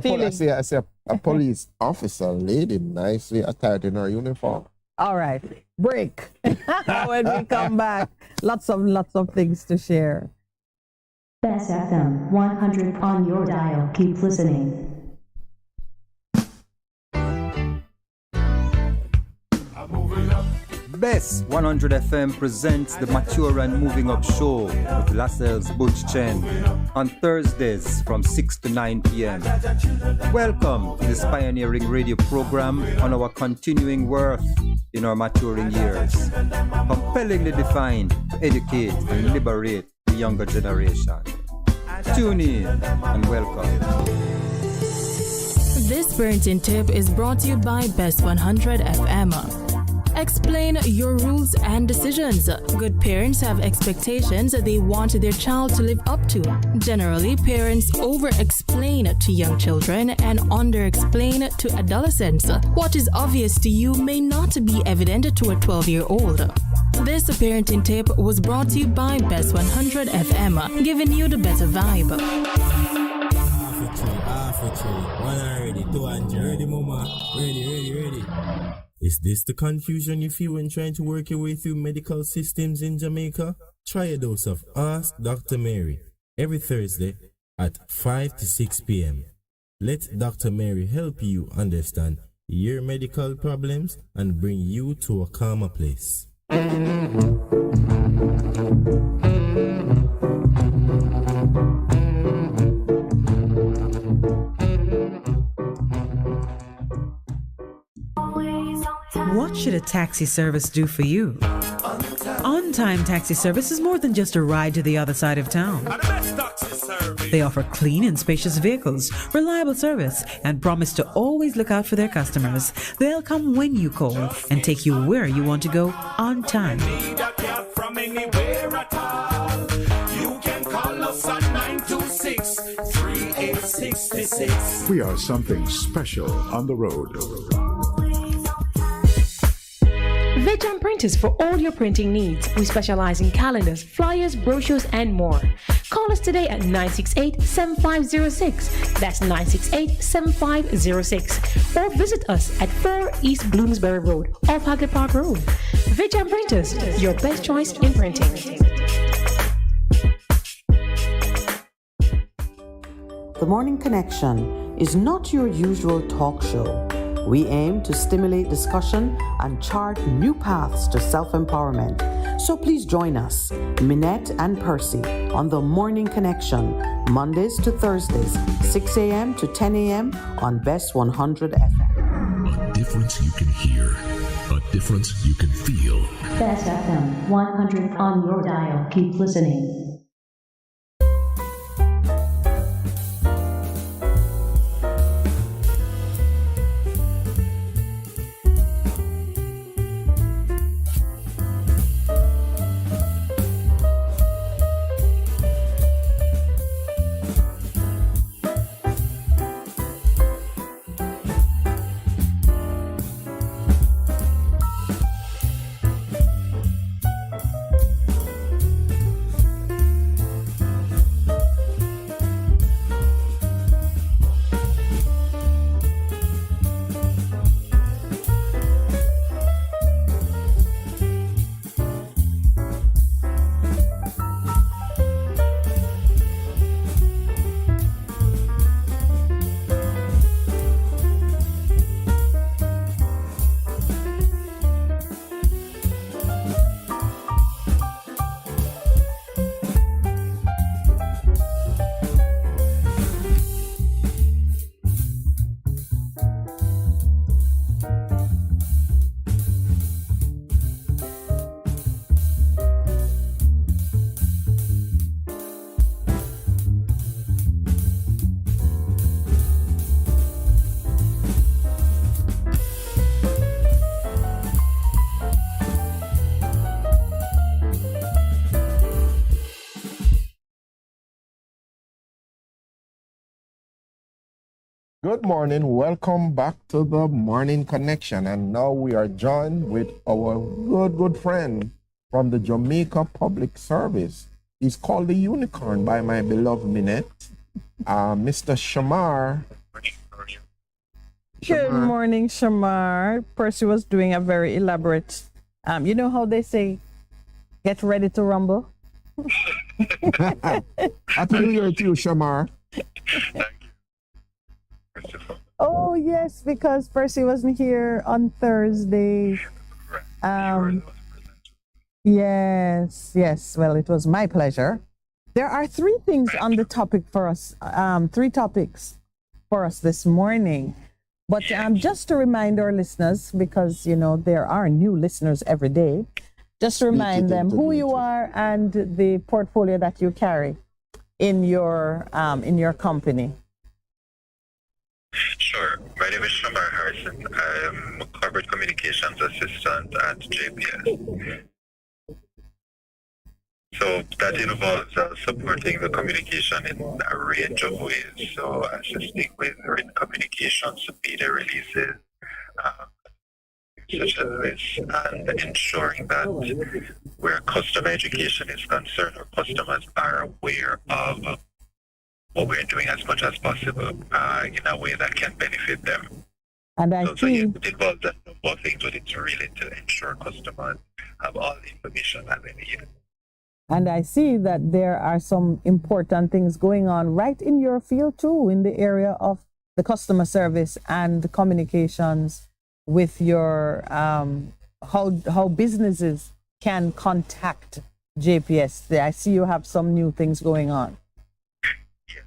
a police officer lady nicely attired in her uniform. All right, break. When we come back, lots of things to share. Bess FM-100 on your dial. Keep listening. Bess100 FM presents the Mature and Moving Up Show with Lascelles Butch Chen on Thursdays from 6 to 9 p.m. Welcome to this pioneering radio program on our continuing worth in our maturing years, compellingly defined to educate and liberate the younger generation. Tune in and welcome. This parenting tip is brought to you by Bess100 FM. Explain your rules and decisions. Good parents have expectations they want their child to live up to. Generally, parents over-explain to young children and under-explain to adolescents. What is obvious to you may not be evident to a 12-year-old. This parenting tip was brought to you by Bess100 FM, giving you the better vibe. One already, 200, ready, mama, ready. Is this the confusion you feel when trying to work your way through medical systems in Jamaica? Try a dose of Ask Dr. Mary every Thursday at 5 to 6 p.m. Let Dr. Mary help you understand your medical problems and bring you to a calmer place. What should a taxi service do for you? On-time taxi service is more than just a ride to the other side of town. They offer clean and spacious vehicles, reliable service, and promise to always look out for their customers. They'll come when you call and take you where you want to go on time. From anywhere at all. You can call us at 926-3866. We are something special on the road. Veg Printers for all your printing needs. We specialize in calendars, flyers, brochures, and more. Call us today at 968-7506. That's 968-7506. Or visit us at 4 East Bloomsbury Road, off Hagley Park Road. Veg Printers, your best choice in printing. The Morning Connection is not your usual talk show. We aim to stimulate discussion and chart new paths to self-empowerment. So please join us, Minett and Percy, on The Morning Connection, Mondays to Thursdays, 6 a.m. to 10 a.m. on Bess100 FM. A difference you can hear, a difference you can feel. Bess FM-100 on your dial. Keep listening. Good morning. Welcome back to the Morning Connection. And now we are joined with our good friend from the Jamaica Public Service. He's called the Unicorn by my beloved Minett, Mr. Shamar. Good morning, Shamar. Percy was doing a very elaborate, you know how they say, get ready to rumble? Happy New Year to you, Shamar. Oh, yes, because Percy wasn't here on Thursday. Yes. Well, it was my pleasure. There are three things on the topic for us, three topics for us this morning. But just to remind our listeners, because, you know, there are new listeners every day, just to remind them who you are and the portfolio that you carry in your company. Sure. My name is Shamar Harrison. I'm a corporate communications assistant at JPS. So that involves supporting the communication in a range of ways. So assisting with written communications, media releases, such as this, and ensuring that where customer education is concerned, our customers are aware of what we're doing as much as possible in a way that can benefit them. And I see it involves a number of things, but it's really to ensure customers have all the information that they need. And I see that there are some important things going on right in your field too, in the area of the customer service and the communications with your how businesses can contact JPS. I see you have some new things going on. Yes.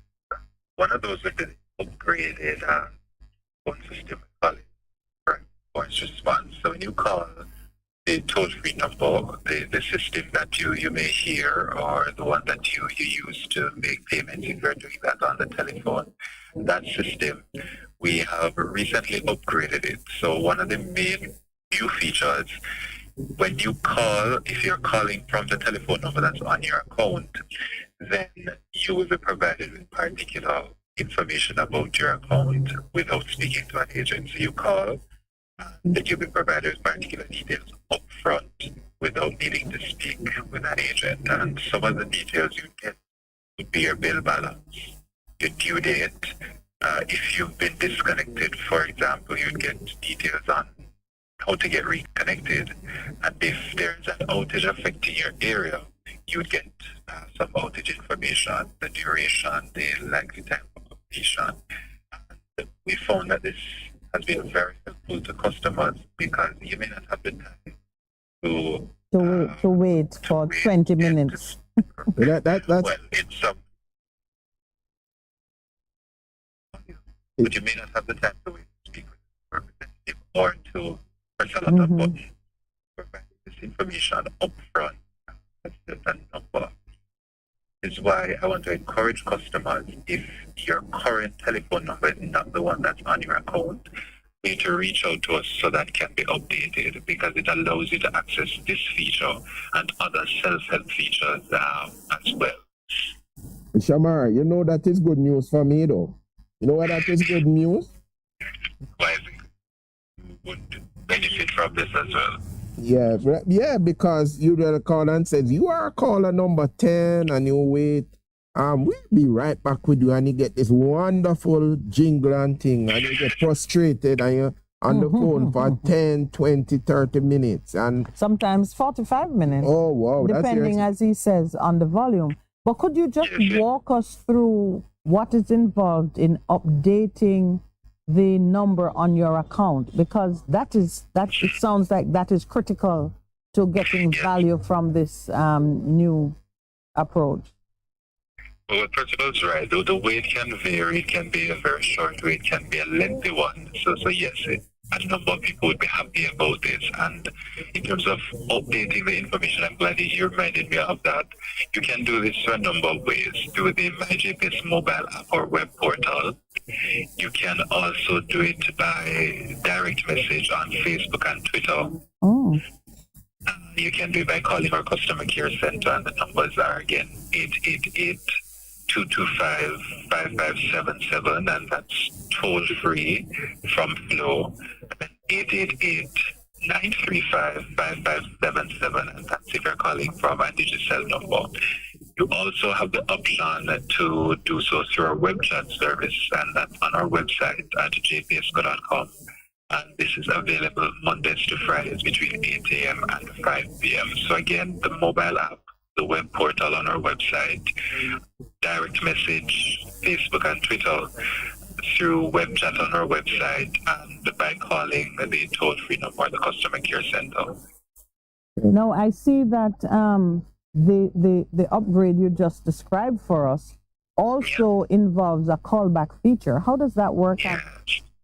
One of those is the upgraded phone system, voice response. So when you call the toll-free number, the system that you may hear, or the one that you use to make payments, if you're doing that on the telephone, that system, we have recently upgraded it. So one of the main new features, when you call, if you're calling from the telephone number that's on your account, then you will be provided with particular information about your account without speaking to an agent. So you call, that you'll be provided with particular details up front without needing to speak with an agent. And some of the details you get would be your bill balance, your due date. If you've been disconnected, for example, you'd get details on how to get reconnected. And if there's an outage affecting your area, you'd get some outage information, the duration, the likely time of completion. And we found that this has been very helpful to customers because you may not have the time to wait for 20 minutes. That's well, it's but you may not have the time to wait to speak with the representative or to press a lot of buttons. Provide this information up front. That's the number. Is why I want to encourage customers, if your current telephone number is not the one that's on your account, you need to reach out to us so that can be updated, because it allows you to access this feature and other self-help features as well. Shamar, you know that is good news for me though. You know why that is good news? Why I think you would benefit from this as well. Yeah, because you get a call and says you are caller number 10 and you wait. We'll be right back with you, and you get this wonderful jingle and thing, and you get frustrated and you're on the phone for 10, 20, 30 minutes. And sometimes 45 minutes. Oh, wow. Depending, as he says, on the volume. But could you just walk us through what is involved in updating the number on your account? Because it sounds like that is critical to getting value from this new approach. Well, Percival's right. Though the wait can vary, it can be a very short wait, it can be a lengthy one. So yes, a number of people would be happy about this. And in terms of updating the information, I'm glad you reminded me of that. You can do this a number of ways. Do the MyJPS mobile app or web portal. You can also do it by direct message on Facebook and Twitter. Oh. You can do it by calling our customer care center, and the numbers are again 225-5577, and that's toll free from Flow. And 888-935-5577, and that's if you're calling from a digital number. You also have the option to do so through our web chat service, and that's on our website at jpsco.com. And this is available Mondays to Fridays between 8 a.m. and 5 p.m. So again, the mobile app, the web portal on our website, direct message, Facebook and Twitter, through web chat on our website, and by calling the toll-free number, the customer care center. Now, I see that the upgrade you just described for us also involves a callback feature. How does that work?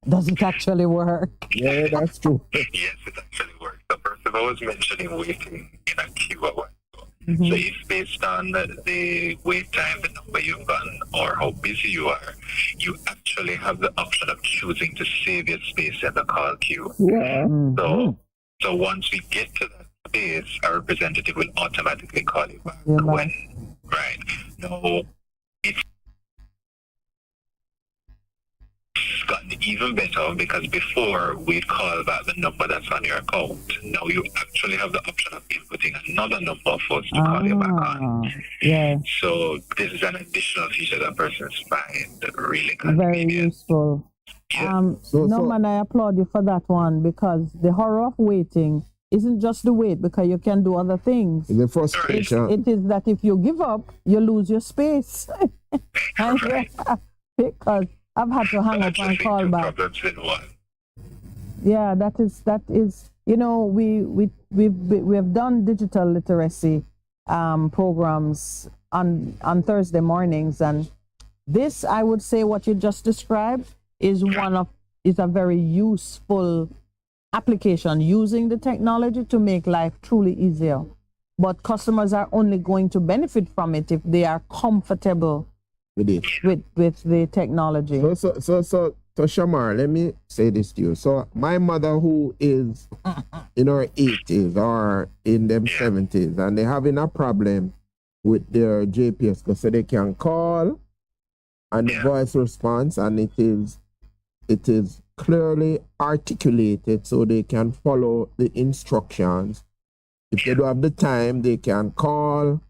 Does it actually work? Yeah, that's true. Yes, it actually works. So Percival was mentioning waiting in a queue a while ago. So if based on the wait time, the number you've gotten, or how busy you are, you actually have the option of choosing to save your space in the call queue. Yeah. So once we get to that space, our representative will automatically call you back. Right. No, it's gotten even better because before we'd call back the number that's on your account. Now you actually have the option of inputting another number for us to call you back on. Yeah. So this is an additional feature that persons find really convenient. Very useful. Man, I applaud you for that one, because the horror of waiting isn't just the wait, because you can do other things. The frustration. It is that if you give up, you lose your space. Because I've had to hang up and call back. Yeah, that is. You know, we have done digital literacy programs on Thursday mornings, and this, I would say, what you just described is a very useful application, using the technology to make life truly easier. But customers are only going to benefit from it if they are comfortable with it, with the technology. So Shamar, let me say this to you. So my mother, who is in her 80s or in them 70s, and they're having a problem with their JPS, so they can call and the voice response, and it is clearly articulated so they can follow the instructions. If they don't have the time, they can call.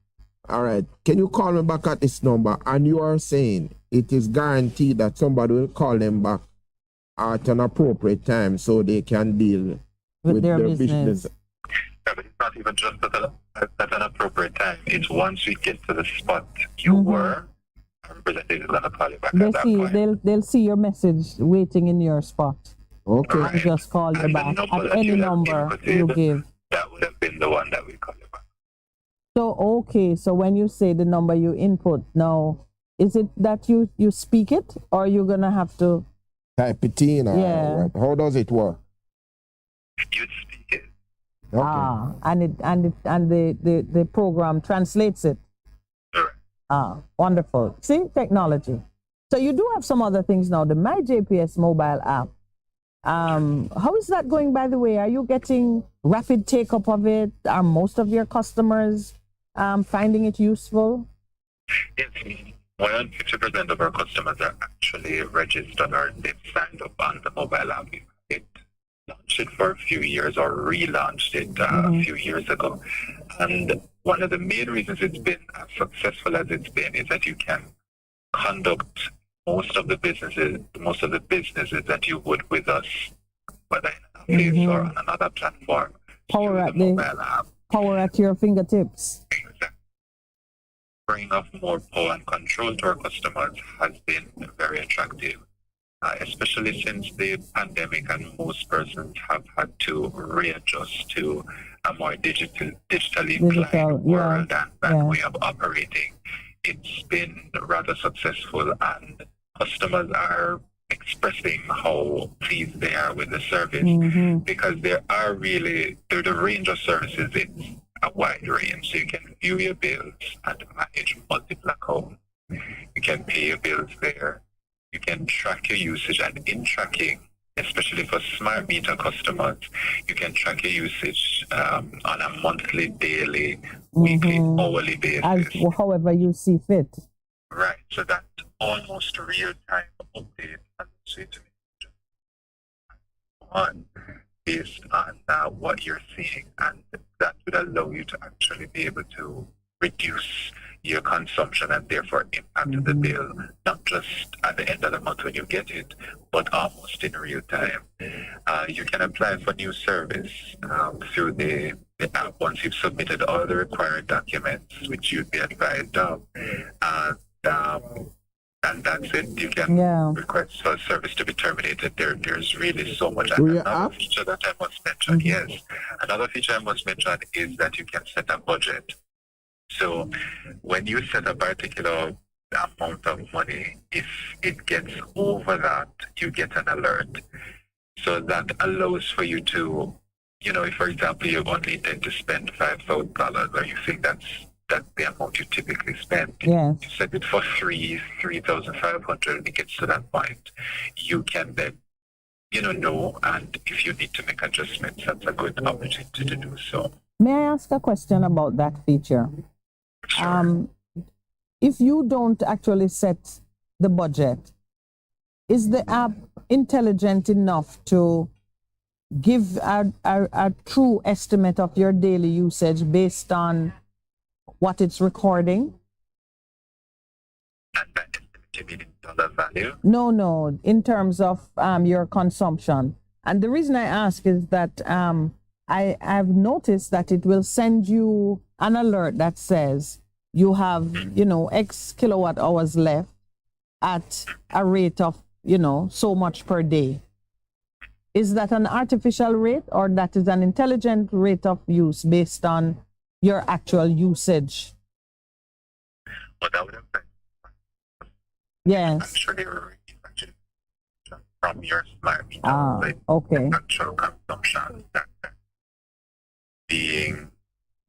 All right, can you call me back at this number? And you are saying it is guaranteed that somebody will call them back at an appropriate time so they can deal with their business. Yeah, but it's not even just at an appropriate time. It's once we get to the spot you were, our representative is going to call you back at that point. They'll see your message waiting in your spot. Okay. And just call you back at any number you give. That would have been the one that we call you back. So, okay, so when you say the number you input, now, is it that you speak it, or you're going to have to type it in? Or how does it work? You speak it. Okay. And the program translates it. Wonderful. See, technology. So you do have some other things now. The My JPS mobile app. How is that going, by the way? Are you getting rapid take-up of it? Are most of your customers finding it useful? Yes, more than 50% of our customers are actually registered, or they've signed up on the mobile app. It launched it for a few years, or relaunched it a few years ago. And one of the main reasons it's been as successful as it's been is that you can conduct most of the businesses that you would with us, whether in an office or on another platform. Power at your fingertips. Exactly. Bringing up more power and control to our customers has been very attractive, especially since the pandemic, and most persons have had to readjust to a more digitally inclined world and way of operating. It's been rather successful, and customers are expressing how pleased they are with the service, because there are really, the range of services, it's a wide range. So you can view your bills and manage multiple accounts. You can pay your bills there. You can track your usage, and in tracking, especially for smart meter customers, you can track your usage on a monthly, daily, weekly, hourly basis. However you see fit. Right. So that almost real-time update allows you to on based on what you're seeing, and that would allow you to actually be able to reduce your consumption and therefore impact the bill, not just at the end of the month when you get it, but almost in real time. You can apply for new service through the app once you've submitted all the required documents, which you'd be advised of. And that's it. You can request for service to be terminated. There's really so much. And another feature that I must mention, another feature I must mention is that you can set a budget. So when you set a particular amount of money, if it gets over that, you get an alert. So that allows for you to, if, for example, you only intend to spend $5,000, or you think that's the amount you typically spend. Yes. You set it for $3,500, and it gets to that point. You can then, know, and if you need to make adjustments, that's a good opportunity to do so. May I ask a question about that feature? Sure. If you don't actually set the budget, is the app intelligent enough to give a true estimate of your daily usage based on what it's recording? And that estimate in dollar value? No, in terms of your consumption. And the reason I ask is that I've noticed that it will send you an alert that says you have, X kilowatt hours left at a rate of, so much per day. Is that an artificial rate, or that is an intelligent rate of use based on your actual usage? Well, that would affect. Yes. Actually, from your smart meter, okay. The actual consumption that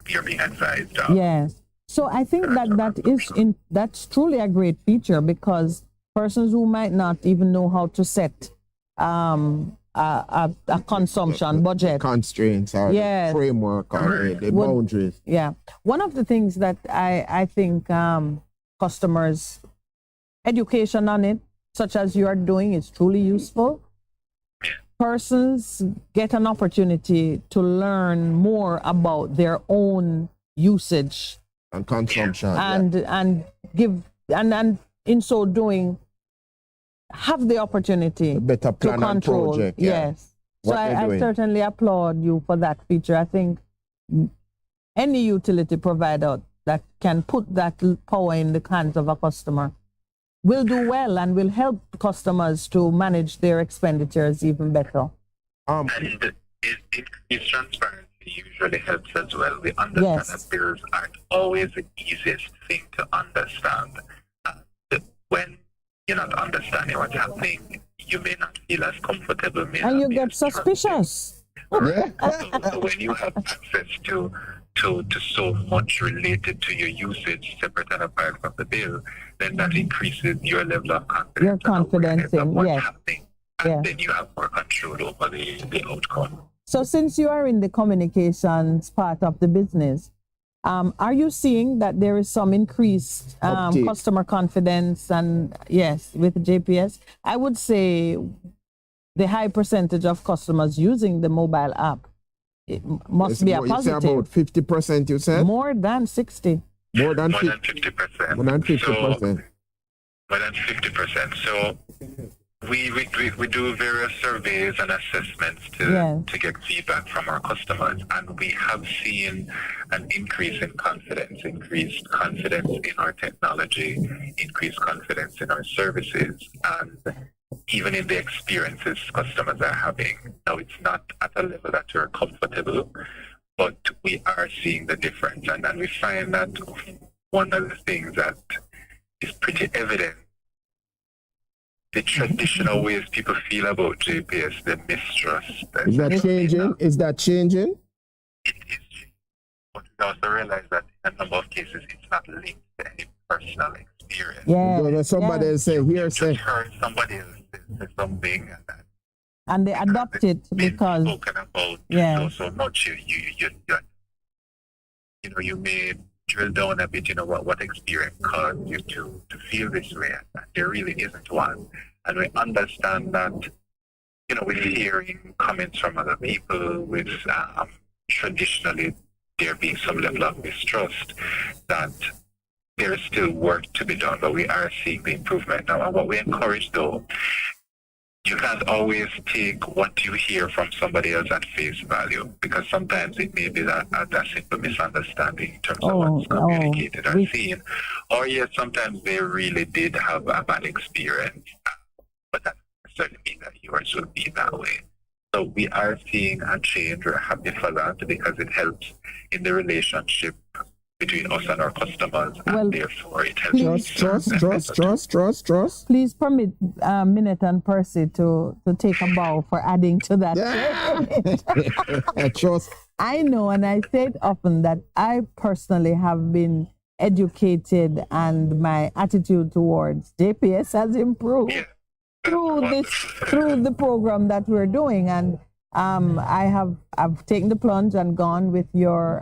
you're being advised of. Yes. So I think that's truly a great feature, because persons who might not even know how to set a consumption budget, constraints, or the framework, or the boundaries. Yeah. One of the things that I think customers' education on it, such as you are doing, is truly useful. Persons get an opportunity to learn more about their own usage and consumption, and give, and in so doing, have the opportunity better plan to control. And project, Yes. So I certainly applaud you for that feature. I think any utility provider that can put that power in the hands of a customer will do well and will help customers to manage their expenditures even better. And increased transparency usually helps as well. We understand that bills aren't always the easiest thing to understand. When you're not understanding what's happening, you may not feel as comfortable. And you get suspicious. Right? So when you have access to so much related to your usage, separate and apart from the bill, then that increases your level of confidence. Your confidence in, yes. Happening. And then you have more control over the outcome. So since you are in the communications part of the business, are you seeing that there is some increased customer confidence and with JPS? I would say the high percentage of customers using the mobile app, it must be a positive. About 50%, you said? More than 60. More than 50%. More than 50%. More than 50%. So we do various surveys and assessments to get feedback from our customers, and we have seen an increase in confidence, increased confidence in our technology, increased confidence in our services, and even in the experiences customers are having. Now, it's not at a level that we're comfortable, but we are seeing the difference. And then we find that one of the things that is pretty evident, the traditional ways people feel about JPS, the mistrust. Is that changing? Is that changing? It is changing. But we also realize that in a number of cases, it's not linked to any personal experience. Yeah. Somebody else say, here, say. Heard somebody else say something, and they adopt it because spoken about so much. You may drill down a bit, what experience caused you to feel this way. And there really isn't one. And we understand that, with hearing comments from other people, with traditionally there being some level of mistrust, that there is still work to be done, but we are seeing the improvement now. And what we encourage, though, you can't always take what you hear from somebody else at face value, because sometimes it may be that a simple misunderstanding in terms of what's communicated or seen. Or yes, sometimes they really did have a bad experience, but that doesn't mean that yours will be that way. So we are seeing a change. We're happy for that because it helps in the relationship between us and our customers, and therefore it helps. Trust. Please permit Minett and Percy to take a bow for adding to that. Trust. I know, and I say it often, that I personally have been educated and my attitude towards JPS has improved through the program that we're doing. And I've taken the plunge and gone with your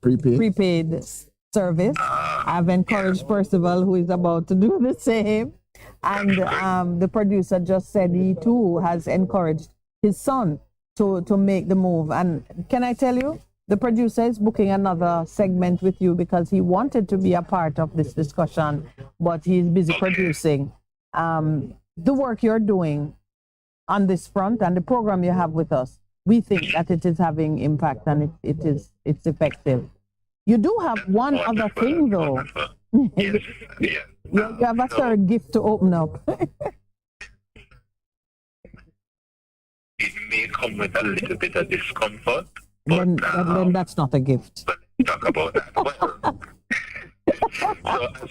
prepaid service. I've encouraged Percival, who is about to do the same. And the producer just said he too has encouraged his son to make the move. And can I tell you, the producer is booking another segment with you because he wanted to be a part of this discussion, but he's busy producing. The work you're doing on this front and the program you have with us, we think that it is having impact and it's effective. You do have one other thing, though. You have a third gift to open up. It may come with a little bit of discomfort. But, then that's not a gift. But talk about that. Well, so as we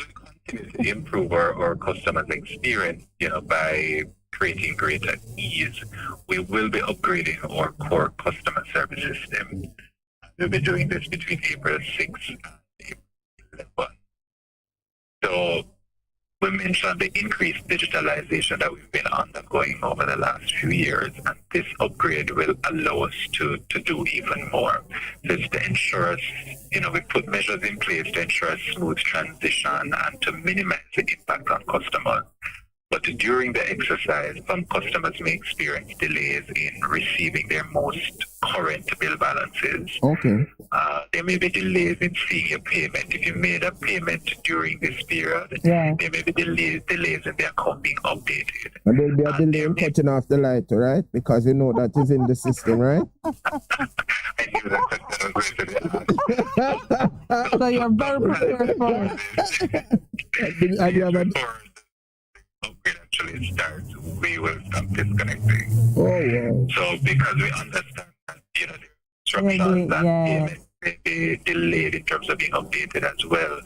continue to improve our customers' experience, by creating greater ease, we will be upgrading our core customer service system. We'll be doing this between April 6th and April 11th. So we mentioned the increased digitalization that we've been undergoing over the last few years, and this upgrade will allow us to do even more. So it's to ensure us, we put measures in place to ensure a smooth transition and to minimize the impact on customers. But during the exercise, some customers may experience delays in receiving their most current bill balances. Okay. There may be delays in seeing your payment. If you made a payment during this period, there may be delays in the account being updated. And there'll be a delay in cutting off the light, right? Because you know that is in the system, right? I knew that question was going to be asked. So you're very prepared for it. Upgrade actually starts, we will stop disconnecting. Oh, wow. So because we understand that, the instructions that payment may be delayed in terms of being updated as well,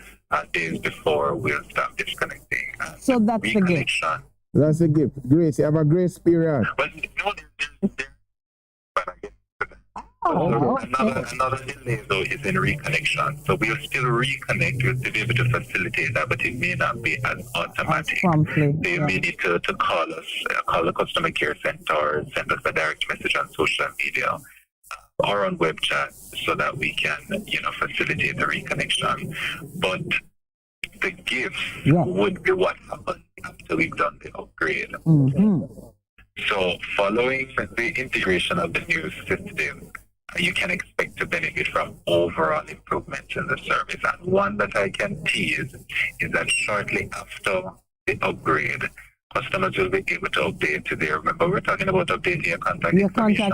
days before we'll stop disconnecting. So that's the gift. That's a gift. Grace, you have a grace period. But another delay though is in reconnection. So we'll still reconnect, we'll still be able to facilitate that, but it may not be as automatic. They may need to call us, call the customer care center, or send us a direct message on social media or on web chat so that we can, facilitate the reconnection. But the gift would be what happens after we've done the upgrade. So following the integration of the new system, you can expect to benefit from overall improvements in the service. And one that I can tease is that shortly after the upgrade, customers will be able to update to their, remember we're talking about updating your contact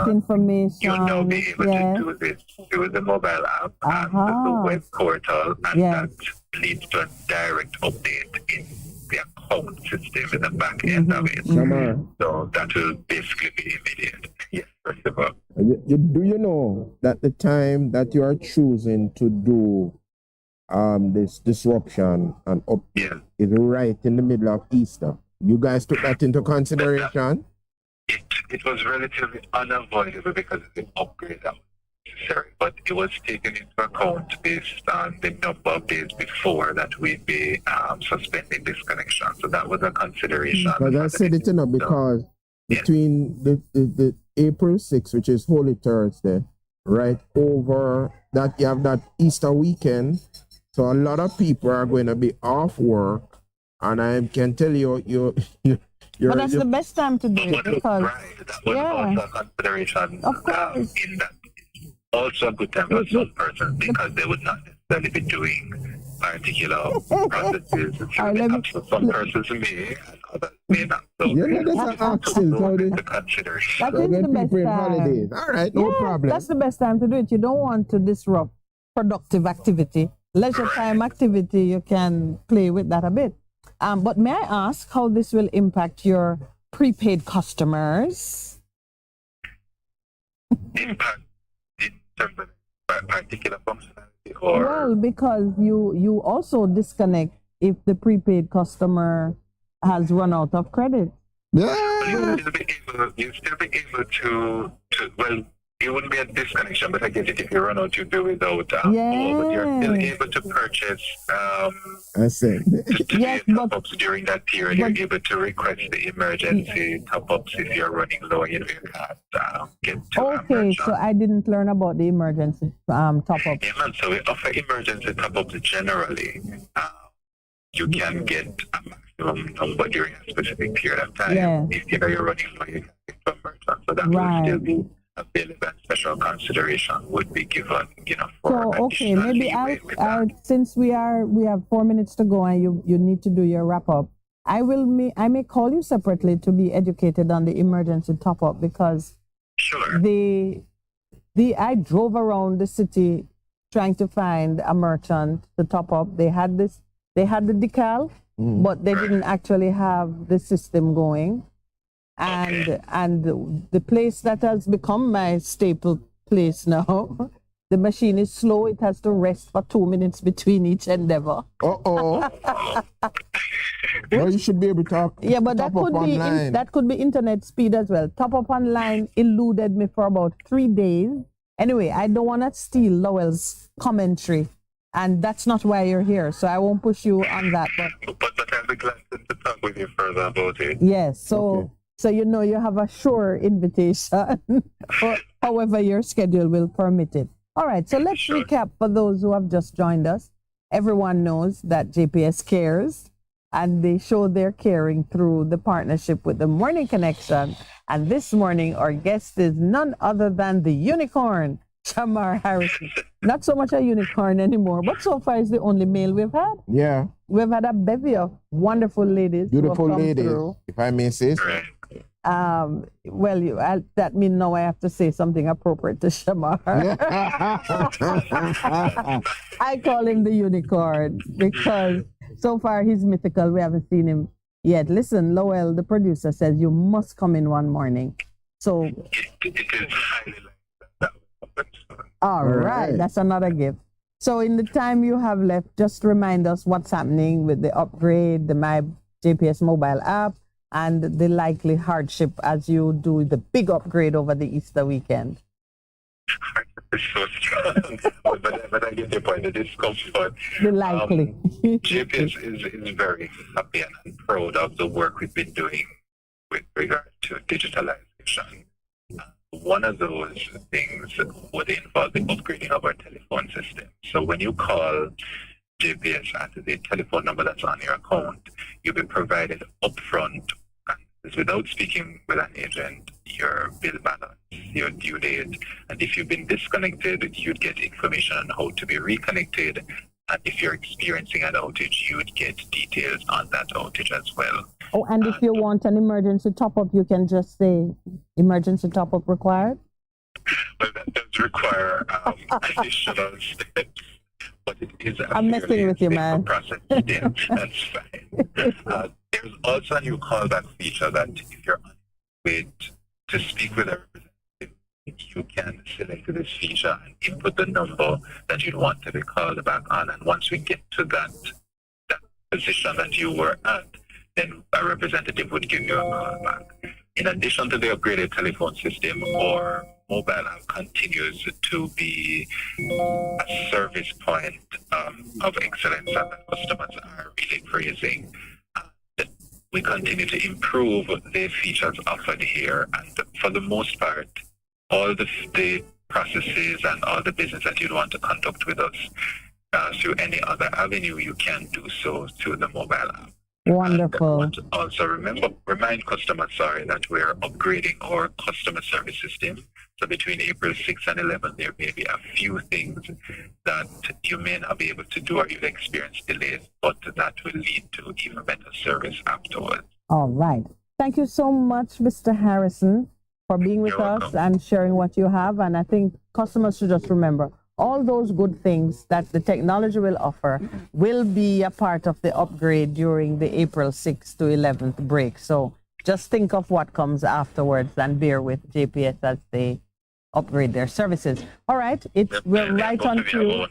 information. You'll now be able to do this through the mobile app and the web portal, and that leads to a direct update in the account system in the back end of it. So that will basically be immediate. Yes, first of all. Do you know that the time that you are choosing to do this disruption and update is right in the middle of Easter? You guys took that into consideration? It was relatively unavoidable because of the upgrade that was necessary, but it was taken into account based on the number of days before that we'd be suspending this connection. So that was a consideration. Because I said it because between the April 6th, which is Holy Thursday, right over that, you have that Easter weekend, So a lot of people are going to be off work, and I can tell you're but that's the best time to do it because also consideration of course. in that. Also a good time for some persons because they would not necessarily be doing particular processes. Some persons may and others may not. So that's an accident. to consider. That is the best time. Holidays. All right, no problem. That's the best time to do it. You don't want to disrupt productive activity. Leisure time activity, you can play with that a bit. But may I ask how this will impact your prepaid customers? Impact in terms of particular functionality or? Well, because you also disconnect if the prepaid customer has run out of credit. Yeah. You'll still be able to well, it wouldn't be a disconnection, but I get it if you run out, you do without but you're still able to purchase I see. top-ups during that period. You're able to request the emergency top-ups if you're running low and you can't get to Okay, so I didn't learn about the emergency top-ups. Yeah, man, so we offer emergency top-ups generally. You can get a maximum number during a specific period of time. If you know you're running low, you can get to a merchant. So that will still be available, and special consideration would be given, for okay, maybe I'll since we have 4 minutes to go and you need to do your wrap up, I may call you separately to be educated on the emergency top up because I drove around the city trying to find a merchant to top up. They had the decal, but they didn't actually have the system going. And the place that has become my staple place now, the machine is slow. It has to rest for 2 minutes between each endeavor. Well, you should be able to but that could be internet speed as well. Top up online eluded me for about 3 days. Anyway, I don't want to steal Lowell's commentary, and that's not why you're here. So I won't push you on that. But I'll be glad to talk with you further about it. Yes. So you have a sure invitation, or however your schedule will permit it. All right, so let's recap for those who have just joined us. Everyone knows that JPS cares, and they show their caring through the partnership with the Morning Connection. And this morning, our guest is none other than the unicorn, Shamar Harrison. Not so much a unicorn anymore, but so far is the only male we've had. Yeah. We've had a bevy of wonderful ladies. Beautiful ladies, if I may say so. That means now I have to say something appropriate to Shamar. I call him the unicorn because so far he's mythical. We haven't seen him yet. Listen, Lowell, the producer, says you must come in one morning. So, all right, that's another gift. So in the time you have left, just remind us what's happening with the upgrade, the My JPS mobile app, and the likely hardship as you do the big upgrade over the Easter weekend. It's so strong, but I get your point. The discomfort. The likely. JPS is very happy and proud of the work we've been doing with regard to digitalization. One of those things would involve the upgrading of our telephone system. So when you call JPS at the telephone number that's on your account, you'll be provided upfront, without speaking with an agent, your bill balance, your due date, and if you've been disconnected, you'd get information on how to be reconnected. And if you're experiencing an outage, you would get details on that outage as well. Oh, and if you want an emergency top-up, you can just say, emergency top-up required? Well, that does require additional steps, but it is I'm messing with you, man. Process. Yeah, that's fine. There's also a new callback feature that if you're unable to speak with a representative, you can select this feature and input the number that you'd want to be called back on. And once we get to that position that you were at, then a representative would give you a call back. In addition to the upgraded telephone system, our mobile app continues to be a service point of excellence that customers are really praising. We continue to improve the features offered here, and for the most part, all the processes and all the business that you'd want to conduct with us through any other avenue, you can do so through the mobile app. Wonderful. And also remind customers, that we're upgrading our customer service system. So between April 6th and 11th, there may be a few things that you may not be able to do or you've experienced delays, but that will lead to even better service afterwards. All right. Thank you so much, Mr. Harrison, for being with us and sharing what you have. And I think customers should just remember all those good things that the technology will offer will be a part of the upgrade during the April 6th to 11th break. So just think of what comes afterwards and bear with JPS as they upgrade their services. All right, we're right on to.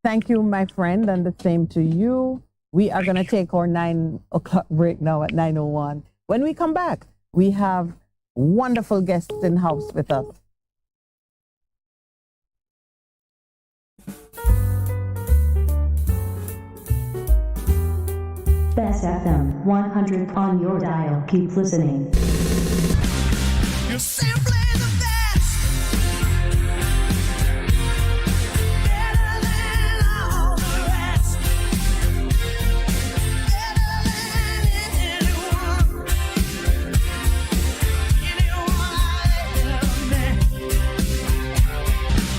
Thank you, my friend, and the same to you. We are going to take our 9 o'clock break now at 9:01. When we come back, we have wonderful guests in house with us. Bess FM 100 on your dial. Keep listening. You're simply the best. Better than all the rest. Better than anyone. Anyone I ever met.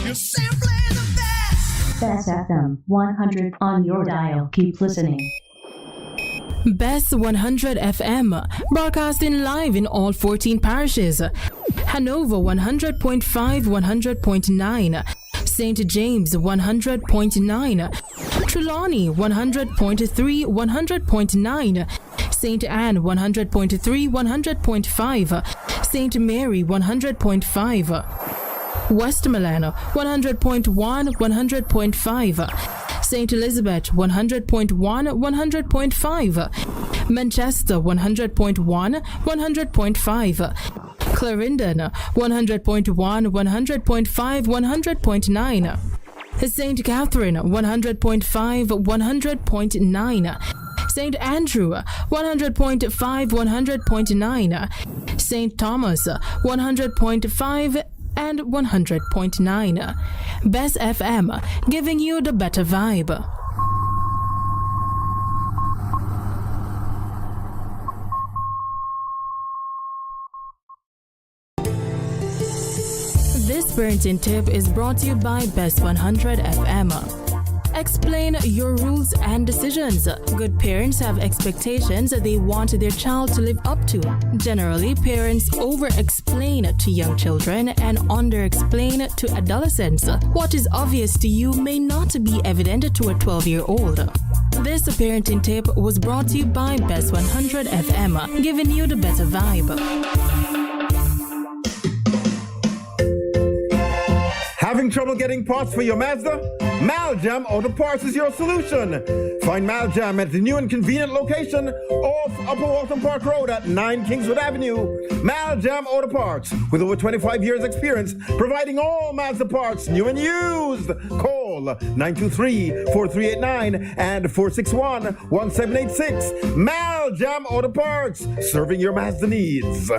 You're simply the best. Bess FM 100 on your dial. Keep listening. Bess100 FM, broadcasting live in all 14 parishes. Hanover 100.5, 100.9. St. James 100.9. Trelawney 100.3, 100.9. St. Anne 100.3, 100.5. St. Mary 100.5. Westmoreland 100.1, 100.5. St. Elizabeth 100.1, 100.5. Manchester 100.1, 100.5. Clarendon 100.1, 100.5, 100.9. St. Catherine 100.5, 100.9. St. Andrew 100.5, 100.9. St. Thomas 100.5 and 100.9. Bess FM, giving you the better vibe. This parenting tip is brought to you by Bess100 FM. Explain your rules and decisions. Good parents have expectations that they want their child to live up to. Generally, parents over-explain to young children and under-explain to adolescents. What is obvious to you may not be evident to a 12-year-old. This parenting tip was brought to you by Bess100 FM, giving you the better vibe. Having trouble getting parts for your Mazda? Maljam Auto Parts is your solution. Find Maljam at the new and convenient location off Upper Waltham Park Road at 9 Kingswood Avenue. Maljam Auto Parts, with over 25 years experience, providing all Mazda parts, new and used. Call 923-4389 and 461-1786. Maljam Auto Parts, serving your Mazda needs.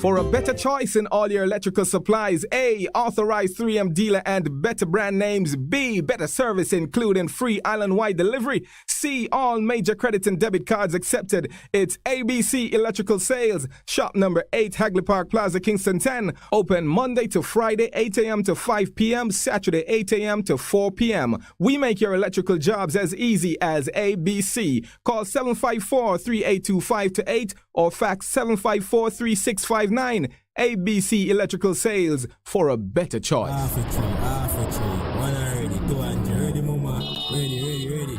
For a better choice in all your electrical supplies, A, authorized 3M dealer and better brand names. B, better service including free island-wide delivery. C, all major credit and debit cards accepted. It's ABC Electrical Sales. Shop number 8, Hagley Park Plaza, Kingston 10. Open Monday to Friday, 8 a.m. to 5 p.m., Saturday, 8 a.m. to 4 p.m. We make your electrical jobs as easy as ABC. Call 754-3825-8 or fax 754-3659. ABC Electrical Sales, for a better choice. One already, 200. Ready, mama? Ready.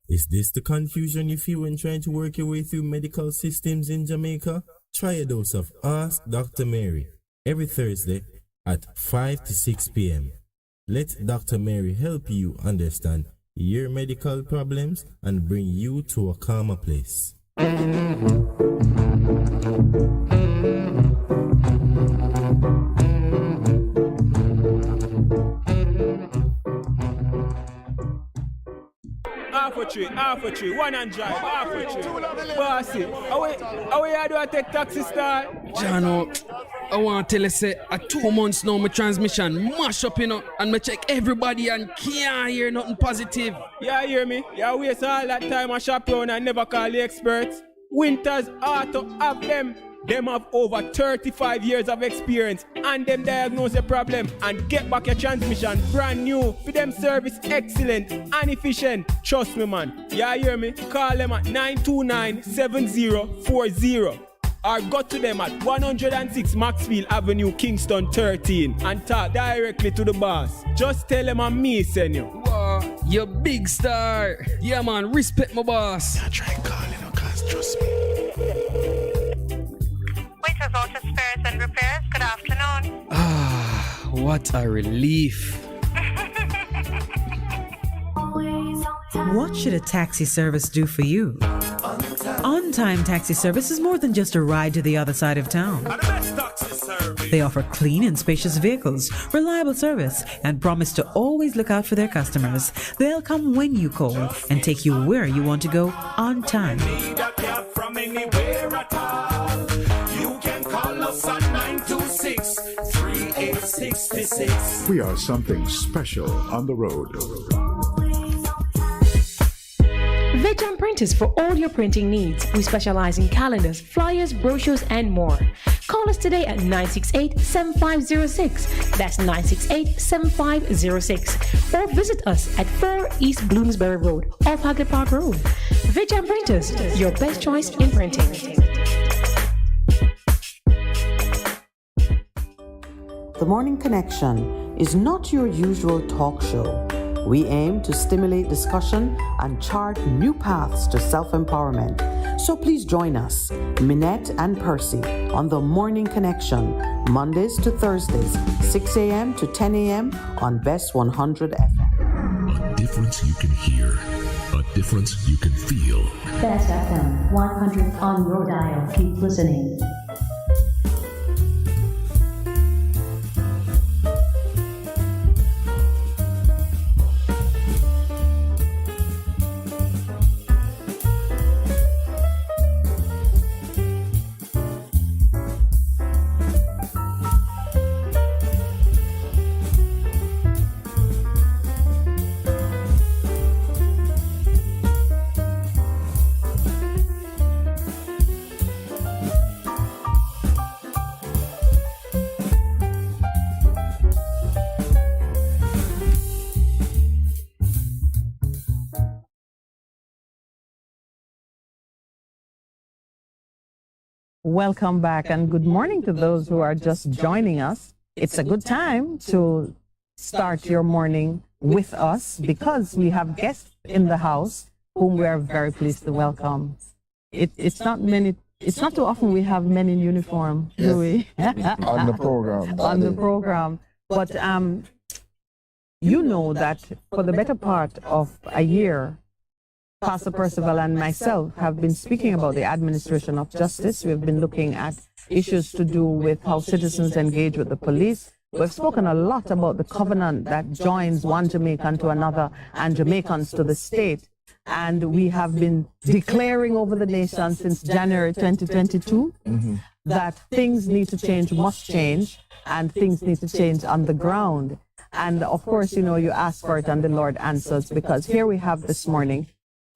Is this the confusion you feel when trying to work your way through medical systems in Jamaica? Try a dose of Ask Dr. Mary every Thursday at 5 to 6 p.m. Let Dr. Mary help you understand your medical problems and bring you to a calmer place. half a tree, one and drive, half a tree. Bossy, how you do I take taxi star? Jano, I want to tell you, say, at 2 months now, my transmission mash up, and I check everybody and can't hear nothing positive. Yeah, hear me? You waste all that time I shop around and never call the experts. Winters Auto have them. Them have over 35 years of experience and them diagnose the problem and get back your transmission brand new. For them service excellent and efficient. Trust me, man. Yeah, hear me? Call them at 929-7040 or go to them at 106 Maxfield Avenue, Kingston 13 and talk directly to the boss. Just tell them I'm me, senior. Wow, you big star. Yeah, man, respect my boss. Yeah, try calling, cause trust me. Waiters Auto Spares and Repairs, good afternoon. Ah, what a relief. What should a taxi service do for you? On-time taxi service is more than just a ride to the other side of town. They offer clean and spacious vehicles, reliable service, and promise to always look out for their customers. They'll come when you call and take you where you want to go on time. At 926-3866. We are something special on the road. Vejan Printers for all your printing needs. We specialize in calendars, flyers, brochures, and more. Call us today at 968-7506. That's 968-7506. Or visit us at 4 East Bloomsbury Road, off Hagley Park Road. Vejan Printers, your best choice in printing. The Morning Connection is not your usual talk show. We aim to stimulate discussion and chart new paths to self-empowerment. So please join us, Minett and Percy, on The Morning Connection, Mondays to Thursdays, 6 a.m. to 10 a.m. on Bess100 FM. A difference you can hear, a difference you can feel. Bess FM 100 on your dial. Keep listening. Welcome back and good morning to those who are just joining us. It's a good time to start your morning with us because we have guests in the house whom we are very pleased to welcome. It's not too often we have men in uniform, do we? On the program. On the program. But you know that for the better part of a year, Pastor Percival and myself have been speaking about the administration of justice. We've been looking at issues to do with how citizens engage with the police. We've spoken a lot about the covenant that joins one Jamaican to another and Jamaicans to the state. And we have been declaring over the nation since January 2022 that things need to change, must change, and things need to change on the ground. And of course, you know, you ask for it and the Lord answers, because here we have this morning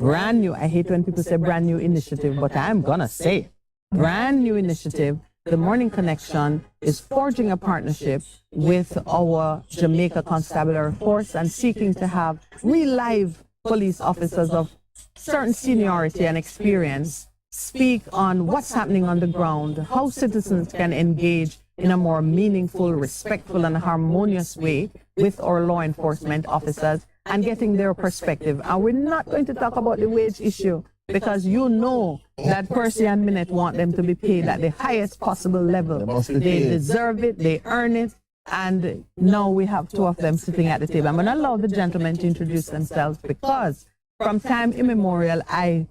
brand new, I hate when people say brand new initiative, but I'm gonna say it. Brand new initiative. The Morning Connection is forging a partnership with our Jamaica Constabulary Force and seeking to have real live police officers of certain seniority and experience speak on what's happening on the ground, how citizens can engage in a more meaningful, respectful, and harmonious way with our law enforcement officers and getting their perspective. And we're not going to talk about the wage issue because you know that Percy and Minett want them to be paid at the highest possible level. They deserve it, they earn it, and now we have two of them sitting at the table. I'm going to allow the gentlemen to introduce themselves because from time immemorial, I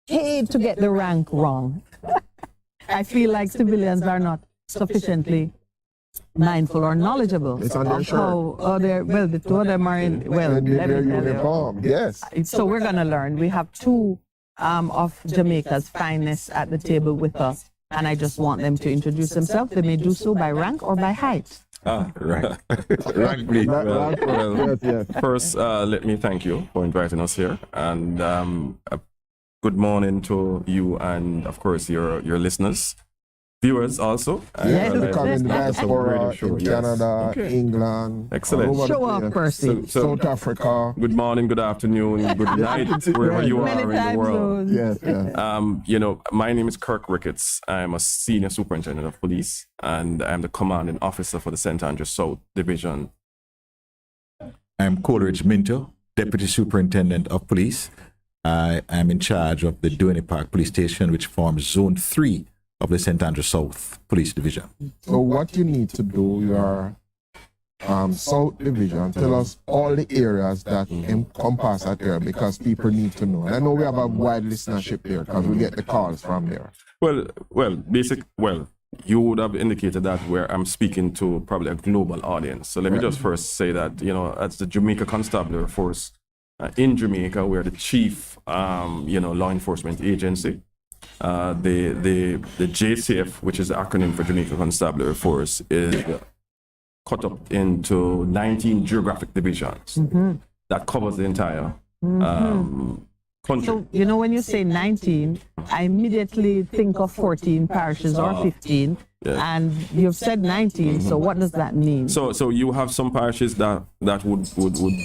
hate to get the rank wrong. I feel like civilians are not sufficiently mindful or knowledgeable It's on their of shirt. how the two of them are in, well, And let their me tell you. uniform, yes. So we're going to learn. We have two of Jamaica's finest at the table with us, and I just want them to introduce themselves. They may do so by rank or by height. Right. Rank, please. Well, first, let me thank you for inviting us here, and good morning to you and, of course, your listeners. Viewers also. Yes, we come in diaspora in Canada, England. Excellent. Show up, Percy. South Africa. Good morning, good afternoon, good night, wherever you are in the world. Yes, my name is Kirk Ricketts. I'm a senior superintendent of police, and I'm the commanding officer for the St. Andrews South Division. I'm Coleridge Minto, deputy superintendent of police. I am in charge of the Duane Park Police Station, which forms Zone 3 of the St. Andrews South Police Division. So what you need to do, your South Division, tell us all the areas that encompass that area, because people need to know. And I know we have a wide listenership there because we get the calls from there. Well, you would have indicated that where I'm speaking to probably a global audience. So let me just first say that, as the Jamaica Constabulary Force in Jamaica, we're the chief, law enforcement agency. The JCF, which is the acronym for Jamaica Constabulary Force, is cut up into 19 geographic divisions that covers the entire country. So, when you say 19, I immediately think of 14 parishes or 15, and you've said 19, so what does that mean? So you have some parishes that would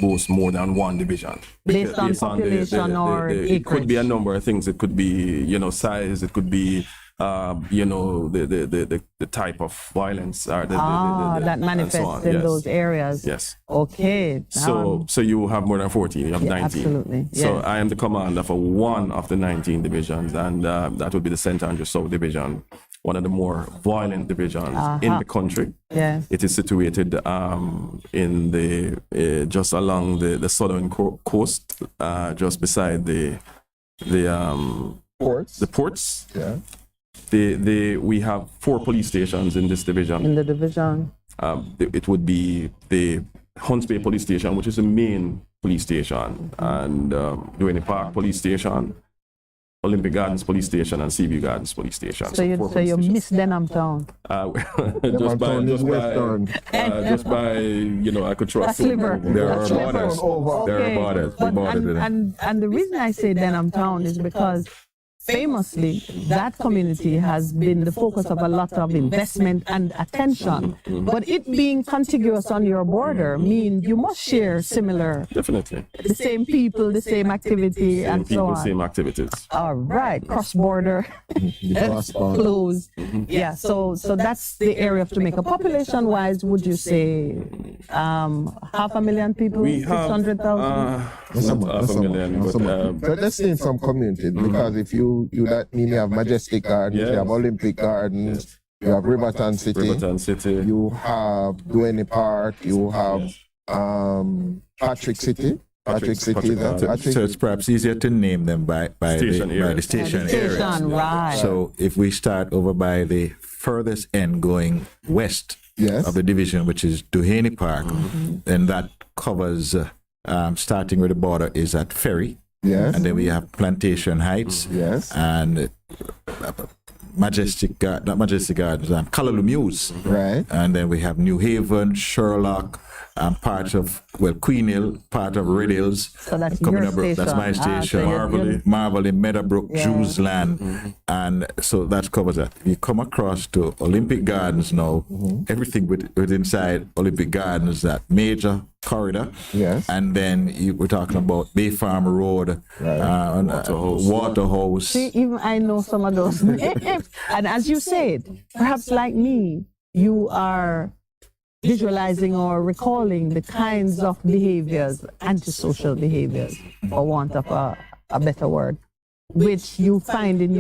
boast more than one division. Based on population or acreage? It could be a number of things. It could be, size, it could be, the type of violence that manifests in those areas. Yes. Okay. So you have more than 14. You have 19. Absolutely. So I am the commander for one of the 19 divisions, and that would be the St. Andrews South Division, one of the more violent divisions in the country. Yes. It is situated in the just along the southern coast, just beside the ports. The ports. Yeah. We have 4 police stations in this division. In the division. It would be the Hunts Bay Police Station, which is the main police station, and Duane Park Police Station, Olympic Gardens Police Station, and Seaview Gardens Police Station. So you miss Denham Town. Just by, I could trust it. There are borders. There are borders. And the reason I say Denham Town is because famously, that community has been the focus of a lot of investment and attention. But it being contiguous on your border means you must share similar... Definitely. The same people, the same activity, and so on. Same activities. All right, cross-border, close. Yeah, so that's the area of Jamaica. Population-wise, would you say 500,000 people, 600,000? Half a million. But let's say in some communities, because if you that mean you have Majestic Gardens, you have Olympic Gardens, you have Riverton City, you have Duane Park, you have Patrick City. So it's perhaps easier to name them by the station area. Right. So if we start over by the furthest end going west of the division, which is Duane Park, then that covers, starting with the border is at Ferry. Yes. And then we have Plantation Heights. Yes. And Majestic Gardens, Callaloo Mews. Right. And then we have New Haven, Sherlock, part of Queen Hill, part of Red Hills. So that's coming your up, station. That's my station. Marvelly, Meadowbrook, Jewsland, and so that covers that. You come across to Olympic Gardens now. Everything with inside Olympic Gardens, that major corridor. Yes. And then we're talking about Bay Farm Road, Waterhouse. See, even I know some of those names. And as you said, perhaps like me, you are visualizing or recalling the kinds of behaviors, antisocial behaviors, for want of a better word, which you find in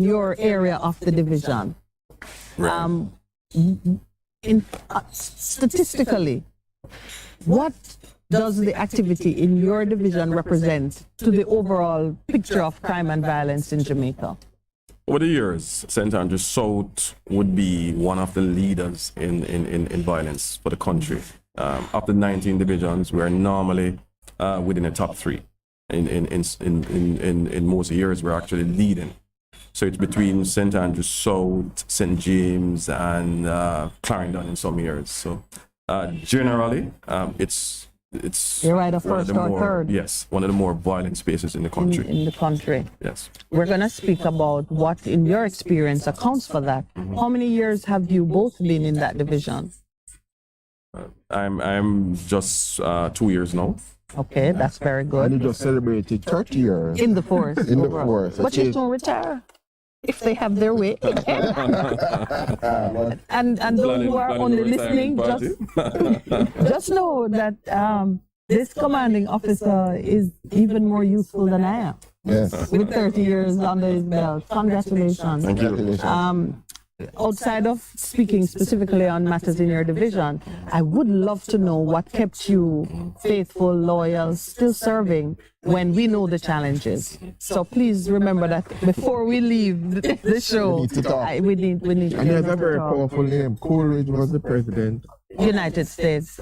your area of the division. Right. Statistically, what does the activity in your division represent to the overall picture of crime and violence in Jamaica? Over the years, St. Andrews South would be one of the leaders in violence for the country. Of the 19 divisions, we're normally within the top 3. In most years, we're actually leading. So it's between St. Andrews South, St. James, and Clarendon in some years. So generally, it's you're right, a one of first the or more, third. yes, one of the more violent spaces in the country. In the country. Yes. We're going to speak about what, in your experience, accounts for that. How many years have you both been in that division? I'm just 2 years now. Okay, that's very good. And you just celebrated 30 years. In the force. In the force. But you don't retire if they have their way. and those who are only listening, just know that this commanding officer is even more useful than I am. Yes. With 30 years under his belt. Congratulations. Thank you. Outside of speaking specifically on matters in your division, I would love to know what kept you faithful, loyal, still serving when we know the challenges. So please remember that before we leave the show, we need to talk. We need and there's a very powerful name. Coleridge was the president. United States.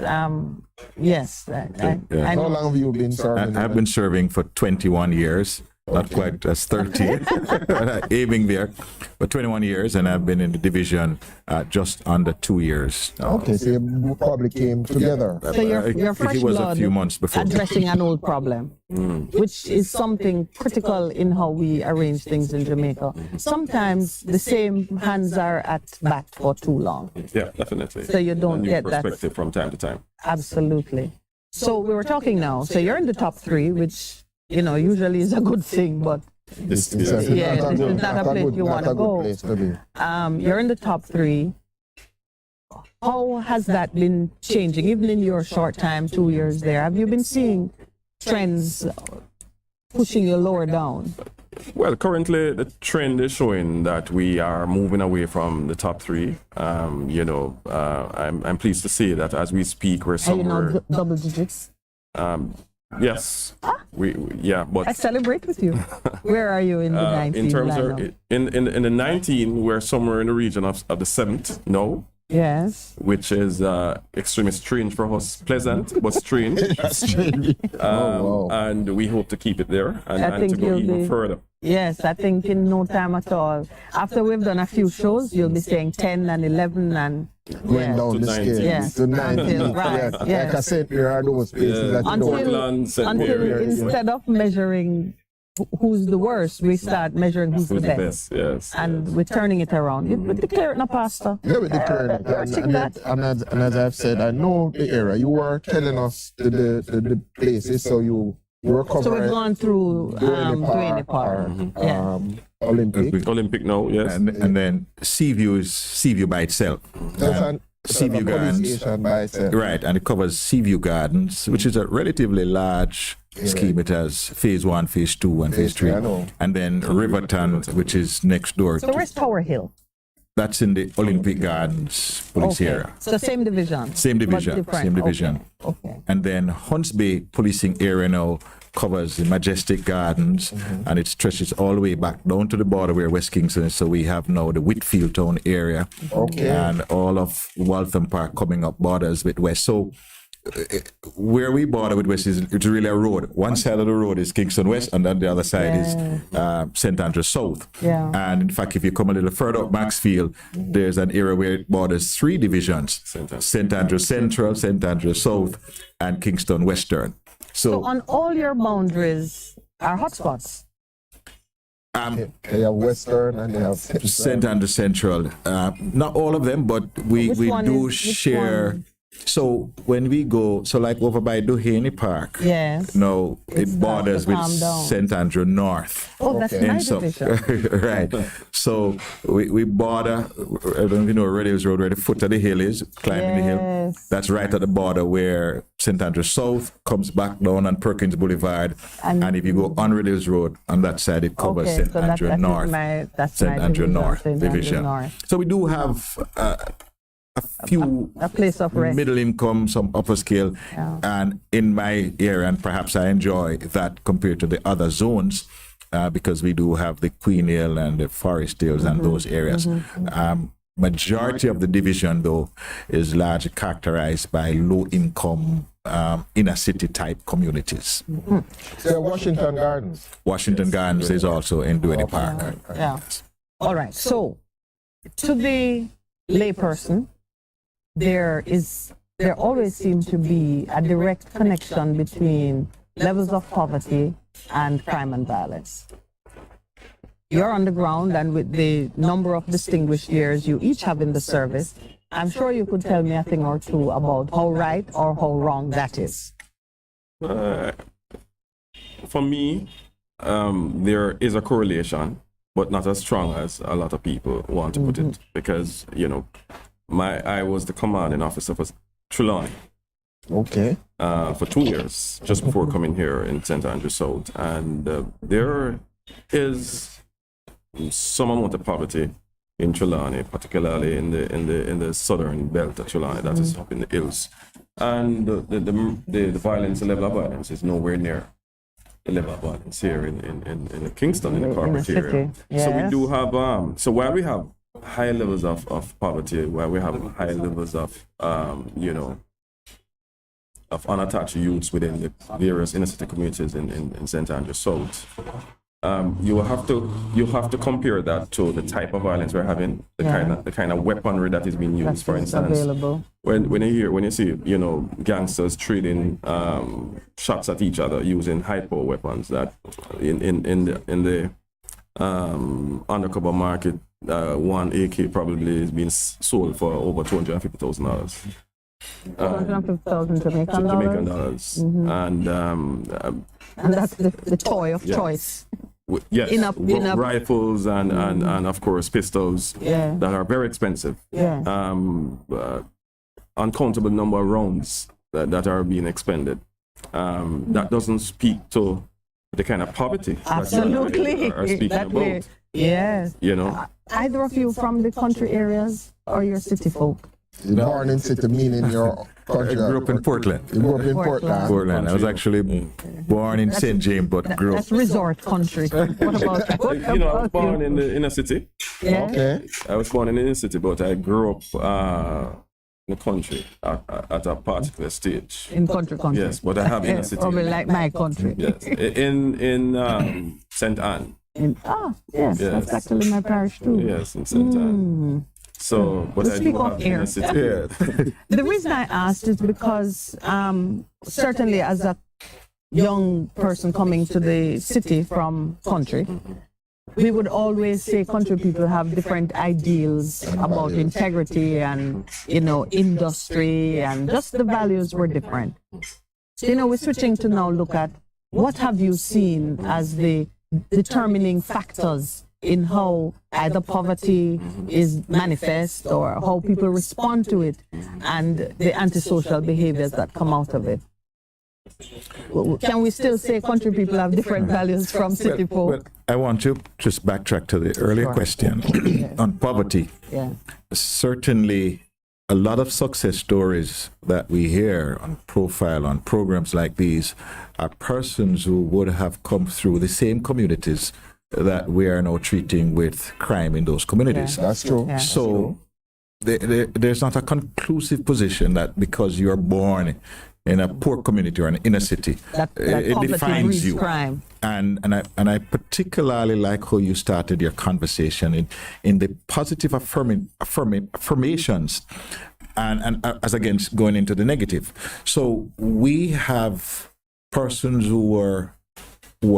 Yes. How long have you been serving? I've been serving for 21 years. Not quite as 30, aiming there, but 21 years, and I've been in the division just under 2 years. Okay, so you probably came together. So you're fresh it was blood a few months before. addressing an old problem, which is something critical in how we arrange things in Jamaica. Sometimes the same hands are at bat for too long. Yeah, definitely. So you don't New get that. perspective from time to time. Absolutely. So we were talking now. So you're in the top 3, which usually is a good thing, but this is not a place you want to go. You're in the top 3. How has that been changing, even in your short time, 2 years there? Have you been seeing trends pushing you lower down? Well, currently the trend is showing that we are moving away from the top 3. I'm pleased to say that as we speak, we're somewhere. Double digits. Yes, but I celebrate with you. Where are you in the 19? In terms of in the 19, we're somewhere in the region of the 7th. No. Yes. Which is extremely strange for us, pleasant but strange. And we hope to keep it there and to go even further. Yes, I think in no time at all. After we've done a few shows, you'll be saying 10 and 11 and going down the scale. Yes. To 19. Right. Yes. Like I said, there are those places that until instead of measuring who's the worst, we start measuring who's the best. Yes. And we're turning it around. We declare it, Pastor. Yeah, we declare it. And as I've said, I know the era. You were telling us the places, so you were covering. So we've gone through Duane Park. Olympic now, yes. And then Seaview is Seaview by itself. Seaview Gardens. By itself. Right, and it covers Seaview Gardens, which is a relatively large scheme. It has phase 1, phase 2, and phase 3. And then Riverton, which is next door. So where's Tower Hill? That's in the Olympic Gardens police area. So same division? Same division. Okay. And then Hunts Bay policing area now covers the Majestic Gardens, and it stretches all the way back down to the border where West Kingston is. So we have now the Whitfield Town area and all of Waltham Park coming up borders with West. So where we border with West it's really a road. One side of the road is Kingston West, and then the other side is St. Andrews South. Yeah. And in fact, if you come a little further up Maxfield, there's an area where it borders 3 divisions: St. Andrews Central, St. Andrews South, and Kingston Western. So on all your boundaries are hotspots. They have Western and they have St. Andrews Central. Not all of them, but we do share. So when we go, like over by Duhaney Park, it borders with St. Andrew North. Oh, that's my division. Right. So we border, I don't know if you know Reddy's Road, where the foot of the hill is, climbing the hill. That's right at the border where St. Andrew South comes back down on Perkins Boulevard. And if you go on Reddy's Road, on that side, it covers St. Andrew North. St. Andrew North division. So we do have a few a place of rest. Middle income, some upper scale, and in my area, and perhaps I enjoy that compared to the other zones. because we do have the Queen Hill and the Forest Hills and those areas. Majority of the division, though, is largely characterized by low-income inner city type communities. So Washington Gardens. Washington Gardens is also in Duane Park. Yeah. All right. So, to the layperson, there always seems to be a direct connection between levels of poverty and crime and violence. You're on the ground, and with the number of distinguished years you each have in the service, I'm sure you could tell me a thing or two about how right or how wrong that is. For me, there is a correlation, but not as strong as a lot of people want to put it, because, I was the commanding officer for Trelawney. Okay. For 2 years, just before coming here in St. Andrews South. And there is some amount of poverty in Trelawney, particularly in the southern belt of Trelawney, that is up in the hills. And the violence, the level of violence is nowhere near the level of violence here in Kingston, in the corporate area. Yes. So we do have, so while we have high levels of poverty, while we have high levels of, of unattached youths within the various inner city communities in St. Andrews South, you have to compare that to the type of violence we're having, the kind of weaponry that is being used. For instance, available. when you see gangsters trading shots at each other using high-power weapons, that in the undercover market, one AK probably is being sold for over $250,000. Jamaican dollars. And that's the toy of choice. Yes, rifles and of course pistols that are very expensive. Uncountable number of rounds that are being expended. That doesn't speak to the kind of poverty absolutely that you are speaking about. Yes. Either of you from the country areas or your city folk? Born in city, meaning your country. I grew up in Portland. You grew up in Portland. Portland. I was actually born in St. James, but grew up. That's resort country. What about I was born in the inner city. Yeah. Okay. I was born in the inner city, but I grew up in the country at a particular stage. In country. Yes, but I have inner city. Probably like my country. Yes, in St. Anne. Yes, that's actually my parish too. Yes, in St. Anne. So, but I do have inner city. The reason I asked is because certainly as a young person coming to the city from country, we would always say country people have different ideals about integrity and, industry, and just the values were different. So, we're switching to now look at what have you seen as the determining factors in how either poverty is manifest or how people respond to it and the antisocial behaviors that come out of it. Can we still say country people have different values from city folk? Well, I want to just backtrack to the earlier question on poverty. Yeah. Certainly, a lot of success stories that we hear on profile, on programs like these, are persons who would have come through the same communities that we are now treating with crime in those communities. Yeah. That's true. Yeah. So there's not a conclusive position that because you're born in a poor community or an inner city, that it defines you. Crime. And I particularly like how you started your conversation in the positive affirmations and as against going into the negative. So we have persons who were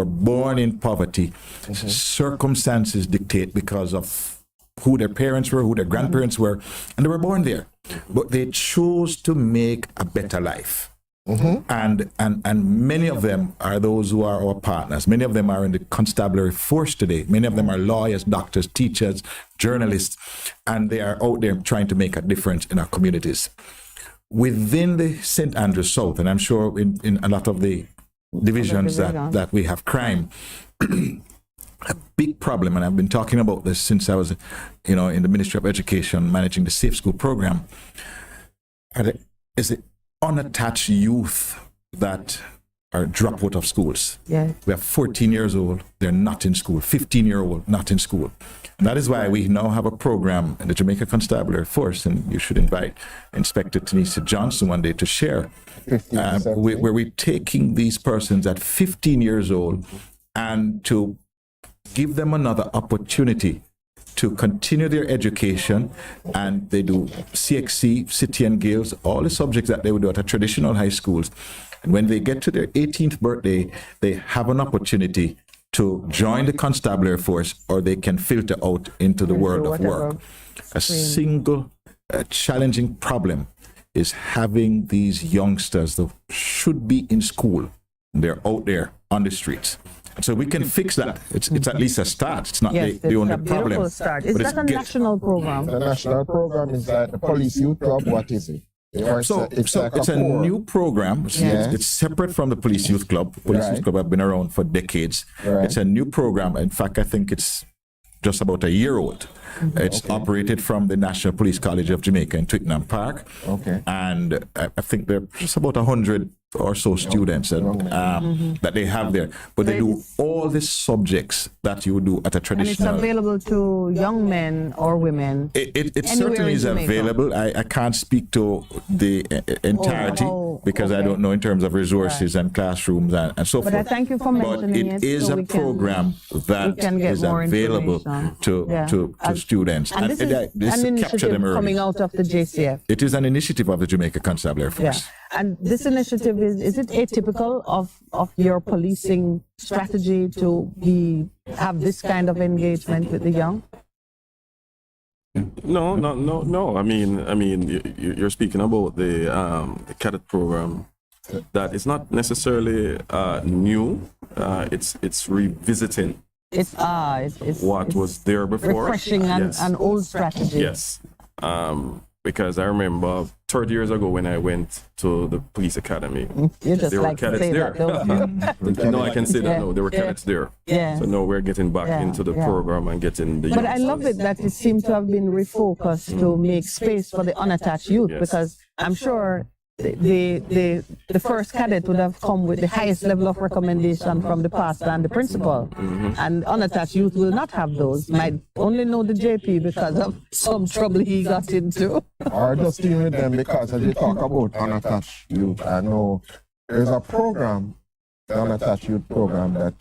born in poverty. Circumstances dictate because of who their parents were, who their grandparents were, and they were born there. But they chose to make a better life. And many of them are those who are our partners. Many of them are in the constabulary force today. Many of them are lawyers, doctors, teachers, journalists, and they are out there trying to make a difference in our communities. Within the St. Andrews South, and I'm sure in a lot of the divisions that we have crime, a big problem, and I've been talking about this since I was, in the Ministry of Education managing the Safe School program, is the unattached youth that are drop out of schools. Yeah. We have 14 years old, they're not in school. 15-year-old, not in school. And that is why we now have a program in the Jamaica Constabulary Force, and you should invite Inspector Tanisha Johnson one day to share, where we're taking these persons at 15 years old and to give them another opportunity to continue their education, and they do CXC, City and Guilds, all the subjects that they would do at a traditional high schools. And when they get to their 18th birthday, they have an opportunity to join the constabulary force, or they can filter out into the world of work. A single challenging problem is having these youngsters that should be in school, and they're out there on the streets. So we can fix that. It's at least a start. It's not the only problem. Start. Is that a national program? The national program is like the Police Youth Club. What is it? It's a new program. It's separate from the Police Youth Club. Police Youth Club have been around for decades. It's a new program. In fact, I think it's just about a year old. It's operated from the National Police College of Jamaica in Twickenham Park. And I think there are just about 100 or so students that they have there. But they do all the subjects that you would do at a traditional. And it's available to young men or women. It certainly is available. I can't speak to the entirety because I don't know in terms of resources and classrooms and so forth. But I thank you for mentioning it. But it is a program that is available to students. And this is an initiative coming out of the JCF. It is an initiative of the Jamaica Constabulary Force. And this initiative, is it atypical of your policing strategy to have this kind of engagement with the young? No. I mean, you're speaking about the cadet program. That is not necessarily new. It's revisiting. It's what was there before. Refreshing an old strategy. Yes. Because I remember 30 years ago when I went to the police academy, there were cadets there. No, I can say that. No, there were cadets there. Yeah. So now we're getting back into the program and getting the. But I love it that it seems to have been refocused to make space for the unattached youth, because I'm sure the first cadet would have come with the highest level of recommendation from the pastor and the principal, and unattached youth will not have those. Might only know the JP because of some trouble he got into. Or just dealing with them, because as you talk about unattached youth, I know there's a program, the unattached youth program that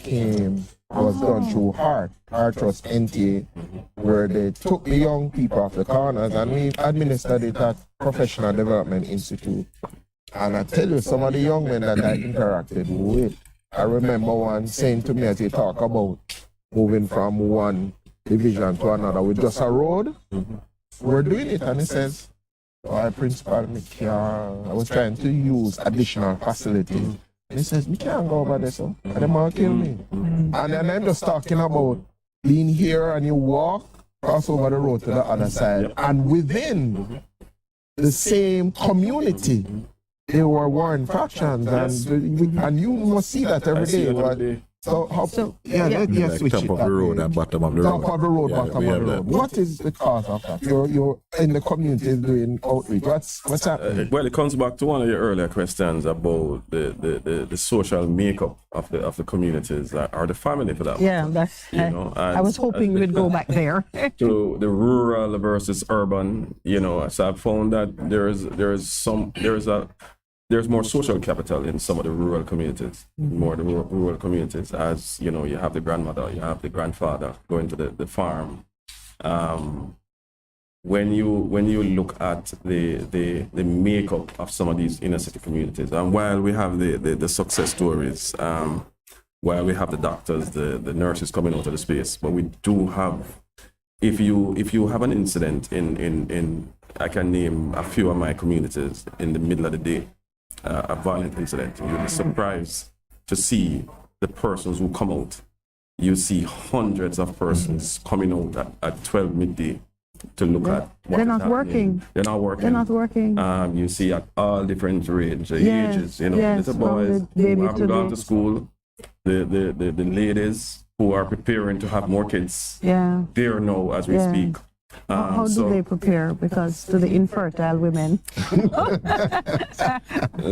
was done through Heart Trust NTA, where they took the young people off the corners, and we administered it at Professional Development Institute. And I tell you, some of the young men that I interacted with, I remember one saying to me as he talked about moving from one division to another with just a road. We're doing it, and he says, principal, I was trying to use additional facilities. And he says, me can't go over there, so they might kill me. And then I'm just talking about being here and you walk, cross over the road to the other side. And within the same community, there were warring factions. And you must see that every day. Yes, like top of the road and bottom of the road. Top of the road, bottom of the road. What is the cause of that? You're in the community doing outreach. What's happening? Well, it comes back to one of your earlier questions about the social makeup of the communities or the family for that. Yeah, that's. I was hoping we'd go back there. To the rural versus urban, so I've found that there's more social capital in some of the rural communities, rural communities, as you have the grandmother, you have the grandfather going to the farm. When you look at the makeup of some of these inner city communities, and while we have the success stories, while we have the doctors, the nurses coming out of the space, but we do have, if you have an incident in I can name a few of my communities in the middle of the day, a violent incident, you'll be surprised to see the persons who come out. You see hundreds of persons coming out at 12 midday to look at what They're not working. They're not working. They're not working. You see at all different ages, little boys who haven't gone to school, the ladies who are preparing to have more kids. Yeah. They're now, as we speak, How do they prepare? Because to the infertile women.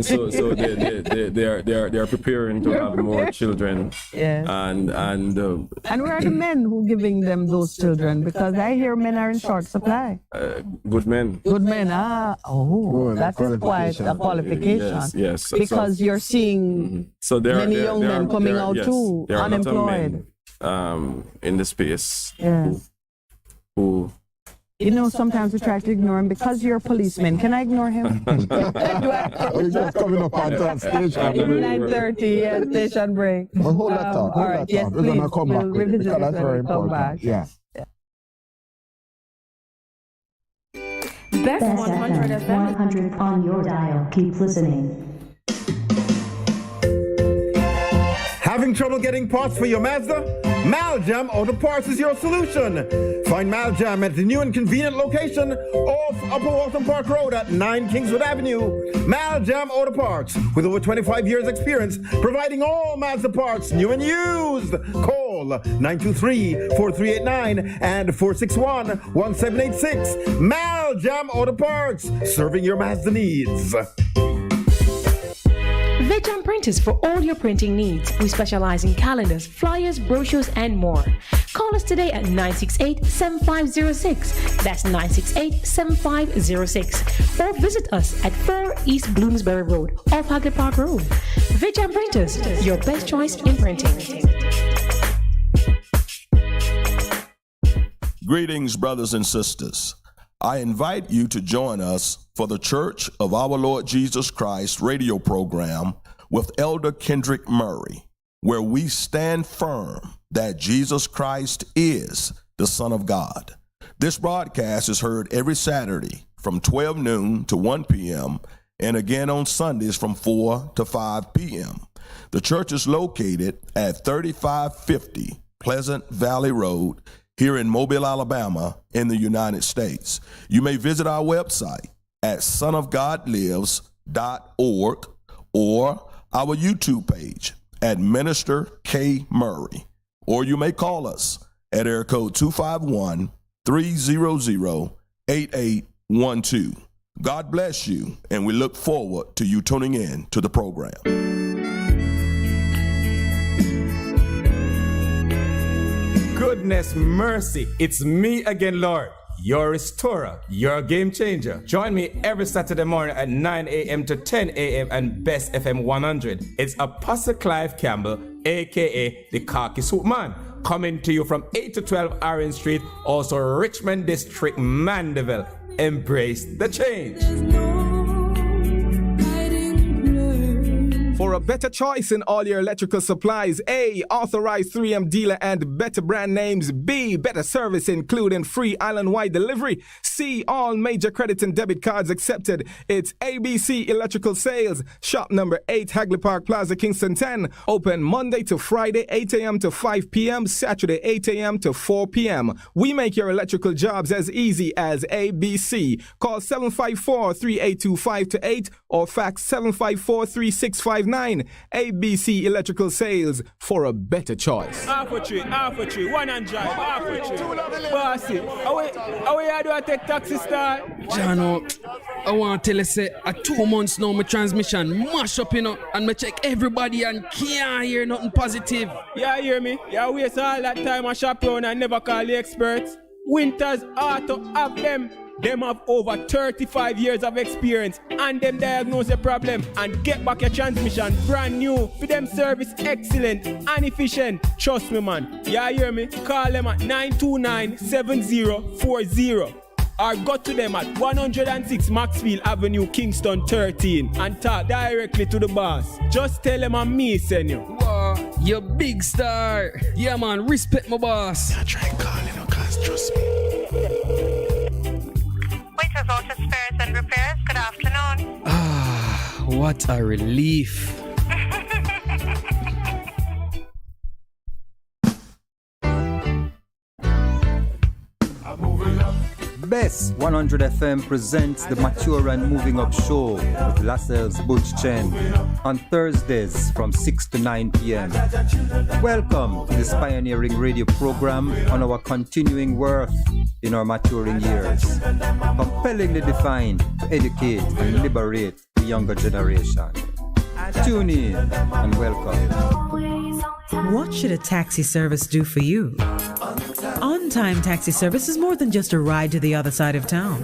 So they are preparing to have more children. Yes. And where are the men who giving them those children? Because I hear men are in short supply. Good men. Good men. That is quite a qualification. Yes. Because you're seeing many young men coming out too, there are unemployed. A lot of men, in the space. Yes. Who you know, sometimes we try to ignore him because you're a policeman. Can I ignore him? We're just coming up on that station. 9:30, station break. Well, hold that thought. All right, yes, We're going to come back with it revisit because that's when very we come important. back. Yeah. Bess100 FM 100 on your dial. Keep listening. Having trouble getting parts for your Mazda? Maljam Auto Parts is your solution. Find Maljam at the new and convenient location off Upper Waltham Park Road at 9 Kingswood Avenue. Maljam Auto Parts, with over 25 years experience, providing all Mazda parts, new and used. Call 923-4389 and 461-1786. Maljam Auto Parts, serving your Mazda needs. Veg Printers for all your printing needs. We specialize in calendars, flyers, brochures, and more. Call us today at 968-7506. That's 968-7506. Or visit us at 4 East Bloomsbury Road, off Hagley Park Road. Veg Printers, your best choice in printing. Greetings, brothers and sisters. I invite you to join us for the Church of Our Lord Jesus Christ radio program with Elder Kendrick Murray, where we stand firm that Jesus Christ is the Son of God. This broadcast is heard every Saturday from 12 noon to 1 p.m. and again on Sundays from 4 to 5 p.m. The church is located at 3550 Pleasant Valley Road, here in Mobile, Alabama, in the United States. You may visit our website at sonofgodlives.org or our YouTube page at Minister K. Murray. Or you may call us at area code 251-300-8812. God bless you, and we look forward to you tuning in to the program. Goodness mercy, it's me again, Lord, your restorer, your game changer. Join me every Saturday morning at 9 a.m. to 10 a.m. and Bess FM-100. It's Apostle Clive Campbell, a.k.a. the Khaki Suit Man, coming to you from 8 to 12 Orange Street, also Richmond District, Mandeville. Embrace the change. For a better choice in all your electrical supplies, A, authorized 3M dealer and better brand names. B, better service including free island-wide delivery. C, all major credit and debit cards accepted. It's ABC Electrical Sales. Shop number 8, Hagley Park Plaza, Kingston 10. Open Monday to Friday, 8 a.m. to 5 p.m. Saturday, 8 a.m. to 4 p.m. We make your electrical jobs as easy as ABC. Call 754-3825-8 or fax 754-3659. ABC Electrical Sales, for a better choice. Half a tree, 100, half a tree. Bossy, how do I take taxi star? Jano, I want to tell you, say, at 2 months now, my transmission mash up, and me check everybody and can't hear nothing positive. Yeah, hear me? Yeah, waste all that time I shop around and never call the experts. Winters Auto have them. Them have over 35 years of experience and them diagnose the problem and get back your transmission brand new. For them service excellent and efficient. Trust me, man. Yeah, hear me? Call them at 929-7040 or go to them at 106 Maxfield Avenue, Kingston 13 and talk directly to the boss. Just tell them I'm me, send you. Wow, you big star. Yeah, man, respect my boss. Yeah, try calling her, cause trust me. Waiters, Auto Spares and Repairs, good afternoon. Ah, what a relief. Bess, Bess100 FM presents the Mature and Moving Up Show with Lascelles Butch Chen on Thursdays from 6 to 9 p.m. Welcome to this pioneering radio program on our continuing worth in our maturing years. Compellingly defined to educate and liberate the younger generation. Tune in and welcome. What should a taxi service do for you? On-time taxi service is more than just a ride to the other side of town.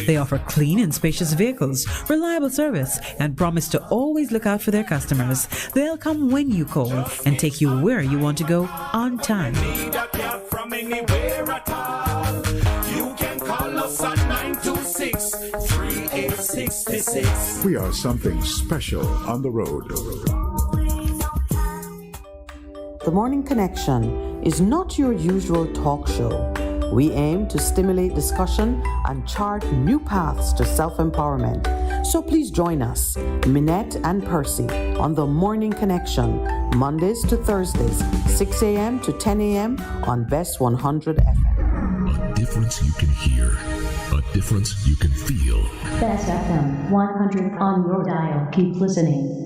They offer clean and spacious vehicles, reliable service, and promise to always look out for their customers. They'll come when you call and take you where you want to go on time. From anywhere at all. You can call us at 926-3866. We are something special on the road. The Morning Connection is not your usual talk show. We aim to stimulate discussion and chart new paths to self-empowerment. So please join us, Minett and Percy, on The Morning Connection, Mondays to Thursdays, 6 a.m. to 10 a.m. on Bess100 FM. A difference you can hear, a difference you can feel. Bess FM-100 on your dial. Keep listening.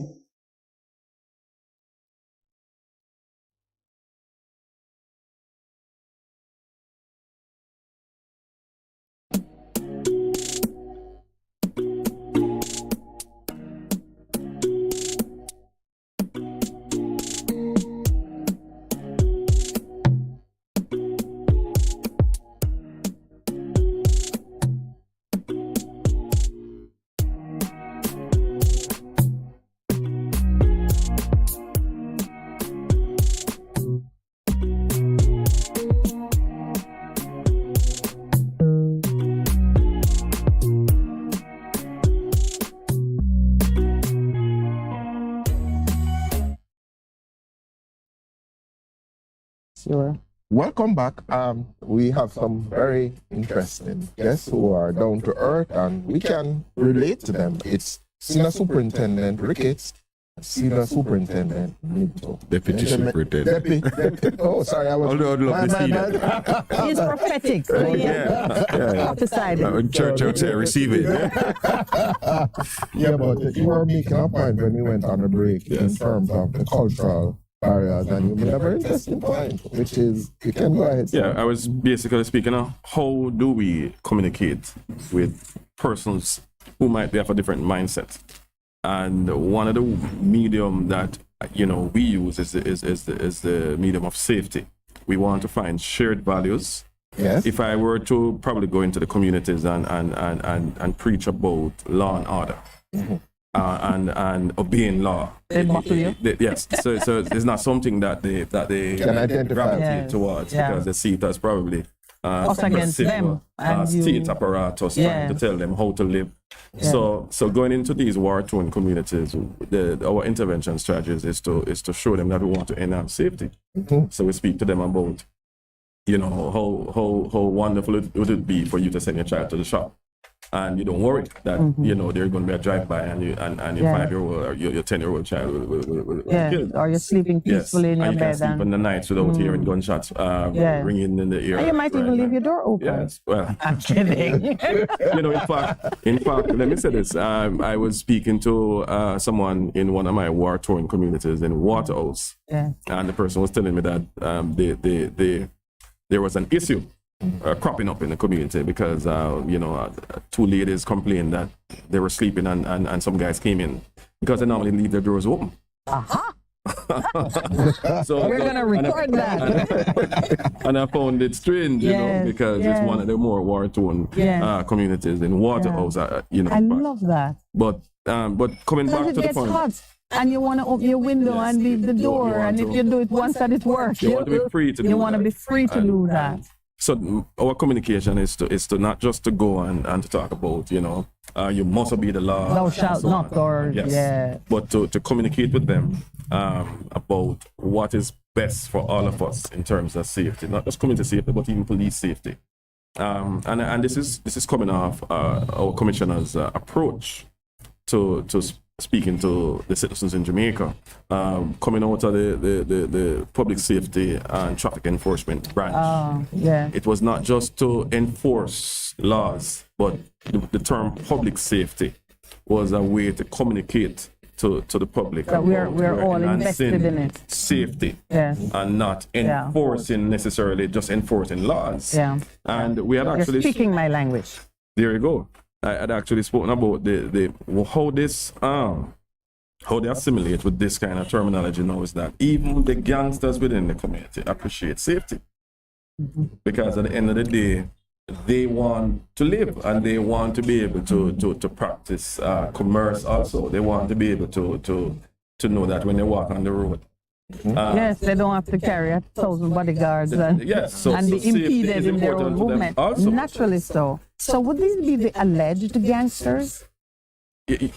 Sure. Welcome back. We have some very interesting guests who are down to earth and we can relate to them. It's Senior Superintendent Ricketts, Senior Superintendent Minto. Deputy Superintendent. Oh, sorry, I was. He's prophetic. So yeah. Church would say receive it. Yeah, but you were making a point when we went on a break in terms of the cultural barriers, and you made a very interesting point, which is, you can go ahead. Yeah, I was basically speaking of how do we communicate with persons who might be of a different mindset. And one of the medium that we use is the medium of safety. We want to find shared values. Yes. If I were to probably go into the communities and preach about law and order, and obeying law, yes. So it's not something that they can identify gravitate towards because they see it as probably us against them, state apparatus trying to tell them how to live. So going into these war-torn communities, our intervention strategies is to show them that we want to enhance safety. So we speak to them about how wonderful would it be for you to send your child to the shop, and you don't worry that there's going to be a drive-by and your 5-year-old or your 10-year-old child will killed. Or you're sleeping peacefully in your and bed. You can sleep in the nights without hearing gunshots ringing in the ear. And you might even leave your door open. Yes, well, I'm kidding. in fact, let me say this. I was speaking to someone in one of my war-torn communities in Waterhouse, and the person was telling me that there was an issue cropping up in the community because two ladies complained that they were sleeping and some guys came in because they normally leave their doors open. So we're gonna record that. And I found it strange, because it's one of the more war-torn communities in Waterhouse. I love that. But coming back to the point. Hot. And you want to open your window and leave the door, and if you do it once that it works, you want to be free to do that. You want to be free to do that. So our communication is to not just to go and to talk about, you must obey the law. Thou shalt not, or but to communicate with them about what is best for all of us in terms of safety, not just community safety, but even police safety. And this is coming off our commissioner's approach to speaking to the citizens in Jamaica, coming out of the public safety and traffic enforcement branch. It was not just to enforce laws, but the term public safety was a way to communicate to the public. That we're all invested in it. Safety. Yes. And not enforcing necessarily just enforcing laws. Yeah. And we had You're actually speaking my language. There you go. I had actually spoken about how they assimilate with this kind of terminology now is that even the gangsters within the community appreciate safety. Because at the end of the day, they want to live and they want to be able to practice commerce also. They want to be able to know that when they walk on the road. Yes, they don't have to carry 1,000 bodyguards and be impeded in their own movement. Naturally so. So would these be the alleged gangsters?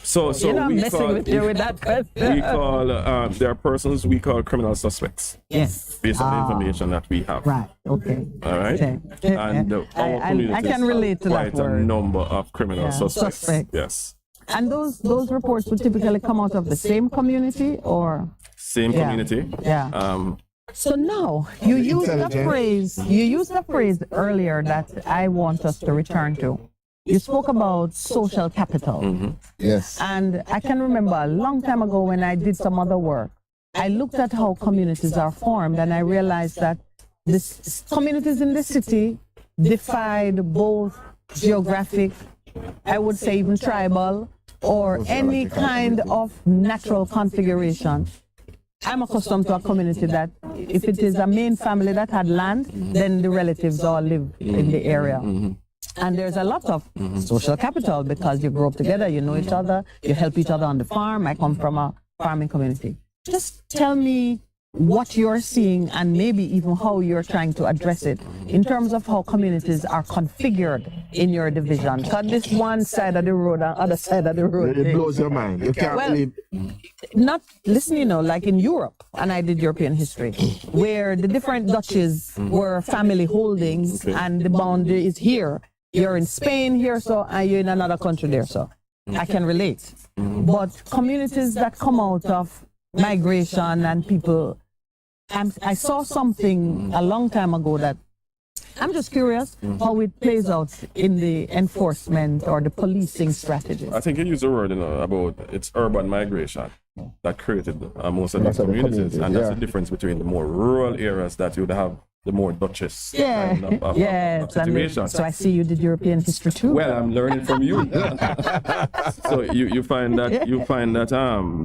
So I'm messing with you with that question. We call there are persons we call criminal suspects. Yes. Based on the information that we have. Right. Okay. All right. Okay. And our community I can relate to that quite a word. number of criminal suspects. Yes. And those reports would typically come out of the same community or same community. Yeah. So now you used the phrase earlier that I want us to return to. You spoke about social capital. Yes. And I can remember a long time ago when I did some other work, I looked at how communities are formed and I realized that this communities in the city defied both geographic, I would say even tribal, or any kind of natural configuration. I'm accustomed to a community that if it is a main family that had land, then the relatives all live in the area. And there's a lot of social capital because you grow up together, you know each other, you help each other on the farm. I come from a farming community. Just tell me what you're seeing and maybe even how you're trying to address it in terms of how communities are configured in your division. Because this one side of the road and other side of the road. It blows your mind. You can't believe. Not listen, like in Europe, and I did European history, where the different duchies were family holdings and the boundary is here. You're in Spain here, so and you're in another country there, so I can relate. But communities that come out of migration and people, I saw something a long time ago that I'm just curious how it plays out in the enforcement or the policing strategy. I think you used the word about it's urban migration that created most of these communities, and that's the difference between the more rural areas that you would have the more Duchess kind of situation. So I see you did European history too. Well, I'm learning from you. So you find that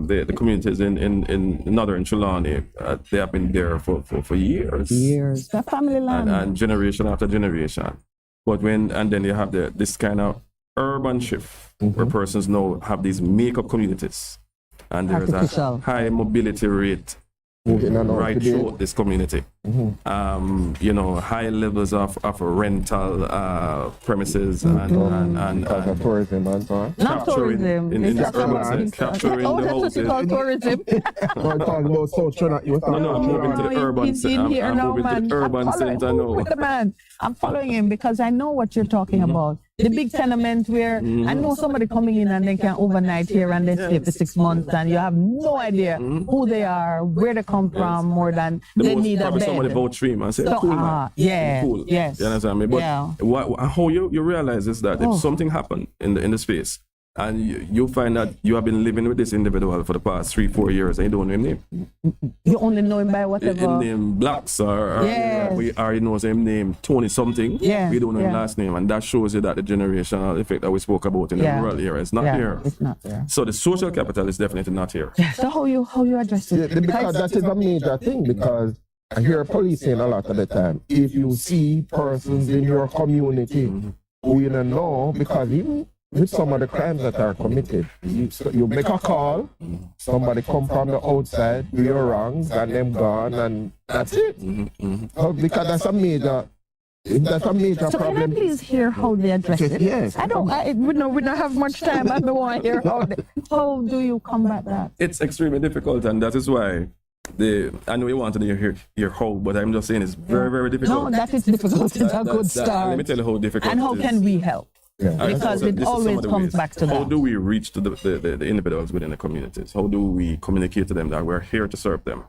the communities in northern Trelawney, they have been there for years. Years. The family land. And generation after generation. But then you have this kind of urban shift where persons now have these make-up communities. And there's a high mobility rate right through this community. High levels of rental premises and tourism and so on. Not tourism. In the urban capturing the houses. That's what tourism. I'm moving to the urban center. I'm moving to the urban center now. I'm following him because I know what you're talking about. The big tenement where I know somebody coming in and they can overnight here and they stay for 6 months and you have no idea who they are, where they come from, more than they need a bed. Somebody vouch for him and say, cool, man. Cool. Yes. You understand me? But how you realize is that if something happened in the space and you find that you have been living with this individual for the past 3-4 years and you don't know his name. You only know him by whatever. His name Blacks or we already know his name Tony something. Yeah. We don't know his last name, and that shows you that the generational effect that we spoke about in the rural area is not here. It's not there. So the social capital is definitely not here. So how you address it? Because that is a major thing, because I hear police saying a lot of the time, if you see persons in your community who you don't know, because even with some of the crimes that are committed, you make a call, somebody come from the outside, do your wrongs, and them gone, and that's it. Because that's a major problem. So can I please hear how they address it? Yes. We don't have much time. I don't want to hear how do you combat that? It's extremely difficult, and that is why I know you wanted to hear how, but I'm just saying it's very, very difficult. No, that is difficult. It's a good start. Let me tell you how difficult and how it is. can we help? Because it always comes back to that. How do we reach to the individuals within the communities? How do we communicate to them that we're here to serve them?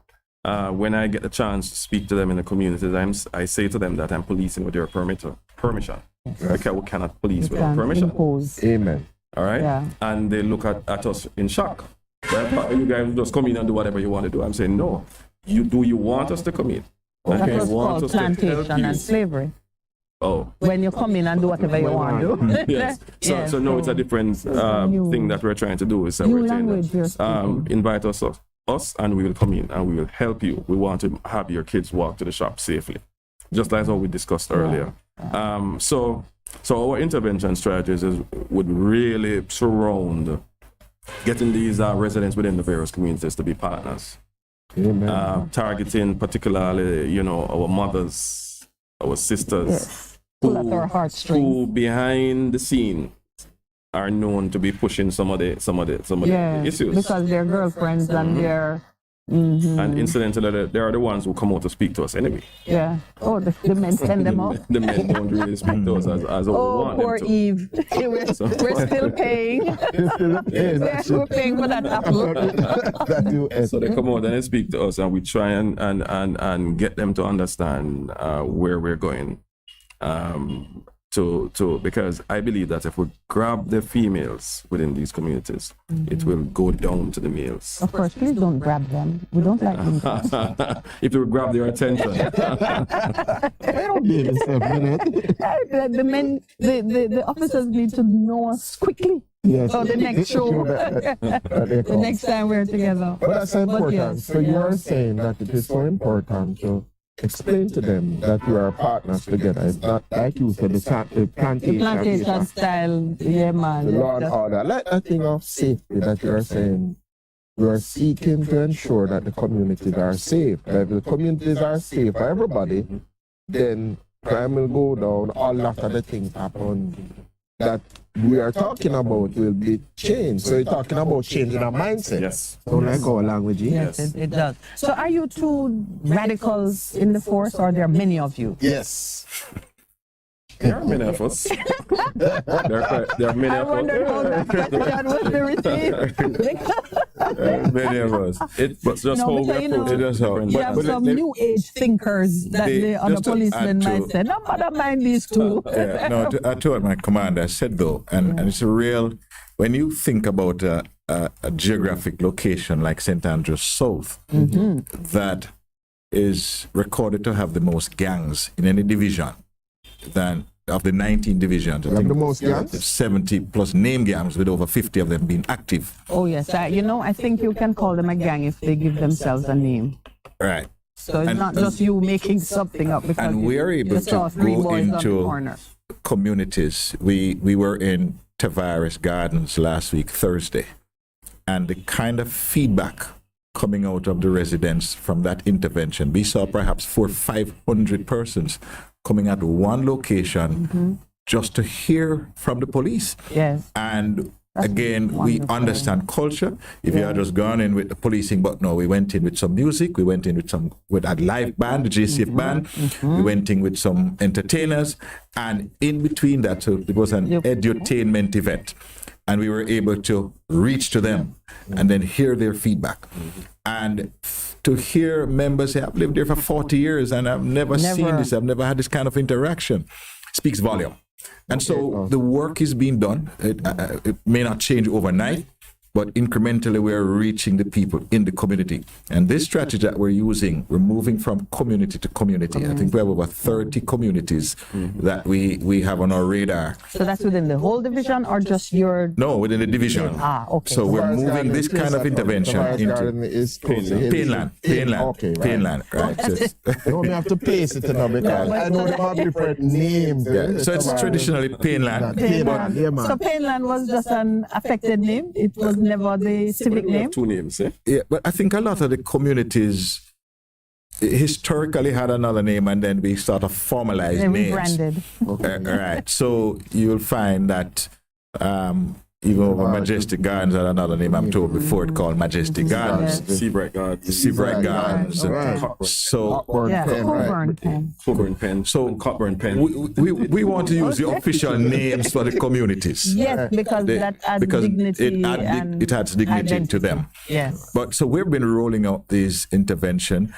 When I get the chance to speak to them in the communities, I say to them that I'm policing with your permission. Because we cannot police without permission. Amen. All right? Yeah. And they look at us in shock. Well, you guys just come in and do whatever you want to do. I'm saying, no. Do you want us to come in? Okay. That was want called us to help plantation you? and slavery. Oh. When you come in and do whatever you want to do. Yes. So no, it's a different thing that we're trying to do. Is that we're saying that, invite us, and we will come in and we will help you. We want to have your kids walk to the shop safely, just like how we discussed earlier. So our intervention strategies would really surround getting these residents within the various communities to be partners. Targeting particularly, our mothers, our sisters, who behind the scene are known to be pushing some of the issues. Because they're girlfriends and they're and incidentally, they are the ones who come out to speak to us anyway. Yeah. Oh, the men send them up. The men don't really speak to us as we want poor them to. Eve. We're still paying. We're paying for that apple. So they come out and they speak to us, and we try and get them to understand where we're going. Because I believe that if we grab the females within these communities, it will go down to the males. Of course, please don't grab them. We don't like them. If we grab their attention. The men, the officers need to know us quickly. Yes. So the next show, the next time we're together. But that's important. Yes, so you're saying that it is so important to explain to them that we are partners together. It's not like you said, the plantation style, yeah, man. The law and order. Like that thing of safety that you're saying. We are seeking to ensure that the communities are safe. That if the communities are safe for everybody, then crime will go down, all after the things happen that we are talking about will be changed. So you're talking about changing our mindset. Yes. Don't like our language. Yes, it does. So are you two radicals in the force, or there are many of you? Yes. There are many of us. There are many I of wonder how that was received. Many of us. But just how we approach it. Just how. You have some new age thinkers that the other policemen might say, no matter mind these two. I told my commander, I said though, and it's a real, when you think about a geographic location like St. Andrews South, that is recorded to have the most gangs in any division. Than of the 19 divisions. I think the most gangs? 70 plus name gangs with over 50 of them being active. Oh yes, I think you can call them a gang if they give themselves a name. Right. So it's not just you making something up because we're able to go into communities. We were in Tavares Gardens last week, Thursday, and the kind of feedback coming out of the residents from that intervention, we saw perhaps 400 or 500 persons coming at one location just to hear from the police. Yes. And again, we understand culture. If you had just gone in with the policing, but no, we went in with some music, we went in with a live band, the JCF band, we went in with some entertainers, and in between that, so it was an edutainment event. And we were able to reach to them and then hear their feedback. And to hear members say, I've lived there for 40 years and I've never seen this, I've never had this kind of interaction, speaks volume. And so the work is being done. It may not change overnight, but incrementally we are reaching the people in the community. And this strategy that we're using, we're moving from community to community. I think we have over 30 communities that we have on our radar. So that's within the whole division or just your... No, within the division. Okay. So we're moving this kind of intervention into Painland. Right. You don't have to paste it now because I know they have different names. Yeah. So it's traditionally Painland. So Painland was just an affected name? It was never the civic name? Two names, eh? Yeah, but I think a lot of the communities historically had another name and then we sort of formalized names. Rebranded. Right. So you'll find that even over Majestic Gardens had another name, I'm told, before it called Majestic Gardens. Seabright Gardens. Seabright Gardens. So Coburn Pen. So Coburn Pen. We want to use the official names for the communities. Yes, because that adds dignity. It adds dignity to them. Yes. But so we've been rolling out this intervention.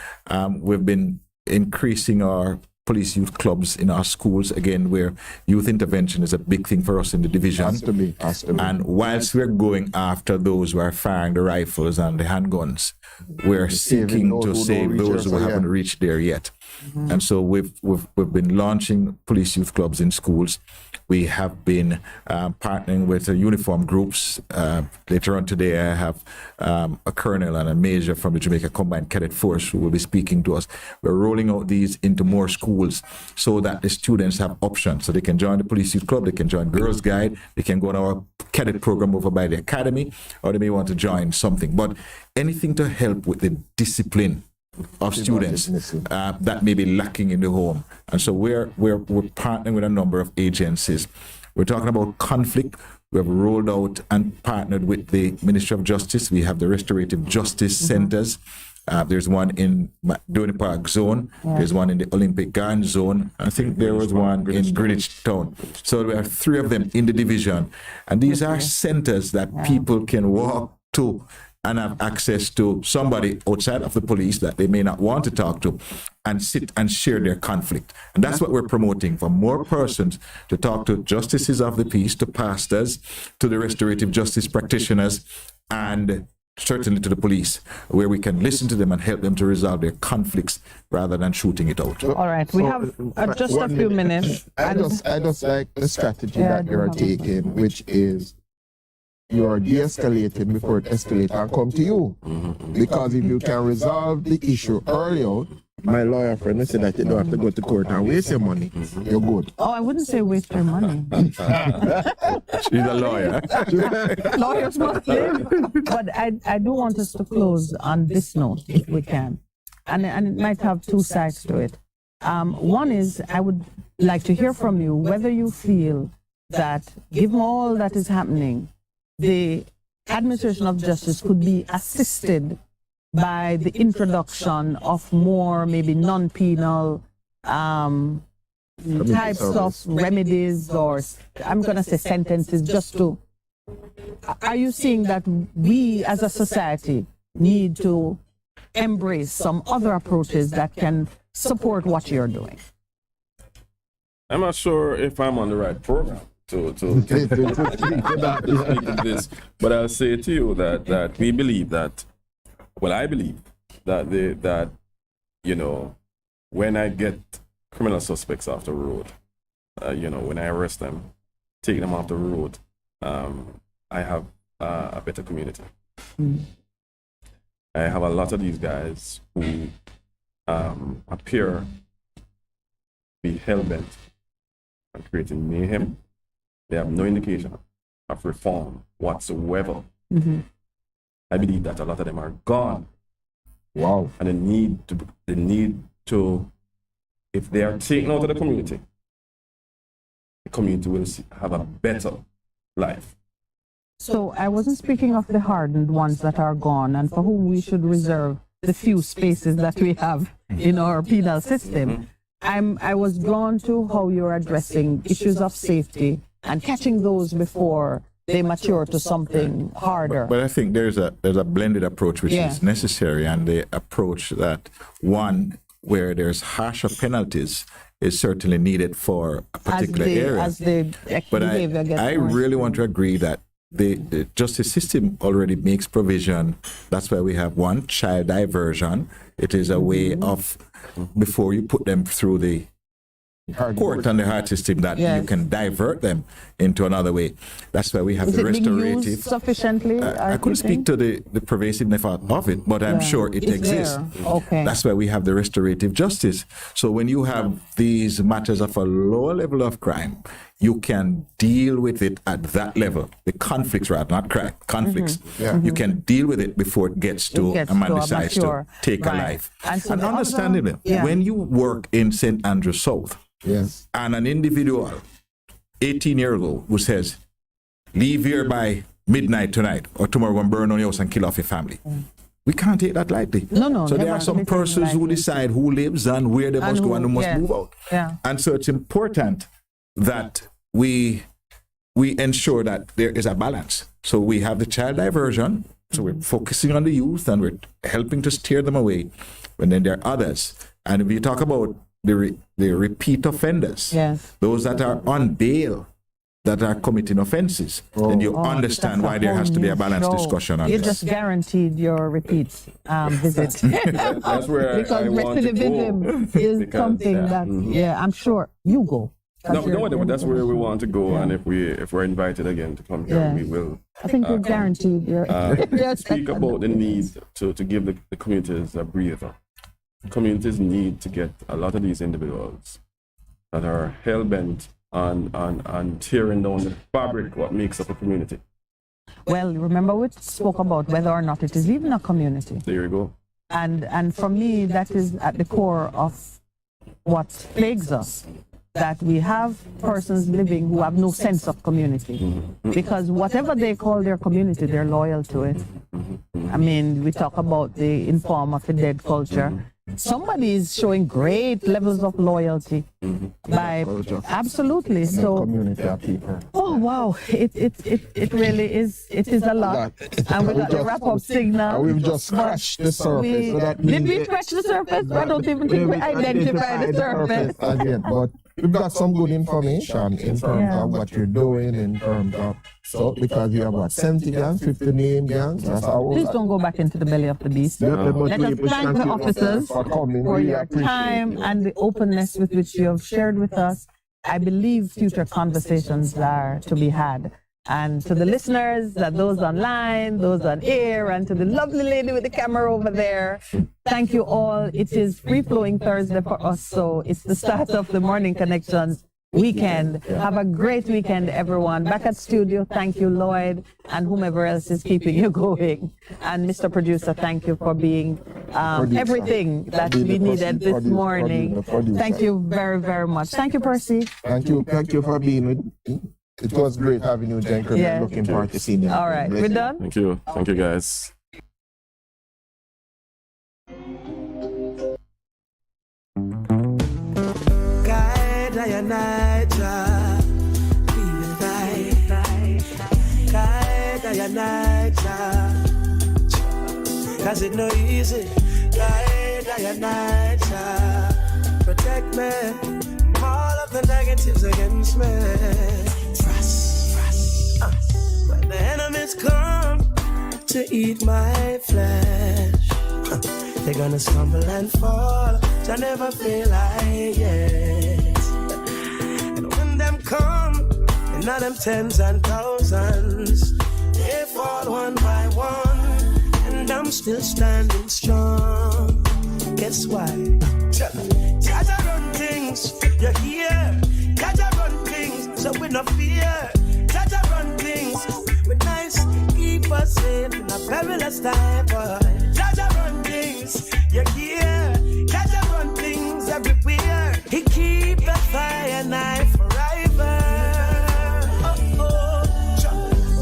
We've been increasing our police youth clubs in our schools, again, where youth intervention is a big thing for us in the division. Has to be. And whilst we're going after those who are firing the rifles and the handguns, we're seeking to save those who haven't reached there yet. And so we've been launching police youth clubs in schools. We have been partnering with uniform groups. Later on today, I have a colonel and a major from the Jamaica Combined Cadet Force who will be speaking to us. We're rolling out these into more schools so that the students have options. So they can join the police youth club, they can join Girls Guide, they can go on our cadet program over by the academy, or they may want to join something. But anything to help with the discipline of students that may be lacking in the home. And so we're partnering with a number of agencies. We're talking about conflict. We have rolled out and partnered with the Ministry of Justice. We have the Restorative Justice Centers. There's one in Donny Park Zone. There's one in the Olympic Garden Zone. I think there was one in Greenwich Town. So there are 3 of them in the division. And these are centers that people can walk to and have access to somebody outside of the police that they may not want to talk to and sit and share their conflict. And that's what we're promoting, for more persons to talk to justices of the peace, to pastors, to the restorative justice practitioners, and certainly to the police, where we can listen to them and help them to resolve their conflicts rather than shooting it out. All right, we have just a few minutes. I just like the strategy that you're taking, which is you're de-escalating before it escalates and come to you. Because if you can resolve the issue early out, my lawyer friend said that you don't have to go to court and waste your money. You're good. Oh, I wouldn't say waste your money. She's a lawyer. Lawyers must live. But I do want us to close on this note, if we can. And it might have 2 sides to it. One is, I would like to hear from you whether you feel that, given all that is happening, the administration of justice could be assisted by the introduction of more maybe non-penal types of remedies, or I'm going to say sentences, just to... Are you seeing that we as a society need to embrace some other approaches that can support what you're doing? I'm not sure if I'm on the right program to speak to this, but I'll say to you that we believe that, well, I believe that you know, when I get criminal suspects off the road, you know, when I arrest them, take them off the road, I have a better community. I have a lot of these guys who appear to be hell-bent on creating mayhem. They have no indication of reform whatsoever. I believe that a lot of them are gone. Wow. And they need to, if they are taken out of the community will have a better life. So I wasn't speaking of the hardened ones that are gone and for whom we should reserve the few spaces that we have in our penal system. I was drawn to how you're addressing issues of safety and catching those before they mature to something harder. But I think there's a blended approach which is necessary, and the approach that one where there's harsher penalties is certainly needed for a particular area. But I really want to agree that the justice system already makes provision. That's why we have one, child diversion. It is a way of, before you put them through the court and the heart system, that you can divert them into another way. That's why we have the restorative. Being used sufficiently? I couldn't speak to the pervasiveness of it, but I'm sure it exists. Okay. That's why we have the restorative justice. So when you have these matters of a lower level of crime, you can deal with it at that level. The conflicts, rather, not crime, conflicts. You can deal with it before it gets to a man decides to take a life. And understandably, when you work in St. Andrew South, and an individual, 18-year-old, who says, leave here by midnight tonight, or tomorrow we're going to burn on your house and kill off your family. We can't take that lightly. No. So there are some persons who decide who lives and where they must go and who must move out. Yeah. And so it's important that we ensure that there is a balance. So we have the child diversion. So we're focusing on the youth and we're helping to steer them away. And then there are others. And if you talk about the repeat offenders, those that are on bail, that are committing offenses, then you understand why there has to be a balanced discussion on You this. just guaranteed your repeat visit. That's where because I want to recidivism go. is something that, I'm sure you go. No, that's where we want to go, and if we're invited again to come here, we will. I think you're guaranteed your. Speak about the need to give the communities a breather. Communities need to get a lot of these individuals that are hell bent on tearing down the fabric what makes up a community. Well, remember we spoke about whether or not it is even a community. There you go. And for me, that is at the core of what plagues us. That we have persons living who have no sense of community. Because whatever they call their community, they're loyal to it. I mean, we talk about the inform of the dead culture. Somebody is showing great levels of loyalty by absolutely. So community of people. Oh wow, it really is. It is a lot. And we got the wrap up signal. We've just scratched the surface. So that did we scratch the surface? I don't even think we identified the surface. But we've got some good information in terms of what you're doing, in terms of because you have what 70 gangs, 50 name gangs. That's how. Please don't go back into the belly of the beast. Let us thank the officers for your time and the openness with which you have shared with us. I believe future conversations are to be had. And to the listeners, those online, those on air, and to the lovely lady with the camera over there, thank you all. It is free-flowing Thursday for us, so it's the start of the Morning Connections weekend. Have a great weekend, everyone. Back at studio, thank you, Lloyd, and whomever else is keeping you going. And Mr. Producer, thank you for being everything that we needed this morning. Thank you very, very much. Thank you, Percy. Thank you for being with me. It was great having you, Jenker. Yeah. Looking forward to seeing you. All right, we're done. Thank you, guys. Cause it no easy. Protect me from all of the negatives against me. When the enemies come to eat my flesh, they're gonna stumble and fall. I never feel like it. And when them come, and not them tens and thousands, they fall one by one, and I'm still standing strong. Guess why? Jaja run things, you're here. Jaja run things, so we no fear. Jaja run things, we're nice, keep us safe in a perilous time. But Jaja run things, you're here. Jaja run things everywhere. He keep the fire knife forever.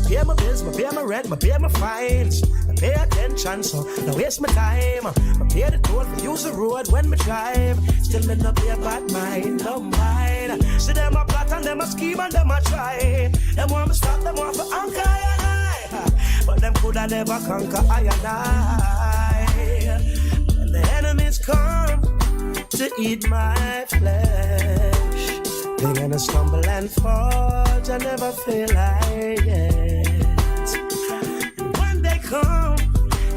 Pay my bills, my pay my rent, my pay my fines. I pay attention, so no waste my time. I pay the toll for use the road when me drive. Still me no pay a bad mind, no mind. See them a plot and them a scheme and them a try. Them want me stop, them want to anchor I and I. But them coulda never conquer I and I. When the enemies come to eat my flesh, they're gonna stumble and fall. I never feel like it. When they come,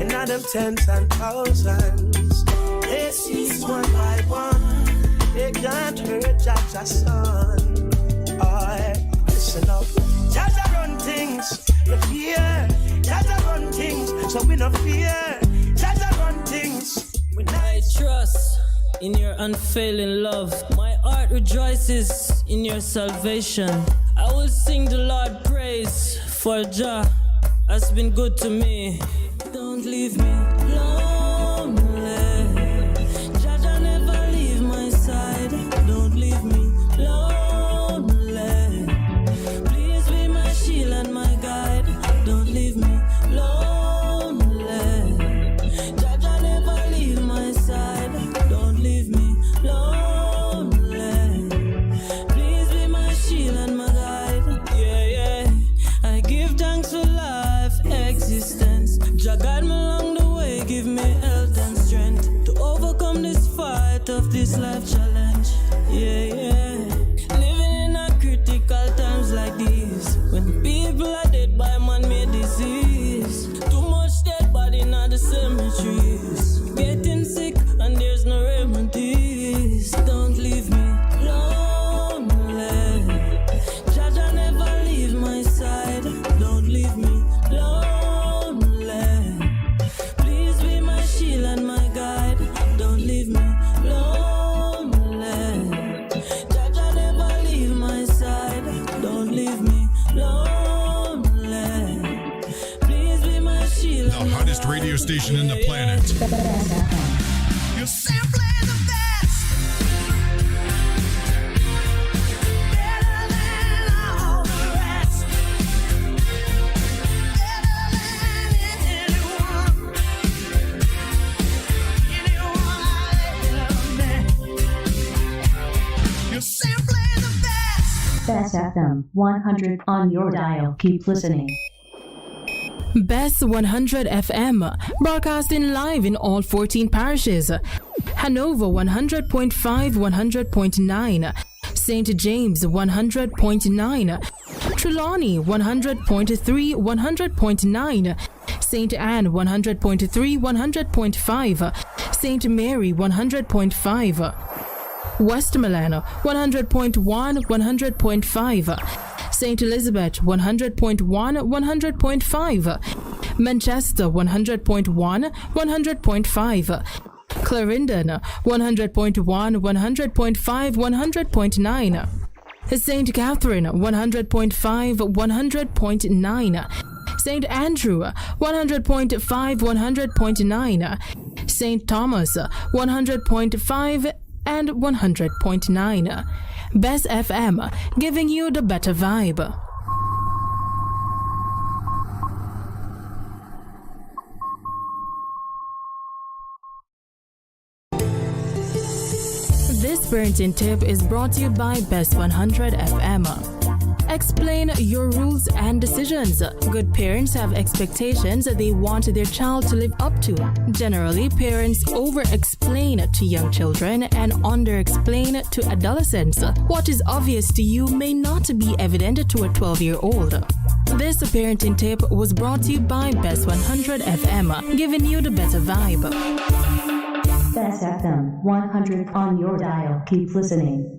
and now them tens and thousands, they seize one by one. They can't hurt Jaja's son. Oh, listen up. Jaja run things, you fear. Jaja run things, so we no fear. Jaja run things, we I trust in your unfailing love. My heart rejoices in your salvation. I will sing the Lord praise, for Jah has been good to me. Don't leave me lonely. Jah never leave my side. Don't leave me lonely. Please be my shield and my this life challenge. Yeah, yeah. Living in a critical times like these, when people are dead by man-made disease. Too much dead body in the cemeteries. Getting sick and there's no remedies. Don't leave me lonely. Jaja never leave my side. Don't leave me lonely. Please be my shield and my guide. Don't leave me lonely. Jaja never leave my side. Don't leave me lonely. Please be my shield. The hottest radio station in the planet. You're simply the best. Better than all the rest. Better than anyone. Anyone You're simply the best. Bess FM 100 on your dial. Keep listening. Bess100 FM, broadcasting live in all 14 parishes. Hanover 100.5, 100.9. St. James 100.9. Trelawney 100.3, 100.9. St. Anne 100.3, 100.5. St. Mary 100.5. Westmoreland 100.1, 100.5. St. Elizabeth 100.1, 100.5. Manchester 100.1, 100.5. Clarendon 100.1, 100.5, 100.9. St. Catherine 100.5, 100.9. St. Andrew 100.5, 100.9. St. Thomas 100.5 and 100.9. Bess FM, giving you the better vibe. This parenting tip is brought to you by Bess100 FM. Explain your rules and decisions. Good parents have expectations that they want their child to live up to. Generally, parents over-explain to young children and under-explain to adolescents. What is obvious to you may not be evident to a 12-year-old. This parenting tip was brought to you by Bess100 FM, giving you the better vibe. Bess FM 100 on your dial. Keep listening.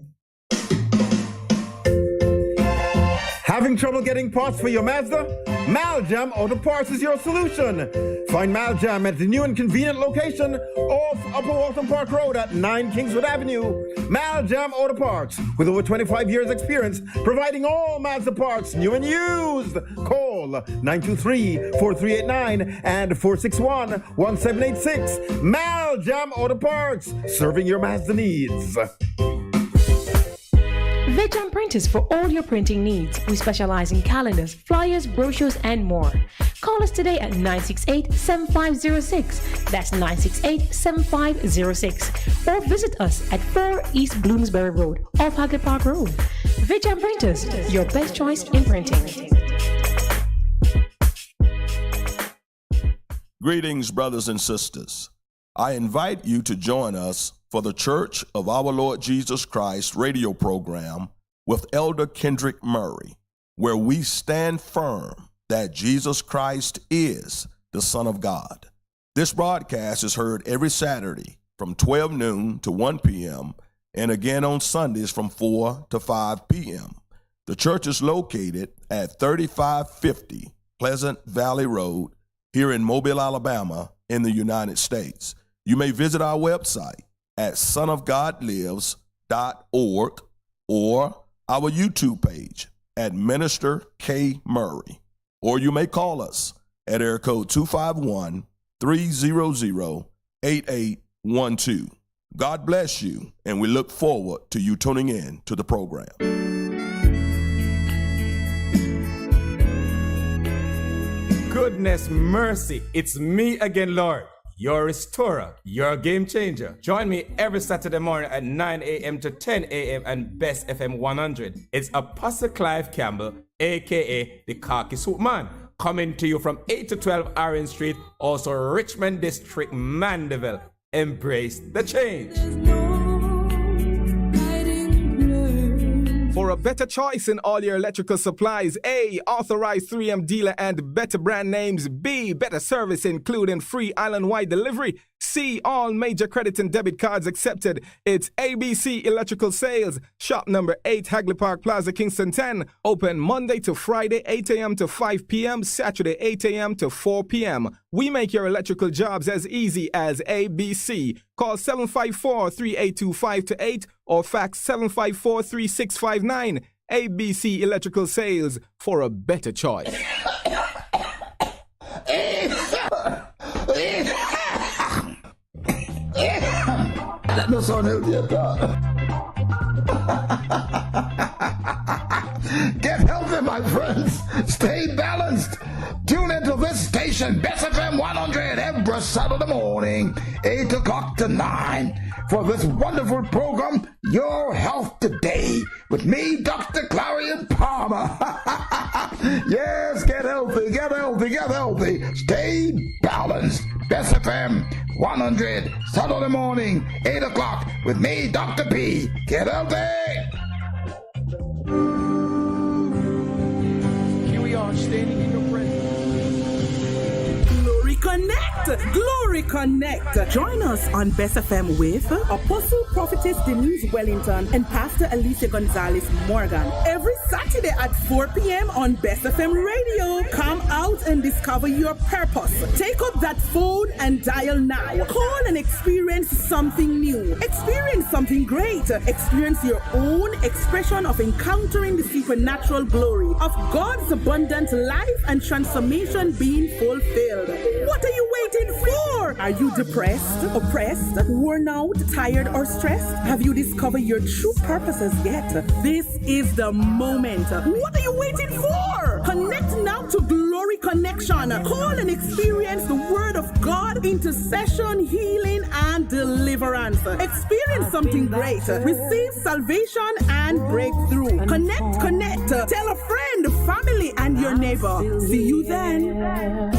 Having trouble getting parts for your Mazda? Maljam Auto Parts is your solution. Find Maljam at the new and convenient location off Upper Waltham Park Road at 9 Kingswood Avenue. Maljam Auto Parts, with over 25 years experience, providing all Mazda parts, new and used. Call 923-4389 and 461-1786. Maljam Auto Parts, serving your Mazda needs. Vejan Printers for all your printing needs. We specialize in calendars, flyers, brochures, and more. Call us today at 968-7506. That's 968-7506. Or visit us at 4 East Bloomsbury Road, off Hagley Park Road. Vejan Printers, your best choice in printing. Greetings, brothers and sisters. I invite you to join us for the Church of Our Lord Jesus Christ radio program with Elder Kendrick Murray, where we stand firm that Jesus Christ is the Son of God. This broadcast is heard every Saturday from 12 noon to 1 p.m. and again on Sundays from 4 to 5 p.m. The church is located at 3550 Pleasant Valley Road here in Mobile, Alabama, in the United States. You may visit our website at sonofgodlives.org or our YouTube page at Minister K. Murray. Or you may call us at area code 251-300-8812. God bless you, and we look forward to you tuning in to the program. Goodness mercy, it's me again, Lord, your restorer, your game changer. Join me every Saturday morning at 9 a.m. to 10 a.m. and Bess FM-100. It's Apostle Clive Campbell, a.k.a. the Khaki Suit Man, coming to you from 8 to 12 Orange Street, also Richmond District, Mandeville. Embrace the change. For a better choice in all your electrical supplies. A, authorized 3M dealer and better brand names. B, better service including free island-wide delivery. C, all major credit and debit cards accepted. It's ABC Electrical Sales. Shop number 8, Hagley Park Plaza, Kingston 10. Open Monday to Friday, 8 a.m. to 5 p.m. Saturday, 8 a.m. to 4 p.m. We make your electrical jobs as easy as ABC. Call 754-382-528 or fax 754-3659. ABC Electrical Sales, for a better choice. That no sound healthy at all. Get healthy, my friends. Stay balanced. Tune into this station, Bess FM-100, every Saturday morning, 8 o'clock to 9, for this wonderful program, Your Health Today, with me, Dr. Clarion Palmer. Yes, get healthy, get healthy, get healthy. Stay balanced. Bess FM-100, Saturday morning, 8 o'clock, with me, Dr. P. Get healthy. Here we are, standing in your presence. Glory Connect! Glory Connect! Join us on Bess FM with Apostle Prophetess Denise Wellington and Pastor Alicia Gonzalez Morgan. Every Saturday at 4 p.m. on Bess FM Radio. Come out and discover your purpose. Take up that phone and dial now. Call and experience something new. Experience something great. Experience your own expression of encountering the supernatural glory of God's abundant life and transformation being fulfilled. What are you waiting for? Are you depressed, oppressed, worn out, tired, or stressed? Have you discovered your true purposes yet? This is the moment. What are you waiting for? Connect now to Glory Connection. Call and experience the Word of God, intercession, healing, and deliverance. Experience something great. Receive salvation and breakthrough. Connect. Tell a friend, family, and your neighbor. See you then.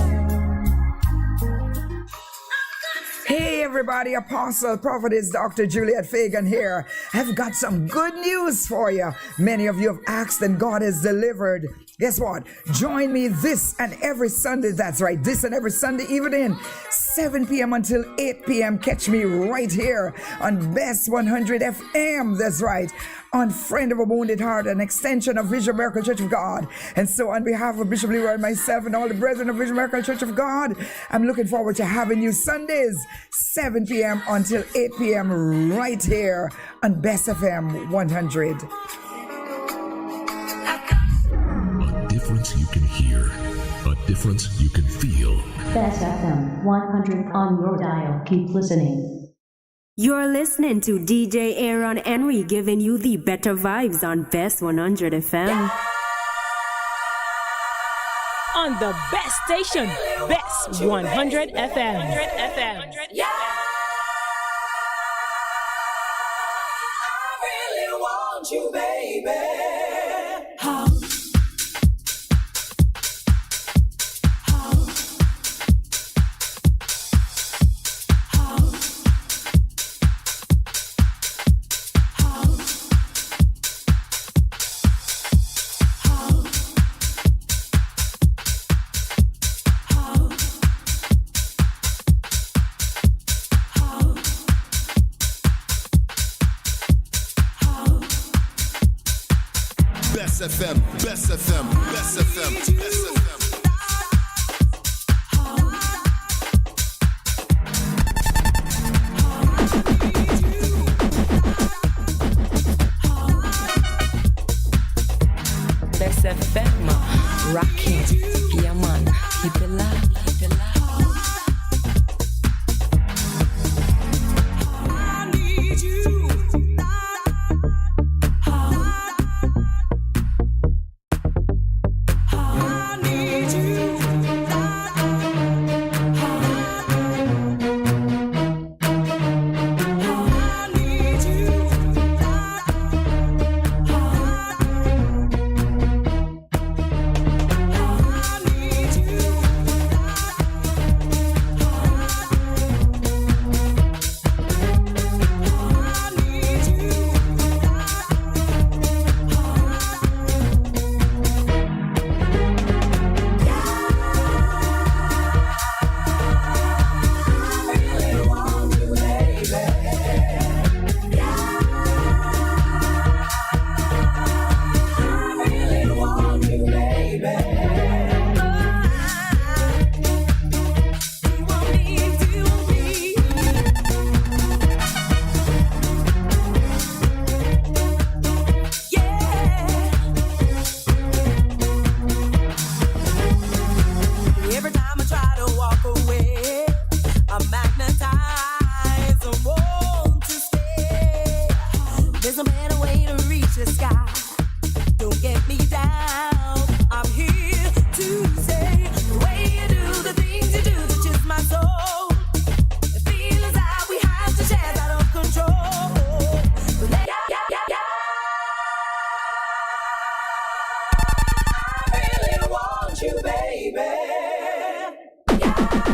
Hey everybody, Apostle Prophetess Dr. Juliet Fagan here. I've got some good news for you. Many of you have asked and God has delivered. Guess what? Join me this and every Sunday. That's right, this and every Sunday evening, 7 p.m. until 8 p.m. Catch me right here on Bess100 FM. That's right. On Friend of a Wounded Heart, an extension of Vision Miracle Church of God. And so on behalf of Bishop Leroy and myself and all the brethren of Vision Miracle Church of God, I'm looking forward to having you Sundays, 7 p.m. until 8 p.m. right here on Bess FM 100. A difference you can hear, a difference you can feel. Bess FM 100 on your dial. Keep listening. You're listening to DJ Aaron Henry giving you the better vibes on Bess100 FM. On the best station, Bess100 FM. Yeah. I really want you, baby. Bess FM, Bess FM, Bess FM, Bess FM. Bess FM, rocking, yeah man, keep it loud, keep it loud.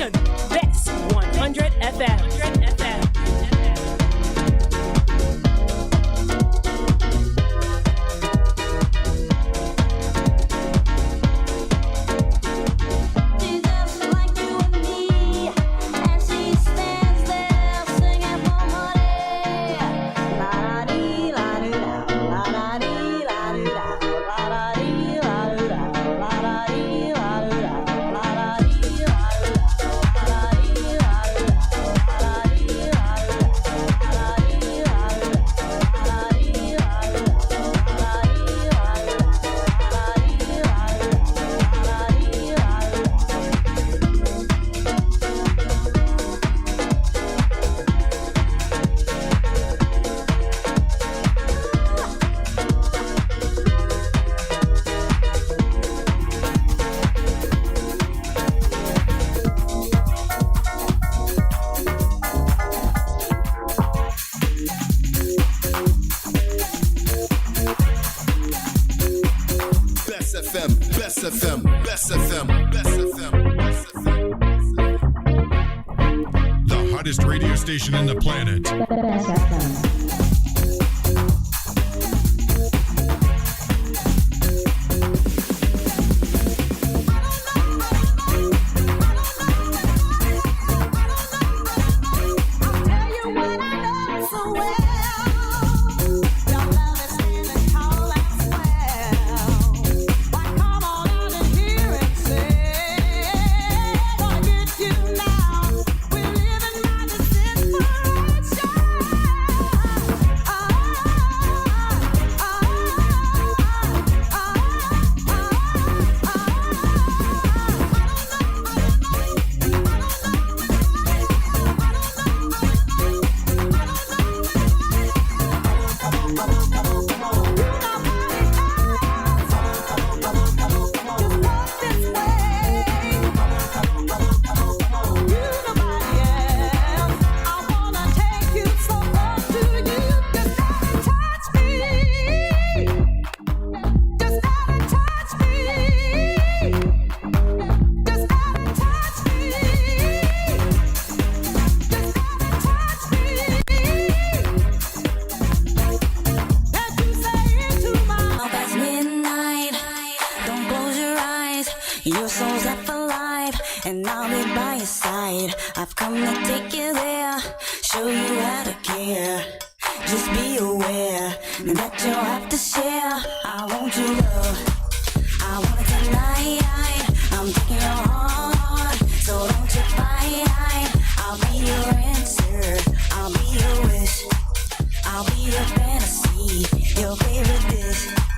station, Bess100 FM. Bess FM, Bess FM, Bess FM, Bess FM. The hottest radio station in the planet. Bess FM. Your soul's up alive, and I'll be by your side. I've come to take you there, show you how to care. Just be aware that you'll have to share. I want your love, I want it tonight. I'm taking your heart, so don't you fight. I'll be your answer, I'll be your wish, I'll be your fantasy, your favorite dish.